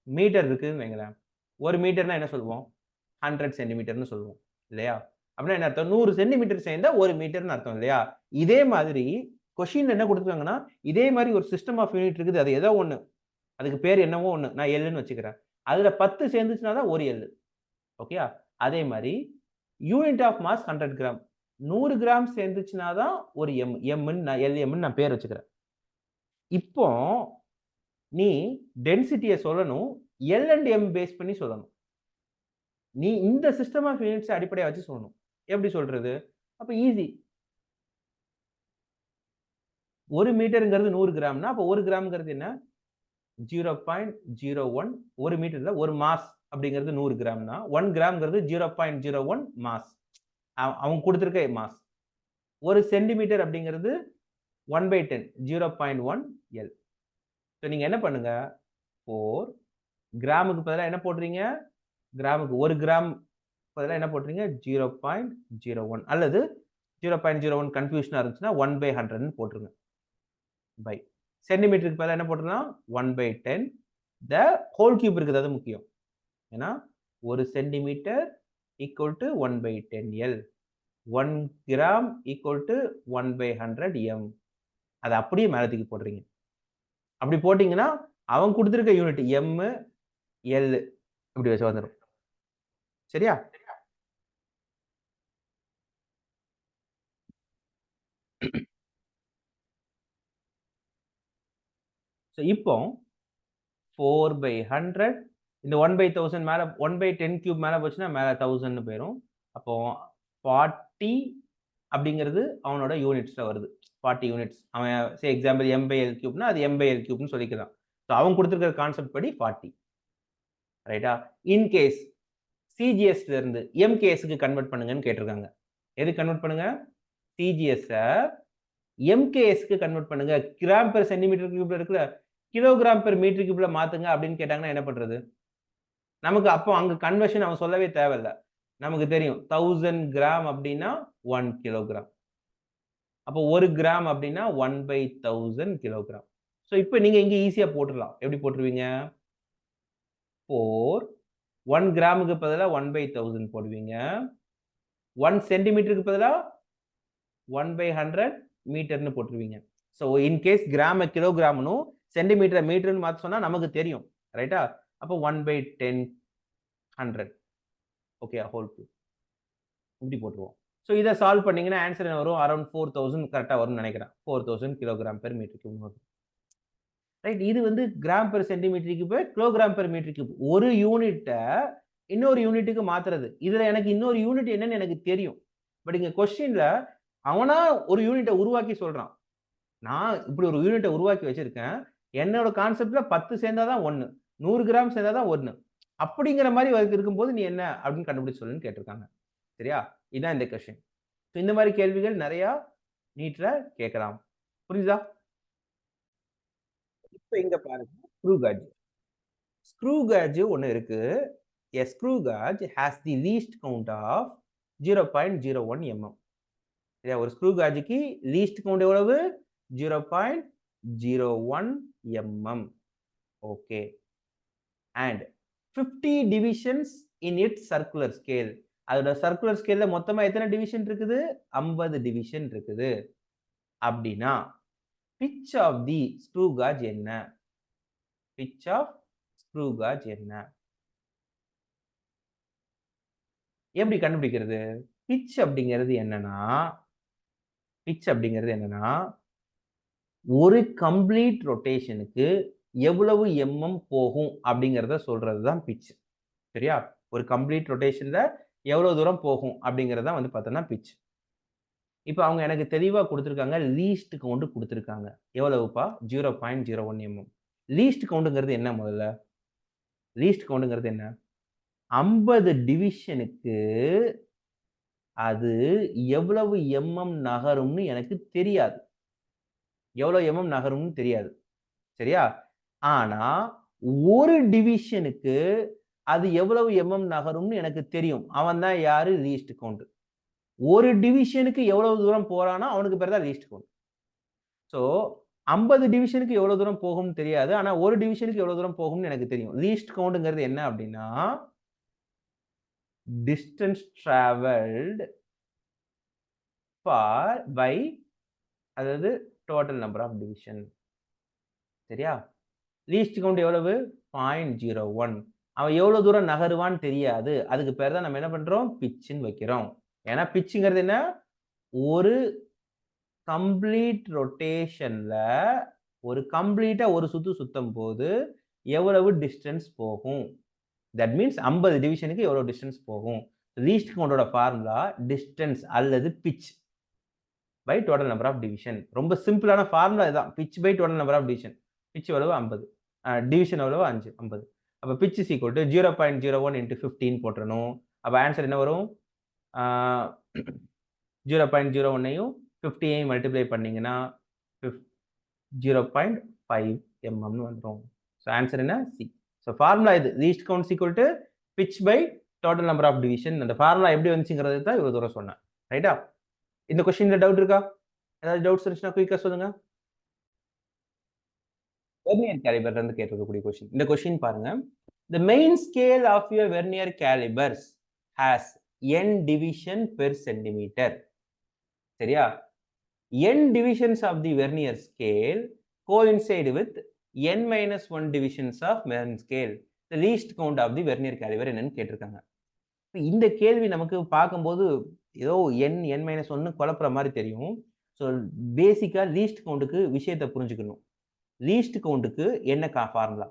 மீட்டர் இருக்குன்னு வைங்களேன். ஒரு மீட்டர்னா என்ன சொல்லுவோம்? 100 சென்டிமீட்டர்னு சொல்லுவோம் இல்லையா? அப்படின்னா என்ன அர்த்தம்? 100 சென்டிமீட்டர் சேர்ந்தா ஒரு மீட்டர்னு அர்த்தம் இல்லையா? இதே மாதிரி கொஸ்டின்ல என்ன கொடுத்துருக்காங்கன்னா, இதே மாதிரி ஒரு சிஸ்டம் ஆஃப் யூனிட் இருக்குது. அது ஏதோ ஒண்ணு, அதுக்கு பேர் என்னவோ ஒண்ணு, நான் எல்லுன்னு வச்சுக்கிறேன். அதுல 10 சேர்ந்துச்சுன்னா தான் ஒரு எல். ஓகேயா? அதே மாதிரி unit of mass 100 gram. 100 gram சேர்ந்துச்சுன்னா தான் ஒரு எம். எம்ன்னு எல்எம்ன்னு நான் பேர் வச்சுக்கிறேன். இப்போ நீ டென்சிட்டியை சொல்லணும், எல் அண்ட் எம் பேஸ் பண்ணி சொல்லணும். நீ இந்த சிஸ்டம் ஆஃப் யூனிட்ஸ் அடிப்படையா வச்சு சொல்லணும். எப்படி சொல்றது? அப்ப ஈஸி. 1 மீட்டருங்கிறது 100 கிராம்னா அப்ப 1 கிராம்ங்கிறது என்ன? 0.01. 1 மீட்டர்ல ஒரு மாஸ் அப்படிங்கிறது 100 கிராம்னா 1 கிராம்ங்கிறது 0.01 மாஸ். அவங்க கொடுத்திருக்க மாஸ். ஒரு சென்டிமீட்டர் அப்படிங்கிறது 1/10 0.1 எல். ஸோ நீங்க என்ன பண்ணுங்க? 4 கிராமுக்கு பதிலாக என்ன போடுறீங்க? கிராமுக்கு 1 கிராம் பதிலாக என்ன போடுறீங்க? 0.01 அல்லது 0.01 கன்ஃபியூஷனா இருந்துச்சுன்னா 1/100 போட்டுருங்க. பை சென்டிமீட்டருக்கு பதிலாக என்ன போட்டுடலாம்? 1/10. த ஹோல் கியூப் இருக்குது, அது முக்கியம். ஏன்னா 1 centimetre equal to 1/10 L. 1 gram equal to 1/100 M. அதை அப்படியே மேலே தூக்கி போடுறீங்க. அப்படி போட்டீங்கன்னா அவன் கொடுத்துருக்க யூனிட் எம் எல் இப்படி வச்சு வந்துடும். சரியா? இப்போ 4/100 இந்த 1/1000 மேல 1/10 கியூப் மேல போச்சுன்னா மேல 1000 போயிடும். அப்போ 40 அப்படிங்கிறது அவனோட யூனிட்ஸ்ல வருது. 40 யூனிட்ஸ். அவன் சே எக்ஸாம்பிள் m/l கியூப்னா அது m/l கியூப்னு சொல்லிக்கலாம். ஸோ அவன் கொடுத்துருக்கிற கான்செப்ட் படி 40. ரைட்டா? இன் கேஸ் சிஜிஎஸ்ல இருந்து எம்கேஎஸ்க்கு கன்வெர்ட் பண்ணுங்கன்னு கேட்டிருக்காங்க. எது கன்வெர்ட் பண்ணுங்க? சிஜிஎஸ் எம்கேஎஸ்க்கு கன்வெர்ட் பண்ணுங்க. கிராம் பெர் சென்டிமீட்டர் கியூப்ல இருக்கிற கிலோகிராம் பெர் மீட்டர் கியூப்ல மாத்துங்க அப்படின்னு கேட்டாங்கன்னா என்ன பண்றது? நமக்கு அப்போ அங்க கன்வர்ஷன் அவன் சொல்லவே தேவையில்ல. நமக்கு தெரியும் 1000 கிராம் அப்படின்னா 1 கிலோகிராம். அப்போ 1 கிராம் அப்படின்னா 1/1000 கிலோகிராம். ஸோ இப்போ நீங்க இங்க ஈஸியா போட்டுடலாம். எப்படி போட்டுருவீங்க? 4 1 கிராமுக்கு பதிலா 1/1000 போடுவீங்க. 1 சென்டிமீட்டருக்கு பதிலா 1/100 மீட்டர்னு போட்டுருவீங்க. ஸோ இன் கேஸ் கிராம கிலோகிராம்னு சென்டிமீட்டர் மீட்டர்னு மாத்த சொன்னா நமக்கு தெரியும். ரைட்டா? அப்போ 1/10 100. ஓகே, ஹோல் கியூப் இப்படி போட்டுருவோம். ஸோ இதை சால்வ் பண்ணீங்கன்னா ஆன்சர் என்ன வரும்? அரௌண்ட் 4000 கரெக்டாக வரும்னு நினைக்கிறேன். 4000 கிலோகிராம் பெர் மீட்டர் கியூப் வரும். ரைட்? இது வந்து gram per centimetre cube, kilogram per metre cube. ஒரு யூனிட்டை இன்னொரு யூனிட்டுக்கு மாத்துறது. இதுல எனக்கு இன்னொரு யூனிட் என்னன்னு எனக்கு தெரியும். பட் இங்க கொஸ்டின்ல அவனா ஒரு யூனிட்ட உருவாக்கி சொல்றான். நான் இப்படி ஒரு யூனிட்ட உருவாக்கி வச்சிருக்கேன். என்னோட கான்செப்ட்ல 10 சேர்ந்தா தான் 1. 100 கிராம் சேர்ந்தா தான் 1. அப்படிங்கிற மாரி இருக்கும்போது நீ என்ன அப்படின்னு கண்டுபிடிச்சு சொல்லுன்னு கேட்டிருக்காங்க. சரியா? இதான் இந்த கொஸ்டின். இந்த மாரி கேள்விகள் நெறையா நீட்ல கேட்கலாம். புரிஞ்சுதா? இப்ப இங்க பாருங்க. Screw gauge. ஸ்க்ரூ காஜ் ஒண்ணு இருக்கு. A screw gauge has the least count of 0.01 mm. சரியா? ஒரு ஸ்க்ரூ காஜுக்கு லீஸ்ட் கவுண்ட் எவ்வளவு? 0.01 mm. Okay. And 50 divisions in its circular scale. அதோட சர்க்குலர் ஸ்கேல்ல மொத்தமா எத்தனை டிவிஷன் இருக்குது? 50 டிவிஷன் இருக்குது. அப்படின்னா pitch of the screw gauge என்ன? பிட்ச் ஆஃப் ஸ்க்ரூ காஜ் என்ன? எப்படி கண்டுபிடிக்கிறது? பிட்ச் அப்படிங்கிறது என்னன்னா பிட்ச் அப்படிங்கிறது என்னன்னா, ஒரு கம்ப்ளீட் ரொட்டேஷனுக்கு எவ்வளவு எம்எம் போகும் அப்படிங்கிறத சொல்றது தான் பிட்ச். சரியா? ஒரு கம்ப்ளீட் ரொட்டேஷன்ல எவ்வளவு தூரம் போகும் அப்படிங்கிறது தான் வந்து பார்த்தோம்னா பிட்ச். இப்ப அவங்க எனக்கு தெளிவா குடுத்திருக்காங்க. லீஸ்ட் கவுண்ட் குடுத்திருக்காங்க. எவ்வளவுப்பா? 0.01 mm. லீஸ்ட் கவுண்ட்ங்கிறது என்ன முதல்ல? லீஸ்ட் கவுண்ட்ங்கிறது என்ன? 50 டிவிஷனுக்கு அது எவ்வளவு எம்எம் நகரும்னு எனக்கு தெரியாது. எவ்வளவு எம்எம் நகரும்னு தெரியாது. சரியா? ஆனா, ஒரு டிவிஷனுக்கு அது எவ்வளவு எம்எம் நகரும்னு எனக்கு தெரியும். அவன் தான் யாரு? Least count. ஒரு டிவிஷனுக்கு எவ்வளவு தூரம் போறானோ அவனுக்கு பேர் தான் லீஸ்ட் கவுண்ட். சோ 50 டிவிஷனுக்கு எவ்வளவு தூரம் போகும்னு தெரியாது. ஆனா, ஒரு டிவிஷனுக்கு எவ்வளவு தூரம் போகும்னு எனக்கு தெரியும். லீஸ்ட் கவுண்ட்ங்கிறது என்ன அப்படின்னா, டிஸ்டன்ஸ் டிராவல்ட் பை அதாவது டோட்டல் நம்பர் ஆஃப் டிவிஷன். சரியா? லீஸ்ட் கவுண்ட் எவ்வளவு? 0.01. அவன் எவ்வளவு தூரம் நகருவான்னு தெரியாது. அதுக்கு பேர் தான் நம்ம என்ன பண்றோம்? பிட்ச்ன்னு வைக்கிறோம். ஏன்னா பிட்ச்ங்கிறது என்ன? ஒரு கம்ப்ளீட் ரொட்டேஷன்ல ஒரு கம்ப்ளீட்டா ஒரு சுத்து சுத்தும்போது எவ்வளவு டிஸ்டன்ஸ் போகும்? தட் மீன்ஸ் 50 டிவிஷனுக்கு எவ்வளவு டிஸ்டன்ஸ் போகும்? லீஸ்ட் கவுண்டோட ஃபார்முலா டிஸ்டன்ஸ் அல்லது pitch by total number of division. ரொம்ப சிம்பிளான ஃபார்முலா இதுதான். Pitch by total number of division. Pitch எவ்வளவு? 50. டிவிஷன் எவ்வளவு? 5. 50. அப்ப pitch is equal to 0.01 into 15 போட்டுறணும். அப்ப ஆன்சர் என்ன வரும்? 0.01ஐயும் 50ஐயும் மல்டிப்ளை பண்ணீங்கன்னா 0.5 mm வந்துரும். ஸோ ஆன்சர் என்ன? சி. ஸோ ஃபார்முலா இது. Least count equal to pitch by total number of division. அந்த ஃபார்முலா எப்படி வந்துச்சுங்கிறது தான் இவ்வளவு தூரம் சொன்னேன். ரைட்டா? இந்த கொஸ்டின்ல டவுட் இருக்கா? ஏதாவது டவுட்ஸ் இருந்துச்சுன்னா குயிக்கா சொல்லுங்க. வெர்னியர் கேலிபர்ல இருந்து கேட்டிருக்கக்கூடிய கொஸ்டின். இந்த கொஸ்டின் பாருங்க. The main scale of your vernier calibers has n division per centimeter. சரியா? n divisions of the vernier scale coincide with n minus 1 divisions of vernier scale. The least count of the vernier caliber என்னன்னு கேட்டிருக்காங்க. இந்த கேள்வி நமக்கு பார்க்கும்போது ஏதோ n minus 1 குழப்புற மாதிரி தெரியும். ஸோ பேசிக்கா லீஸ்ட் கவுண்ட்டுக்கு விஷயத்தை புரிஞ்சுக்கணும். லீஸ்ட் கவுண்ட்டுக்கு என்ன formula?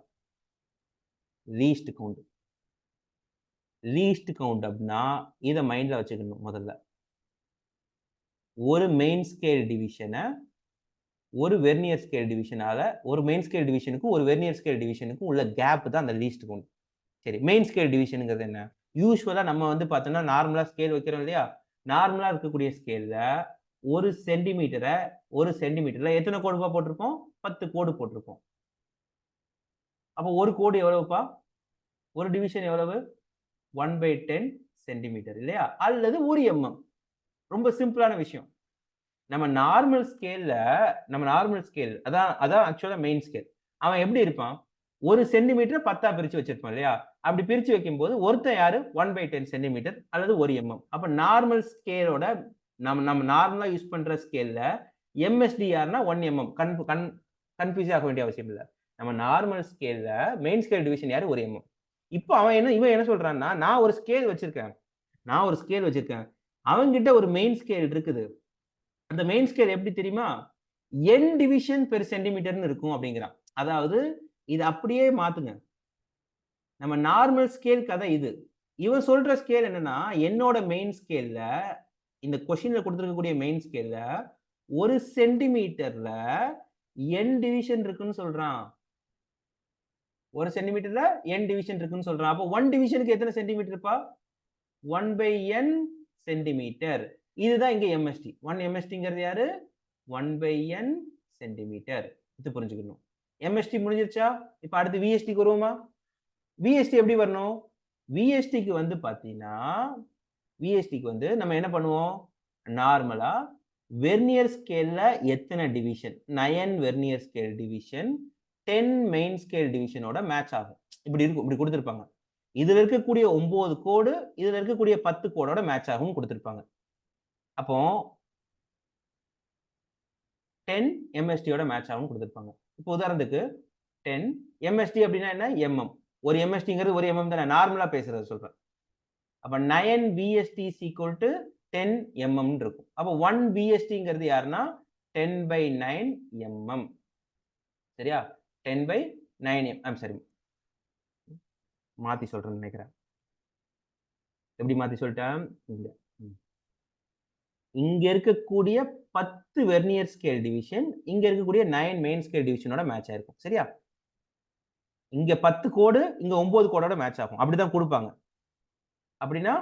Least count. Least count அப்படின்னா இதை மைண்ட்ல வச்சுக்கணும் முதல்ல. ஒரு மெயின் ஸ்கேல் டிவிஷனை ஒரு வெர்னியர் ஸ்கேல் டிவிஷனால ஒரு மெயின் ஸ்கேல் டிவிஷனுக்கும் ஒரு வெர்னியர் ஸ்கேல் டிவிஷனுக்கும் உள்ள கேப் தான் அந்த லீஸ்ட் கவுண்ட். சரி, மெயின் ஸ்கேல் டிவிஷனுங்கிறது என்ன? யூஸ்வலா நம்ம வந்து பார்த்தோம்னா நார்மலா ஸ்கேல் வைக்கிறோம் இல்லையா? நார்மலா இருக்கக்கூடிய ஸ்கேல்ல ஒரு சென்டிமீட்டர்ல எத்தனை கோடுப்பா போட்டிருப்போம்? 10 கோடு போட்டிருப்போம். அப்போ ஒரு கோடு எவ்வளவுப்பா? ஒரு டிவிஷன் எவ்வளவு? 1/10 சென்டிமீட்டர் இல்லையா? அல்லது 1 mm. ரொம்ப சிம்பிளான விஷயம். நம்ம நார்மல் ஸ்கேல் அதான் ஆக்சுவலா மெயின் ஸ்கேல். அவன் எப்படி இருப்பான்? 1 சென்டிமீட்டர் 10ஆ பிரிச்சு வச்சிருப்பான் இல்லையா? அப்படி பிரிச்சு வைக்கும்போது ஒருத்தன் யாரு? 1/10 சென்டிமீட்டர் அல்லது 1 mm. அப்ப நார்மல் ஸ்கேலோட நம்ம நார்மலா யூஸ் பண்ற ஸ்கேல்ல MSDRனா 1 mm. கன்ஃபியூஸ் ஆக வேண்டிய அவசியம் இல்ல. நம்ம நார்மல் ஸ்கேல்ல மெயின் ஸ்கேல் டிவிஷன் யாரு? 1 mm. இப்போ இவன் என்ன சொல்றான்னா, நான் ஒரு ஸ்கேல் வச்சிருக்கேன். அவன்கிட்ட ஒரு மெயின் ஸ்கேல் இருக்குது. அந்த மெயின் ஸ்கேல் எப்படி தெரியுமா? n டிவிஷன் பெர் சென்டிமீட்டர்னு இருக்கும் அப்படிங்கிறான். அதாவது இது அப்படியே மாத்துங்க. நம்ம நார்மல் ஸ்கேல் கதை இது. இவன் சொல்ற ஸ்கேல் என்னன்னா, என்னோட மெயின் ஸ்கேல்ல இந்த கொஸ்டின்ல குடுத்திருக்கக்கூடிய மெயின் ஸ்கேல்ல 1 சென்டிமீட்டர்ல n டிவிஷன் இருக்குன்னு சொல்றான். 1 சென்டிமீட்டர்ல n டிவிஷன் இருக்குன்னு சொல்றான். அப்போ 1 டிவிஷனுக்கு எத்தனை சென்டிமீட்டர்ப்பா? 1/n centimetre. இதுதான் இங்க MST. 1 MSTங்கிறது யாரு? 1/n centimetre. இது புரிஞ்சுக்கணும். MST முடிஞ்சிருச்சா? இப்ப அடுத்து VSTக்கு வருவோமா? VST எப்படி வரணும்? VSTக்கு வந்து பாத்தீங்கன்னா, VSTக்கு வந்து நம்ம என்ன பண்ணுவோம்? நார்மலா வெர்னியர் ஸ்கேல்ல எத்தனை division? 9 vernier scale division 10 main scale டிவிஷனோட மேட்ச் ஆகும். இப்படி இருக்கும். இப்படி குடுத்திருப்பாங்க. இதுல இருக்கக்கூடிய 9 கோடு, இதுல இருக்கக்கூடிய 10 கோடோட மேட்ச் ஆகும்னு குடுத்திருப்பாங்க. அப்போ 10 MSTயோட மேட்ச் ஆகும்னு குடுத்திருப்பாங்க. இப்போ உதாரணத்துக்கு 10 MST அப்படின்னா என்ன? mm. ஒரு MSTங்கிறது ஒரு mm தானே. நார்மலா பேசுறத சொல்றேன். அப்ப 9 VST is equal to 10 mm ன்னு இருக்கும். அப்ப 1 VSTங்கிறது யாருன்னா 10/9 mm. சரியா? 10/9 I'm sorry. மாத்தி சொல்றேன்னு நினைக்கிறேன். எப்படி மாத்தி சொல்லிட்டேன்? இங்க. இங்க இருக்கக்கூடிய 10 வெர்னியர் ஸ்கேல் டிவிஷன், இங்க இருக்கக்கூடிய 9 மெயின் ஸ்கேல் டிவிஷனோட மேட்ச் ஆயிருக்கும். சரியா? இங்க 10 கோடு, இங்க 9 கோடோட மேட்ச் ஆகும். அப்படிதான் குடுப்பாங்க. அப்படின்னா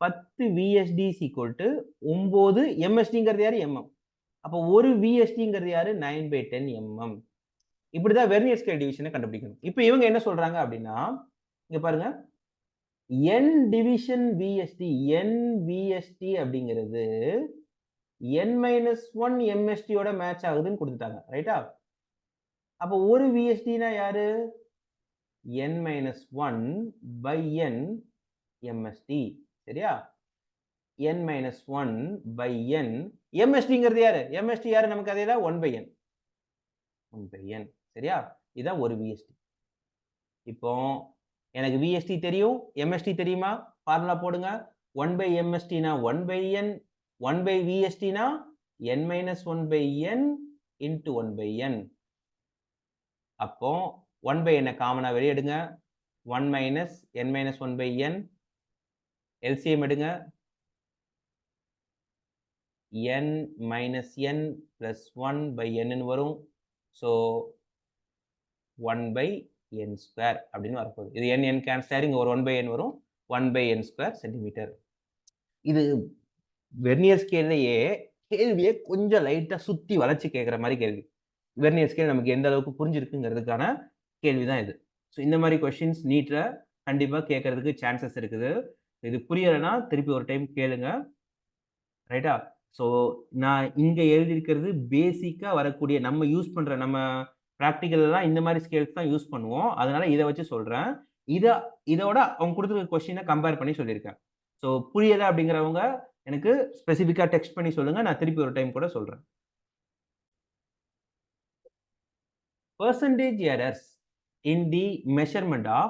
10 VSD is equal to 9 MSTங்கிறது யாரு? mm. அப்ப ஒரு VSTங்கிறது யாரு? 9/10 mm. இப்படிதான் வெர்னியர் ஸ்கேல் டிவிஷனை கண்டுபிடிக்கணும். இப்ப இவங்க என்ன சொல்றாங்க அப்படின்னா, இங்க பாருங்க. n division VST, n VST அப்படிங்கிறது n-1 MST யோட மேட்ச் ஆகுதுன்னு குடுத்துட்டாங்க. ரைட்டா? அப்ப ஒரு VSTனா யாரு? n-1/n MST. சரியா? n-1/n MSTங்கிறது யாரு? MST யாரு? நமக்கு அதே தான் 1/n. 1/n. சரியா? இதான் ஒரு VST. இப்போ எனக்கு VST தெரியும், MST தெரியுமா? ஃபார்முலா போடுங்க. 1/MST னா 1/n, 1/VST னா n-1/n into 1/n. அப்போ 1/n காமனா வெளிய எடுங்க. 1 minus n-1/n. LCM எடுங்க. n minus n plus 1/n ன்னு வரும். So 1/n square அப்படின்னு வரப்போகுது. இது n கேன்சல் இங்க ஒரு 1/n வரும். 1/n square centimetre. இது வெர்னியர் ஸ்கேல்லயே கேள்வியை கொஞ்சம் லைட்டா சுத்தி வளைச்சு கேட்கிற மாதிரி கேள்வி. வெர்னியர் ஸ்கேல் நமக்கு எந்த அளவுக்கு புரிஞ்சிருக்குங்கிறதுக்கான கேள்விதான் இது. ஸோ இந்த மாதிரி கொஸ்டின்ஸ் நீட்ல கண்டிப்பா கேட்கறதுக்கு சான்சஸ் இருக்குது. இது புரியலைன்னா திருப்பி ஒரு டைம் கேளுங்க. ரைட்டா? ஸோ நான் இங்க எழுதியிருக்கிறது பேசிக்கா வரக்கூடிய நம்ம யூஸ் பண்ற நம்ம பிராக்டிகல்லாம் இந்த மாதிரி ஸ்கேல்ஸ் தான் யூஸ் பண்ணுவோம். அதனால இதை வச்சு சொல்றேன். இதோட அவங்க கொடுத்துருக்க கொஸ்டினை கம்பேர் பண்ணி சொல்லியிருக்கேன். ஸோ புரியல அப்படிங்கிறவங்க எனக்கு ஸ்பெசிஃபிக்கா டெக்ஸ்ட் பண்ணி சொல்லுங்க. நான் திருப்பி ஒரு டைம் கூட சொல்றேன். Percentage errors in the measurement of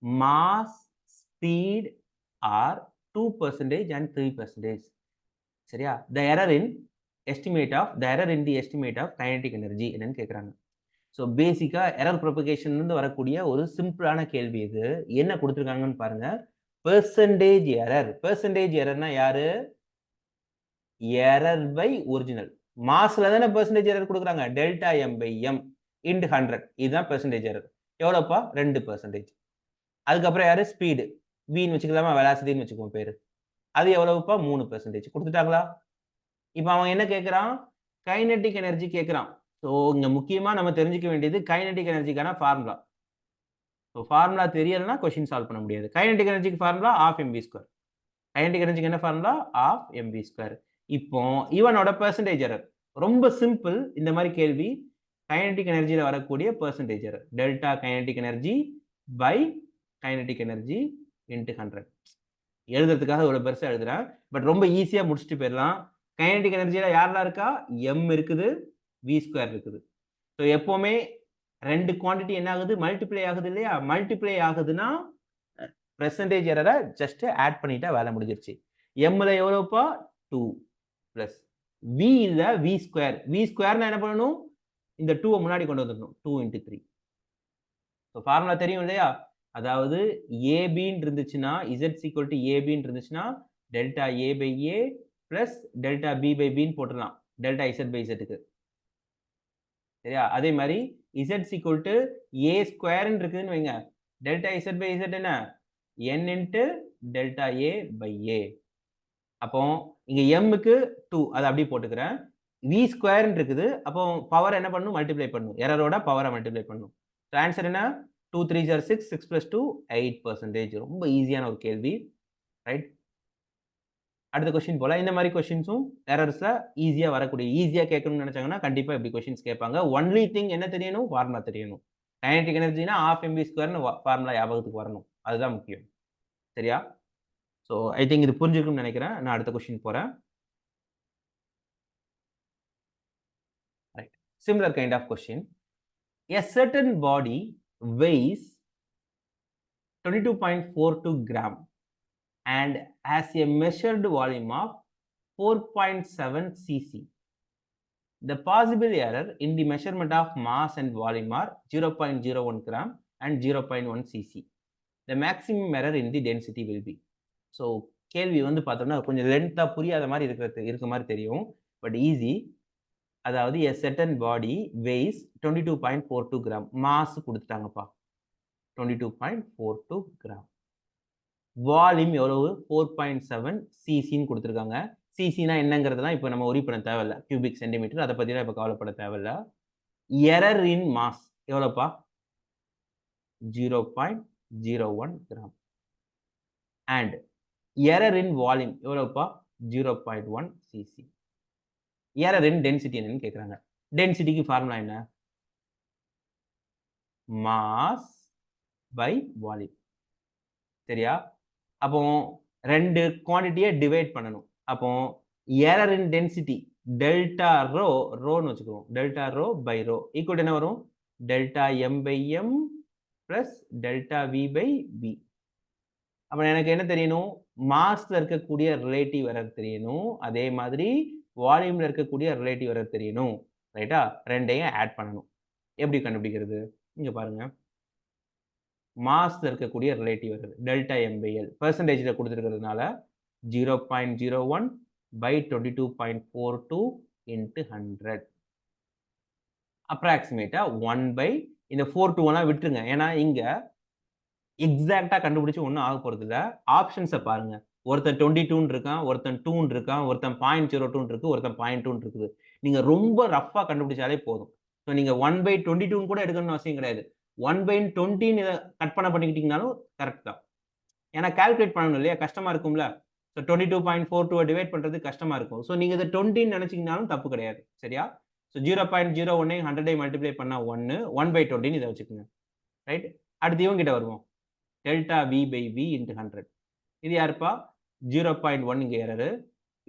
mass, speed are 2% and 3%. சரியா? The error in the estimate of kinetic energy என்னன்னு கேக்குறாங்க. ஸோ பேசிக்கா எரர் ப்ரொபகேஷன்ல இருந்து வரக்கூடிய ஒரு சிம்பிளான கேள்வி இது. என்ன கொடுத்துருக்காங்கன்னு பாருங்க. Percentage error. பெர்சன்டேஜ் எரர்னா யாரு? Error by original. மாஸ்ல தானே பெர்சன்டேஜ் எரர் கொடுக்குறாங்க. Delta M by M into 100. இதுதான் பெர்சன்டேஜ் எரர். எவ்வளோப்பா? 2%. அதுக்கப்புறம் யாரு? ஸ்பீடு. வின்னு வச்சுக்கலாமா? வெலாசிட்டின்னு வச்சுக்குவோம் பேரு. அது எவ்வளவுப்பா? 3%. கொடுத்துட்டாங்களா? இப்ப அவன் என்ன கேட்கிறான்? கைனெட்டிக் எனர்ஜி கேட்கிறான். ஸோ இங்க முக்கியமா நம்ம தெரிஞ்சுக்க வேண்டியது கைனெட்டிக் எனர்ஜிக்கான ஃபார்முலா. ஸோ ஃபார்முலா தெரியலன்னா கொஸ்டின் சால்வ் பண்ண முடியாது. கைனெட்டிக் எனர்ஜிக்கு ஃபார்முலா ½ mv². கைனெட்டிக் எனர்ஜிக்கு என்ன ஃபார்முலா? ½ mv². இப்போ இவனோட பெர்சன்டேஜ் எரர் ரொம்ப சிம்பிள். இந்த மாதிரி கேள்வி கைனெட்டிக் எனர்ஜியில வரக்கூடிய percentage error delta kinetic energy by kinetic energy into 100. எழுதுறதுக்காக இவ்வளவு பெருசா எழுதுறேன். பட் ரொம்ப ஈஸியா முடிச்சுட்டு போயிடலாம். கைனெட்டிக் எனர்ஜியில யாரெல்லாம் இருக்கா? m இருக்குது, v² இருக்குது. ஸோ எப்பவுமே 2 குவான்டிட்டி என்ன ஆகுது? மல்டிப்ளை ஆகுது இல்லையா? மல்டிப்ளை ஆகுதுன்னா பெர்சன்டேஜ் எரரை ஜஸ்ட் ஆட் பண்ணிட்டா வேலை முடிஞ்சிருச்சு. mல எவ்வளவுப்பா? 2 பிளஸ் v இல்ல v². v² என்ன பண்ணணும்? இந்த 2 முன்னாடி கொண்டு வந்துடணும். 2 into 3. ஸோ ஃபார்முலா தெரியும் இல்லையா? அதாவது ஏபின்னு இருந்துச்சுன்னா, இசட் ஈக்குவல் டு ஏபின்னு இருந்துச்சுன்னா, delta A by A plus delta B by பின்னு போட்டுடலாம். டெல்டா இசட் பை இசட்டுக்கு. சரியா? அதே மாரி இசட் ஈக்குவல் டு ஏ ஸ்கொயர்ன்னு இருக்குதுன்னு வைங்க. டெல்டா இசட் பை இசட் என்ன? N into delta A by A. அப்போ இங்க எம்முக்கு 2 அத அப்படியே போட்டுக்கிறேன். வி ஸ்கொயர்ன்னு இருக்குது. அப்போ பவர் என்ன பண்ணணும்? மல்டிப்ளை பண்ணணும். எரரோட பவர மல்டிப்ளை பண்ணணும். ஸோ ஆன்சர் என்ன? 2 3 ஆர் 6, 6 + 2 8%. ரொம்ப ஈஸியான ஒரு கேள்வி. ரைட்? அடுத்த கொஸ்டின் போலாம். இந்த மாரி கொஸ்டின்ஸும் எரர்ஸ்ல ஈஸியா வரக்கூடிய ஈஸியா கேட்கணும்னு நெனச்சாங்கன்னா, கண்டிப்பா இப்படி கொஸ்டின்ஸ் கேட்பாங்க. ஒன்லி திங் என்ன தெரியணும்? ஃபார்முலா தெரியணும். கைனடிக் எனர்ஜினா 1/2 mv²ன்னு ஃபார்முலா ஞாபகத்துக்கு வரணும். அதுதான் முக்கியம். சரியா? ஸோ ஐ திங்க் இது புரிஞ்சிருக்கும்னு நெனைக்கிறேன். நான் அடுத்த கொஸ்டின் போறேன். Right. Similar kind of question. A certain body weighs 22.42 gram and has a measured volume of 4.7 cc. The possible error in the measurement of mass and volume are 0.01 gram and 0.1 cc. The maximum error in the density will be. So கேள்வி வந்து பார்த்தோம்னா கொஞ்சம் லென்த்தா புரியாத மாரி இருக்க மாரி தெரியும். But easy. அதாவது a certain body weighs 22.42 gram. Mass குடுத்துட்டாங்கப்பா. 22.42 கிராம். வால்யூம் எவ்வளவு? 4.7 சிசின்னு குடுத்துருக்காங்க. சிசினா என்னங்கிறதெல்லாம் இப்ப நம்ம வொரி பண்ண தேவையில்ல. Cubic centimetre. அத பத்திலாம் இப்ப கவலைப்பட தேவையில்ல. எரர் இன் மாஸ் எவ்வளோப்பா? 0.01 gram. And error in volume எவ்வளோப்பா? 0.1 சிசி. எரர் இன் டென்சிட்டி என்னன்னு கேட்குறாங்க. டென்சிட்டிக்கு ஃபார்முலா என்ன? Mass by volume. சரியா? அப்போ 2 குவான்டிட்டிய டிவைட் பண்ணணும். அப்போ எரர் இன் டென்சிட்டி டெல்டா ரோன்னு வச்சுக்குவோம். Delta rho by rho equal என்ன வரும்? Delta M by M plus delta V by V. அப்ப எனக்கு என்ன தெரியணும்? மாஸ்ல இருக்கக்கூடிய ரிலேட்டிவ் எரர் தெரியணும். அதே மாதிரி வால்யூம்ல இருக்கக்கூடிய ரிலேட்டிவ் எரர் தெரியணும். ரைட்டா? 2யும் ஆட் பண்ணணும். எப்படி கண்டுபிடிக்கிறது? இங்க பாருங்க. மாஸ்ல இருக்கக்கூடிய relative error delta M by L பெர்சன்டேஜ்ல கொடுத்துருக்கிறதுனால 0.01 by 22.42 into 100 அப்ராக்சிமேட்டா 1 by இந்த 4 2 எல்லாம் விட்டுருங்க. ஏன்னா இங்க எக்ஸாக்ட்டா கண்டுபிடிச்சு ஒண்ணும் ஆக போறது இல்ல. ஆப்ஷன்ஸ பாருங்க. ஒருத்தன் 22 இருக்கான், ஒருத்தன் 2 இருக்கான், ஒருத்தன் 0.02 இருக்கு, ஒருத்தன் 0.2 இருக்குது. நீங்க ரொம்ப ரஃப்பா கண்டுபிடிச்சாலே போதும். ஸோ நீங்க 1 by 22 கூட எடுக்கணும்னு அவசியம் கிடையாது. 1 by 20 இத கற்பனை பண்ணிக்கிட்டீங்கனாலும் கரெக்ட் தான். ஏன்னா கால்குலேட் பண்ணணும் இல்லையா? கஷ்டமா இருக்கும்ல. ஸோ 22.42 டிவைட் பண்றது கஷ்டமா இருக்கும். ஸோ நீங்க இத 20ன்னு நினைச்சீங்கனாலும் தப்பு கிடையாது. சரியா? ஸோ 0.01 100 மல்டிப்ளை பண்ணா 1 1 by 20ன்னு இத வச்சுக்கோங்க. ரைட்? அடுத்து இவங்க கிட்ட வருவோம். Delta V by V into 100. இது யாருப்பா? 0.1 இங்க எரரு.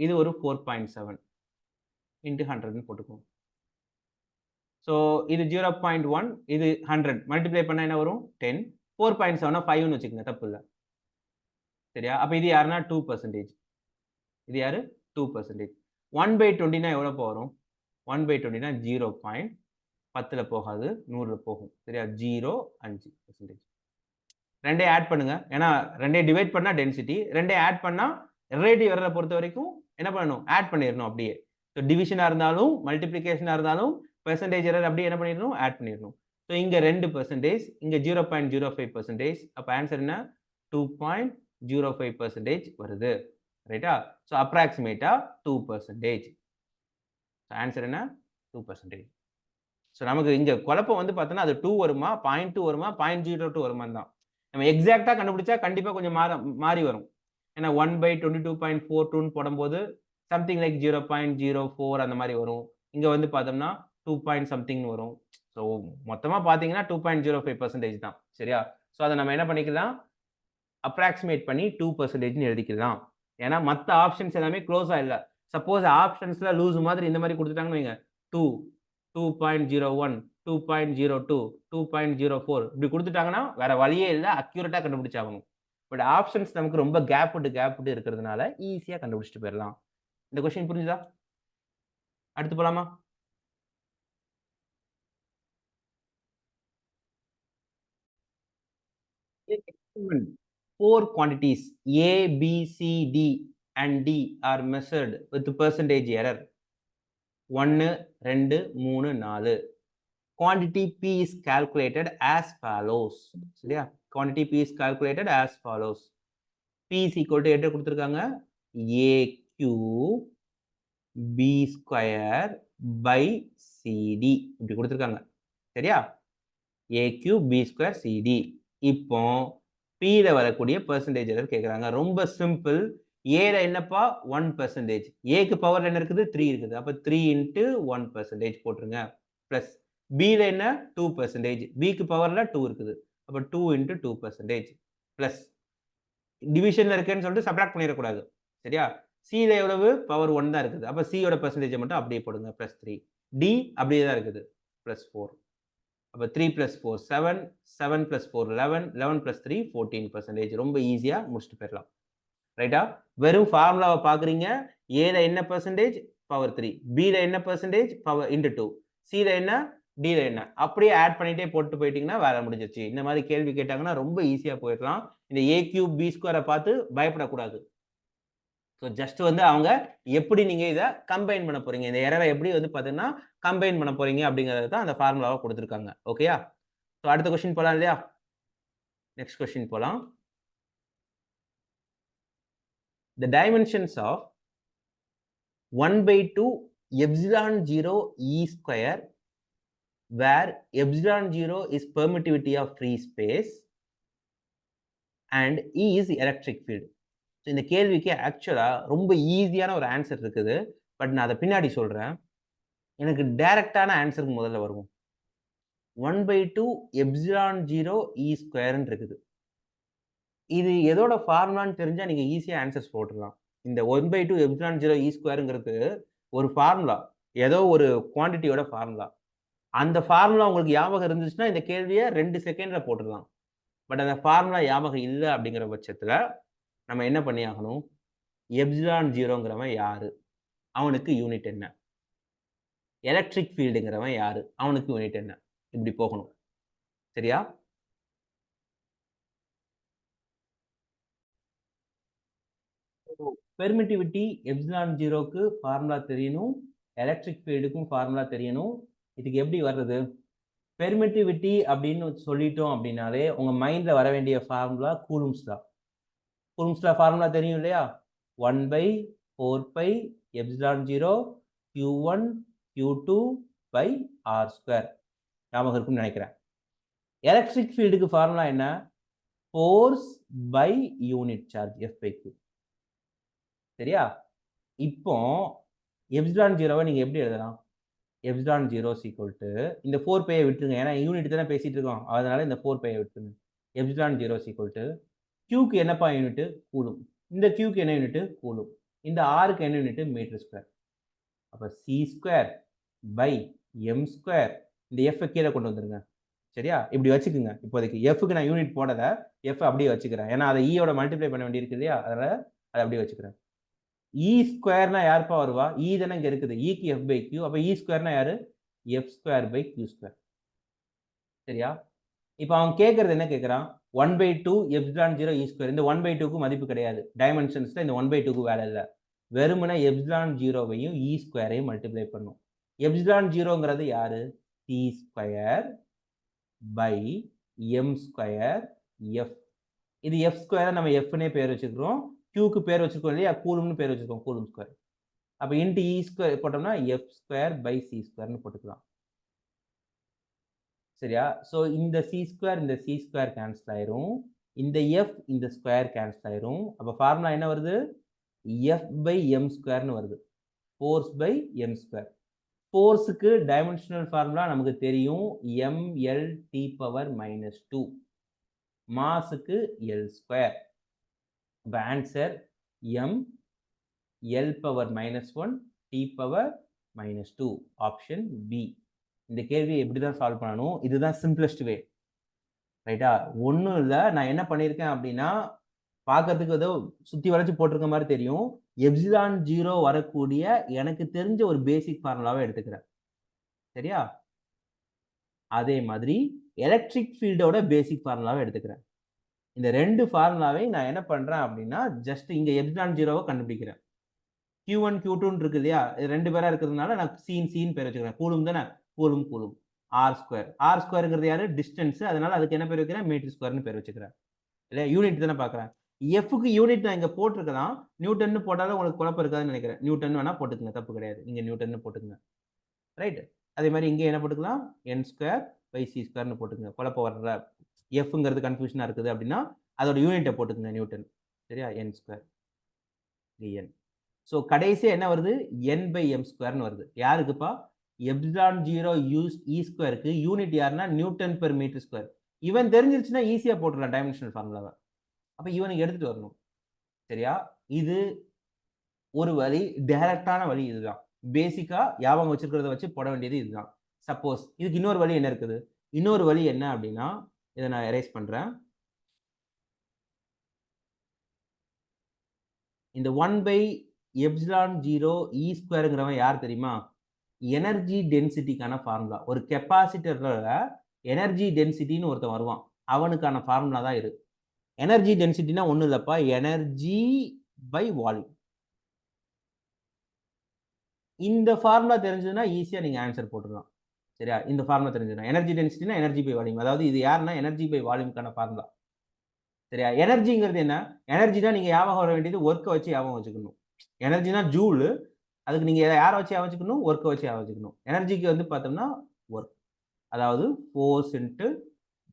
இது ஒரு 4.7 இன்டு 100ன்னு போட்டுக்குவோம். ஸோ இது 0.1 இது 100 மல்டிப்ளை பண்ணா என்ன வரும்? 10. 4.7 5ன்னு வச்சுக்கோங்க. தப்பு இல்ல. சரியா? அப்ப இது யாருன்னா 2%. இது யாரு? 2%. 1 by 20னா எவ்வளோப்பா வரும்? 1 by 20னா 0.10ல போகாது. 100ல போகும். சரியா? 0.5%. 2யும் ஆட் பண்ணுங்க. ஏன்னா 2யும் டிவைட் பண்ணா டென்சிட்டி. 2யும் ஆட் பண்ணா ரிலேட்டிவ் எரர பொறுத்தவரைக்கும் என்ன பண்ணணும்? ஆட் பண்ணிறணும் அப்படியே. ஸோ டிவிஷனா இருந்தாலும், மல்டிப்ளிகேஷனா இருந்தாலும் பெர்சன்டேஜ் எரர் அப்படியே என்ன பண்ணிறணும்? ஆட் பண்ணிறணும். ஸோ இங்க 2%, இங்க 0.05%. அப்ப ஆன்சர் என்ன? 2.05% வருது. ரைட்டா? ஸோ அப்ராக்சிமேட்டா 2%. ஆன்சர் என்ன? 2%. ஸோ நமக்கு இங்க குழப்பம் வந்து பார்த்தோம்னா, அது 2 வருமா? 0.2 வருமா? 0.02 வருமான்னு தான். நம்ம எக்ஸாக்ட்டா கண்டுபிடிச்சா கண்டிப்பா கொஞ்சம் மாறி வரும். ஏன்னா 1 by 22.42ன்னு போடும்போது சம்திங் லைக் 0.04 அந்த மாரி வரும். இங்க வந்து பார்த்தோம்னா 2 பாயிண்ட் சம்திங்ன்னு வரும். ஸோ மொத்தமா பார்த்தீங்கன்னா 2.05% தான். சரியா? ஸோ அத நம்ம என்ன பண்ணிக்கலாம்? அப்ராக்ஸிமேட் பண்ணி 2%ன்னு எழுதிக்கலாம். ஏன்னா மத்த ஆப்ஷன்ஸ் எல்லாமே குளோஸா இல்ல. சப்போஸ் ஆப்ஷன்ஸ்ல லூசு மாதிரி இந்த மாரி குடுத்துட்டாங்கன்னு வைங்க. 2, 2.01, 2.02, 2.04 இப்படி குடுத்துட்டாங்கன்னா, வேற வழியே இல்ல. அக்யூரேட்டா கண்டுபிடிச்சாகணும். பட் ஆப்ஷன்ஸ் நமக்கு ரொம்ப கேப் விட்டு இருக்கிறதுனால ஈஸியா கண்டுபிடிச்சுட்டு போயிரலாம். இந்த கொஸ்டின் புரிஞ்சுதா? அடுத்து போலாமா? 4 quantities A, B, C, D and D are measured with percentage error. 1, 2, 3, 4. Quantity P is calculated as follows. சரியா? Quantity P is calculated as follows. P is equal to என்ன கொடுத்திருக்காங்க? AQ B square by CD இப்படி கொடுத்திருக்காங்க. சரியா? AQ B square CD. இப்போ P ல வரக்கூடிய percentage error கேக்குறாங்க. ரொம்ப சிம்பிள். A ல என்னப்பா 1%. A க்கு பவர் என்ன இருக்குது? 3 இருக்குது. அப்ப 3 into 1% போட்டுருங்க. பிளஸ் B ல என்ன 2%. B க்கு பவர்ல 2 இருக்குது. அப்ப 2 into 2%. பிளஸ் டிவிஷன்ல இருக்குன்னு சொல்லிட்டு சப்ட்ராக்ட் பண்ணிடக்கூடாது. சரியா? C ல எவ்வளவு? பவர் 1 தான் இருக்குது. அப்ப C யோட பெர்சன்டேஜ் மட்டும் அப்படியே போடுங்க. பிளஸ் 3. D அப்படியே தான் இருக்குது. பிளஸ் 4. அப்ப 3 plus 4 7, 7 plus 4 11, 11 plus 3 14%. ரொம்ப ஈஸியா முடிச்சுட்டு போயிடலாம். ரைட்டா? வெறும் ஃபார்முலாவை பாக்குறீங்க. A ல என்ன பெர்சன்டேஜ்? பவர் 3. B ல என்ன பெர்சன்டேஜ்? Power into 2. C ல என்ன? D ல என்ன? அப்படியே ஆட் பண்ணிட்டே போட்டு போயிட்டீங்கன்னா வேலை முடிஞ்சிருச்சு. இந்த மாதிரி கேள்வி கேட்டாங்கன்னா ரொம்ப ஈஸியா போயிடலாம். இந்த A cube B square பார்த்து பயப்படக்கூடாது. ஸோ ஜஸ்ட் வந்து அவங்க எப்படி நீங்க இதை கம்பைன் பண்ண போறீங்க, இந்த எரரை எப்படி வந்து பாத்தீங்கன்னா கம்பைன் பண்ண போறீங்க அப்படிங்கிறது தான் அந்த ஃபார்முலாவை கொடுத்துருக்காங்க. ஓகேயா? ஸோ அடுத்த கொஸ்டின் போலாம் இல்லையா? நெக்ஸ்ட் கொஸ்டின் போலாம். The dimensions of 1/2 epsilon 0 E square where epsilon 0 is permittivity of free space and E is electric field. இந்த கேள்விக்கு ஆக்சுவலா ரொம்ப ஈஸியான ஒரு ஆன்சர் இருக்குது. பட் நான் அதை பின்னாடி சொல்றேன். எனக்கு டைரக்டான ஆன்சருக்கு முதல்ல வருவோம். 1/2 எப்சிலான் 0 E ஸ்கொயர்ன்னு இருக்குது. இது எதோட ஃபார்முலான்னு தெரிஞ்சா நீங்க ஈஸியா ஆன்சர்ஸ் போட்டுடலாம். இந்த 1/2 எப்சிலான் 0 E ஸ்கொயருங்கிறது ஒரு ஃபார்முலா. ஏதோ ஒரு குவான்டிட்டியோட ஃபார்முலா. அந்த ஃபார்முலா உங்களுக்கு ஞாபகம் இருந்துச்சுன்னா இந்த கேள்வியை 2 செகண்ட்ல போட்டுடலாம். பட் அந்த ஃபார்முலா ஞாபகம் இல்லை அப்படிங்கிற பட்சத்துல நம்ம என்ன பண்ணி ஆகணும்? எப்சிலான் 0ங்கிறவன் யாரு? அவனுக்கு யூனிட் என்ன? எலக்ட்ரிக் ஃபீல்டுங்கிறவன் யாரு? அவனுக்கு யூனிட் என்ன? இப்படி போகணும். சரியா? பெர்மிட்டிவிட்டி எப்சிலான் 0க்கு ஃபார்முலா தெரியணும். எலக்ட்ரிக் ஃபீல்டுக்கும் ஃபார்முலா தெரியணும். இதுக்கு எப்படி வர்றது? பெர்மிட்டிவிட்டி அப்படின்னு சொல்லிட்டோம் அப்படின்னாலே உங்க மைண்ட்ல வர வேண்டிய ஃபார்முலா கூலும்ஸ் லா. கூலும்ஸ் லா ஃபார்முலா தெரியும் இல்லையா? 1/4 pi epsilon 0 Q1 Q2 by R square. ஞாபகம் இருக்கும்னு நினைக்கிறேன். எலக்ட்ரிக் ஃபீல்டுக்கு ஃபார்முலா என்ன? Force by unit charge F/Q. சரியா? இப்போ எப்சிலான் 0வை நீங்க எப்படி எழுதலாம்? எப்சிலான் 0 equal to இந்த 4 பையை விட்டுருங்க. ஏன்னா யூனிட் தானே பேசிட்டு இருக்கோம். அதனால இந்த 4 பையை விட்டுருங்க. எப்சிலான் 0 equal to Qக்கு என்னப்பா யூனிட்? கூலும். இந்த Qக்கு என்ன யூனிட்? கூலும். இந்த Rக்கு என்ன யூனிட்? Metre square. அப்ப C square by M square. இந்த F கீழே கொண்டு வந்துருங்க. சரியா? இப்படி வச்சுக்குங்க. இப்போதைக்கு Fக்கு நான் யூனிட் போடல. F அப்படியே வச்சுக்கிறேன். ஏன்னா அதை ஈயோட மல்டிப்ளை பண்ண வேண்டியிருக்கு இல்லையா? அதனால அதை அப்படியே வச்சுக்கிறேன். E ஸ்கொயர்னா யாருப்பா வருவா? E தானே இங்க இருக்குது. Eக்கு F/Q. அப்ப E ஸ்கொயர்னா யாரு? F square by Q square. சரியா? இப்ப அவன் கேட்கறது என்ன கேட்கறான்? 1/2 எப்சிலான் 0 E ஸ்கொயர். இந்த 1/2க்கு மதிப்பு கிடையாது. டைமென்ஷன்ஸ்ல இந்த 1/2க்கு வேலை இல்லை. வெறுமனே எப்சிலான் 0வையும் E ஸ்கொயரையும் மல்டிப்ளை பண்ணும். எப்சிலான் 0ங்கிறது யாரு? C square by M square F. இது F ஸ்கொயர் நம்ம Fனே பேர் வச்சுக்கிறோம். Qக்கு பேர் வச்சிருக்கோம் இல்லையா? கூலும்னு பேர் வச்சிருக்கோம். Coulomb square. அப்ப இன்டு E ஸ்கொயர் போட்டோம்னா F ஸ்கொயர் பை C ஸ்கொயர்னு போட்டுக்கலாம். சரியா? சோ இந்த C ஸ்கொயர் இந்த C ஸ்கொயர் கேன்சல் ஆயிரும். இந்த F இந்த ஸ்கொயர் கேன்சல் ஆயிரும். அப்ப ஃபார்முலா என்ன வருது? F பை M ஸ்கொயர்னு வருது. Force by M square. ஃபோர்ஸுக்கு டைமென்ஷனல் ஃபார்முலா நமக்கு தெரியும். mLT⁻². மாஸுக்கு L ஸ்கொயர். அப்ப answer M L⁻⁻1 T⁻⁻2 option B. இந்த கேள்வியை எப்படிதான் சால்வ் பண்ணணும்? இதுதான் சிம்பிளஸ்ட் வே. ரைட்டா? ஒன்றும் இல்லை. நான் என்ன பண்ணியிருக்கேன் அப்படின்னா பார்க்கறதுக்கு ஏதோ சுற்றி வளைச்சு போட்டிருக்க மாதிரி தெரியும். எப்சிலான் 0 வரக்கூடிய எனக்கு தெரிஞ்ச ஒரு பேசிக் ஃபார்முலாவை எடுத்துக்கிறேன். சரியா? அதே மாதிரி எலக்ட்ரிக் ஃபீல்டோட பேசிக் ஃபார்முலாவை எடுத்துக்கிறேன். இந்த 2 ஃபார்முலாவையும் நான் என்ன பண்றேன் அப்படின்னா, ஜஸ்ட் இங்க எப்சிலான் 0வ கண்டுபிடிக்கிறேன். Q1, Q2ன்னு இருக்கு இல்லையா? இது 2 பேரா இருக்கிறதுனால நான் சீன்னு பேர் வச்சுக்கிறேன். கூலும் தானே? கூலும். R². R²ங்கிறது யாரு? டிஸ்டன்ஸ். அதனால அதுக்கு என்ன பேர் வைக்கிறேன்? மீட்டர் ஸ்கொயர்ன்னு பேர் வச்சுக்கிறேன். இல்லையா? யூனிட் தானே பார்க்குறேன். Fக்கு யூனிட் நான் இங்க போட்டிருக்கலாம். நியூட்டன்னு போட்டாலும் உங்களுக்கு குழப்பம் இருக்காதுன்னு நினைக்கிறேன். நியூட்டன் வேணா போட்டுக்கங்க. தப்பு கிடையாது. இங்க நியூட்டன்னு போட்டுக்கங்க. ரைட்? அதே மாரி இங்க என்ன போட்டுக்கலாம்? N²/C²ன்னு போட்டுக்கங்க. குழப்பம் வர்ற Fங்கிறது கன்ஃப்யூஷனா இருக்குது அப்படின்னா, அதோட யூனிட்ட போட்டுக்கங்க நியூட்டன். சரியா? N². N. ஸோ கடைசியா என்ன வருது? N/m²ன்னு வருது. யாருக்குப்பா? எப்சிலான் 0 E²க்கு யூனிட் யாருன்னா நியூட்டன் பெர் மீட்டர் ஸ்கொயர். இவன் தெரிஞ்சிருச்சுன்னா ஈஸியா போட்டுடலாம் டைமென்ஷனல் ஃபார்முலாவ. அப்ப இவனுக்கு எடுத்துட்டு வரணும். சரியா? இது ஒரு வழி. டைரக்ட்டான வழி இதுதான். பேசிக்கா ஞாபகம் வச்சிருக்கிறத வச்சு போட வேண்டியது இதுதான். சப்போஸ் இதுக்கு இன்னொரு வழி என்ன இருக்குது? இன்னொரு வழி என்ன அப்படின்னா, இத நான் எரேஸ் பண்றேன். இந்த 1/ε0 E²ங்கிறவன் யார் தெரியுமா? எனர்ஜி டென்சிட்டிக்கான ஃபார்முலா. ஒரு கெப்பாசிட்டர்ல எனர்ஜி டென்சிட்டின்னு ஒருத்தன் வருவான். அவனுக்கான ஃபார்முலா தான் இது. எனர்ஜி டென்சிட்டினா ஒண்ணும் இல்லப்பா. Energy by volume. இந்த ஃபார்முலா தெரிஞ்சதுன்னா ஈஸியா நீங்க ஆன்சர் போட்டுறலாம். சரியா? இந்த ஃபார்முலா தெரிஞ்சதுன்னா. எனர்ஜி டென்சிட்டினா எனர்ஜி பை வால்யூம். அதாவது இது யாருன்னா எனர்ஜி பை வால்யூம்க்கான ஃபார்முலா. சரியா? எனர்ஜிங்கிறது என்ன? எனர்ஜினா நீங்க ஞாபகம் வர வேண்டியது வொர்க்க வச்சு ஞாபகம் வச்சுக்கணும். எனர்ஜினா ஜூல். அதுக்கு நீங்க யார வச்சு ஞாபகம் வச்சுக்கணும்? வொர்க்க வச்சு ஞாபகம் வச்சுக்கணும். எனர்ஜிக்கு வந்து பார்த்தோம்னா வொர்க். அதாவது ஃபோர்ஸ் இன்டு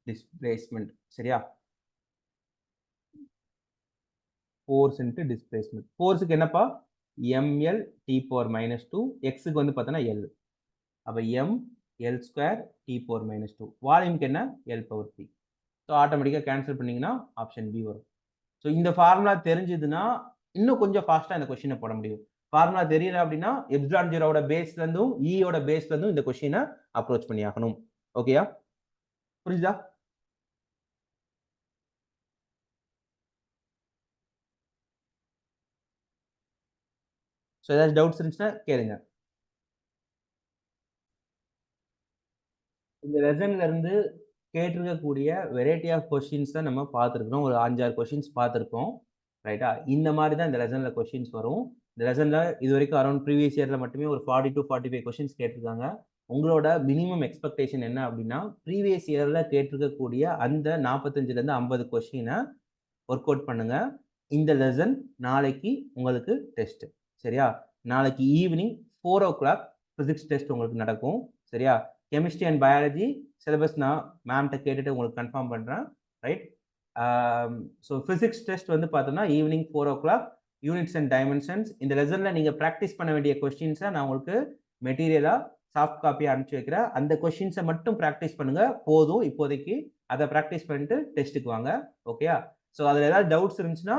டிஸ்பிளேஸ்மென்ட். சரியா? Force into displacement. ஃபோர்ஸ்க்கு என்னப்பா? ml T⁻². எக்ஸ்க்கு வந்து பார்த்தோம்னா L. அப்ப m L² T⁻². வால்யூம்க்கு என்ன? L⁻3. ஸோ ஆட்டோமேட்டிக்கா கேன்சல் பண்ணீங்கன்னா ஆப்ஷன் பி வரும். ஸோ இந்த ஃபார்முலா தெரிஞ்சதுன்னா, இன்னும் கொஞ்சம் ஃபாஸ்ட்டா இந்த கொஸ்டின போட முடியும். ஃபார்முலா தெரியல அப்படின்னா, எப்சிலான் 0வோட பேஸ்ல இருந்தும், ஈயோட பேஸ்ல இருந்தும் இந்த கொஸ்டின அப்ரோச் பண்ணி ஆகணும். ஓகேயா? புரியுதா? ஸோ ஏதாச்சும் டவுட்ஸ் இருந்துச்சுன்னா கேளுங்க. இந்த லெசன்ல இருந்து கேட்டிருக்கக்கூடிய வெரைட்டி ஆஃப் கொஸ்டின்ஸ் தான் நம்ம பார்த்துருக்கிறோம். ஒரு 5, 6 கொஸ்டின்ஸ் பார்த்துருக்கோம். ரைட்டா? இந்த மாரி தான் இந்த லெசன்ல கொஸ்டின்ஸ் வரும். இந்த லெசன்ல இதுவரைக்கும் அரவுண்ட் ப்ரீவியஸ் இயர்ல மட்டுமே ஒரு 40 டூ 45 கொஸ்டின்ஸ் கேட்டிருக்காங்க. உங்களோட மினிமம் எக்ஸ்பெக்டேஷன் என்ன அப்படின்னா, ப்ரீவியஸ் இயர்ல கேட்டிருக்கக்கூடிய அந்த 45லேருந்து 50 கொஸ்டின ஒர்க் அவுட் பண்ணுங்க. இந்த லெசன் நாளைக்கு உங்களுக்கு டெஸ்ட். சரியா? நாளைக்கு ஈவினிங் 4:00 பிசிக்ஸ் டெஸ்ட் உங்களுக்கு நடக்கும். சரியா? கெமிஸ்ட்ரி அண்ட் பயாலஜி சிலபஸ் நான் மேம்ட்ட கேட்டுட்டு உங்களுக்கு கன்ஃபார்ம் பண்றேன். ரைட்? ஸோ பிசிக்ஸ் டெஸ்ட் வந்து பார்த்தோம்னா ஈவினிங் 4:00 யூனிட்ஸ் அண்ட் டைமென்ஷன்ஸ். இந்த லெசன்ல நீங்க பிராக்டிஸ் பண்ண வேண்டிய கொஸ்டின்ஸ நான் உங்களுக்கு மெட்டீரியலா சாஃப்ட் காப்பியா அனுப்பிச்சு வைக்கிறேன். அந்த கொஸ்டின்ஸ மட்டும் பிராக்டிஸ் பண்ணுங்க. போதும் இப்போதைக்கு. அத பிராக்டிஸ் பண்ணிட்டு டெஸ்ட்டுக்கு வாங்க. ஓகேயா? ஸோ அதுல ஏதாவது டவுட்ஸ் இருந்துச்சுன்னா,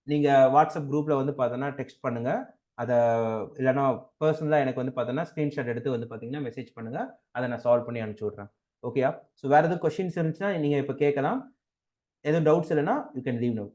நீங்க வாட்ஸ்அப் குரூப்ல வந்து பார்த்தோம்னா டெக்ஸ்ட் பண்ணுங்க. அத இல்லன்னா பெர்சனலா எனக்கு வந்து பார்த்தோம்னா ஸ்கிரீன்ஷாட் எடுத்து வந்து பார்த்தீங்கன்னா மெசேஜ் பண்ணுங்க. அத நான் சால்வ் பண்ணி அனுப்பிச்சு விடுறேன். ஓகேயா? ஸோ வேற எதுவும் கொஸ்டின்ஸ் இருந்துச்சுன்னா நீங்க இப்ப கேட்கலாம். எதுவும் டவுட்ஸ் இல்லன்னா யூ கேன் லீவ் நவ்.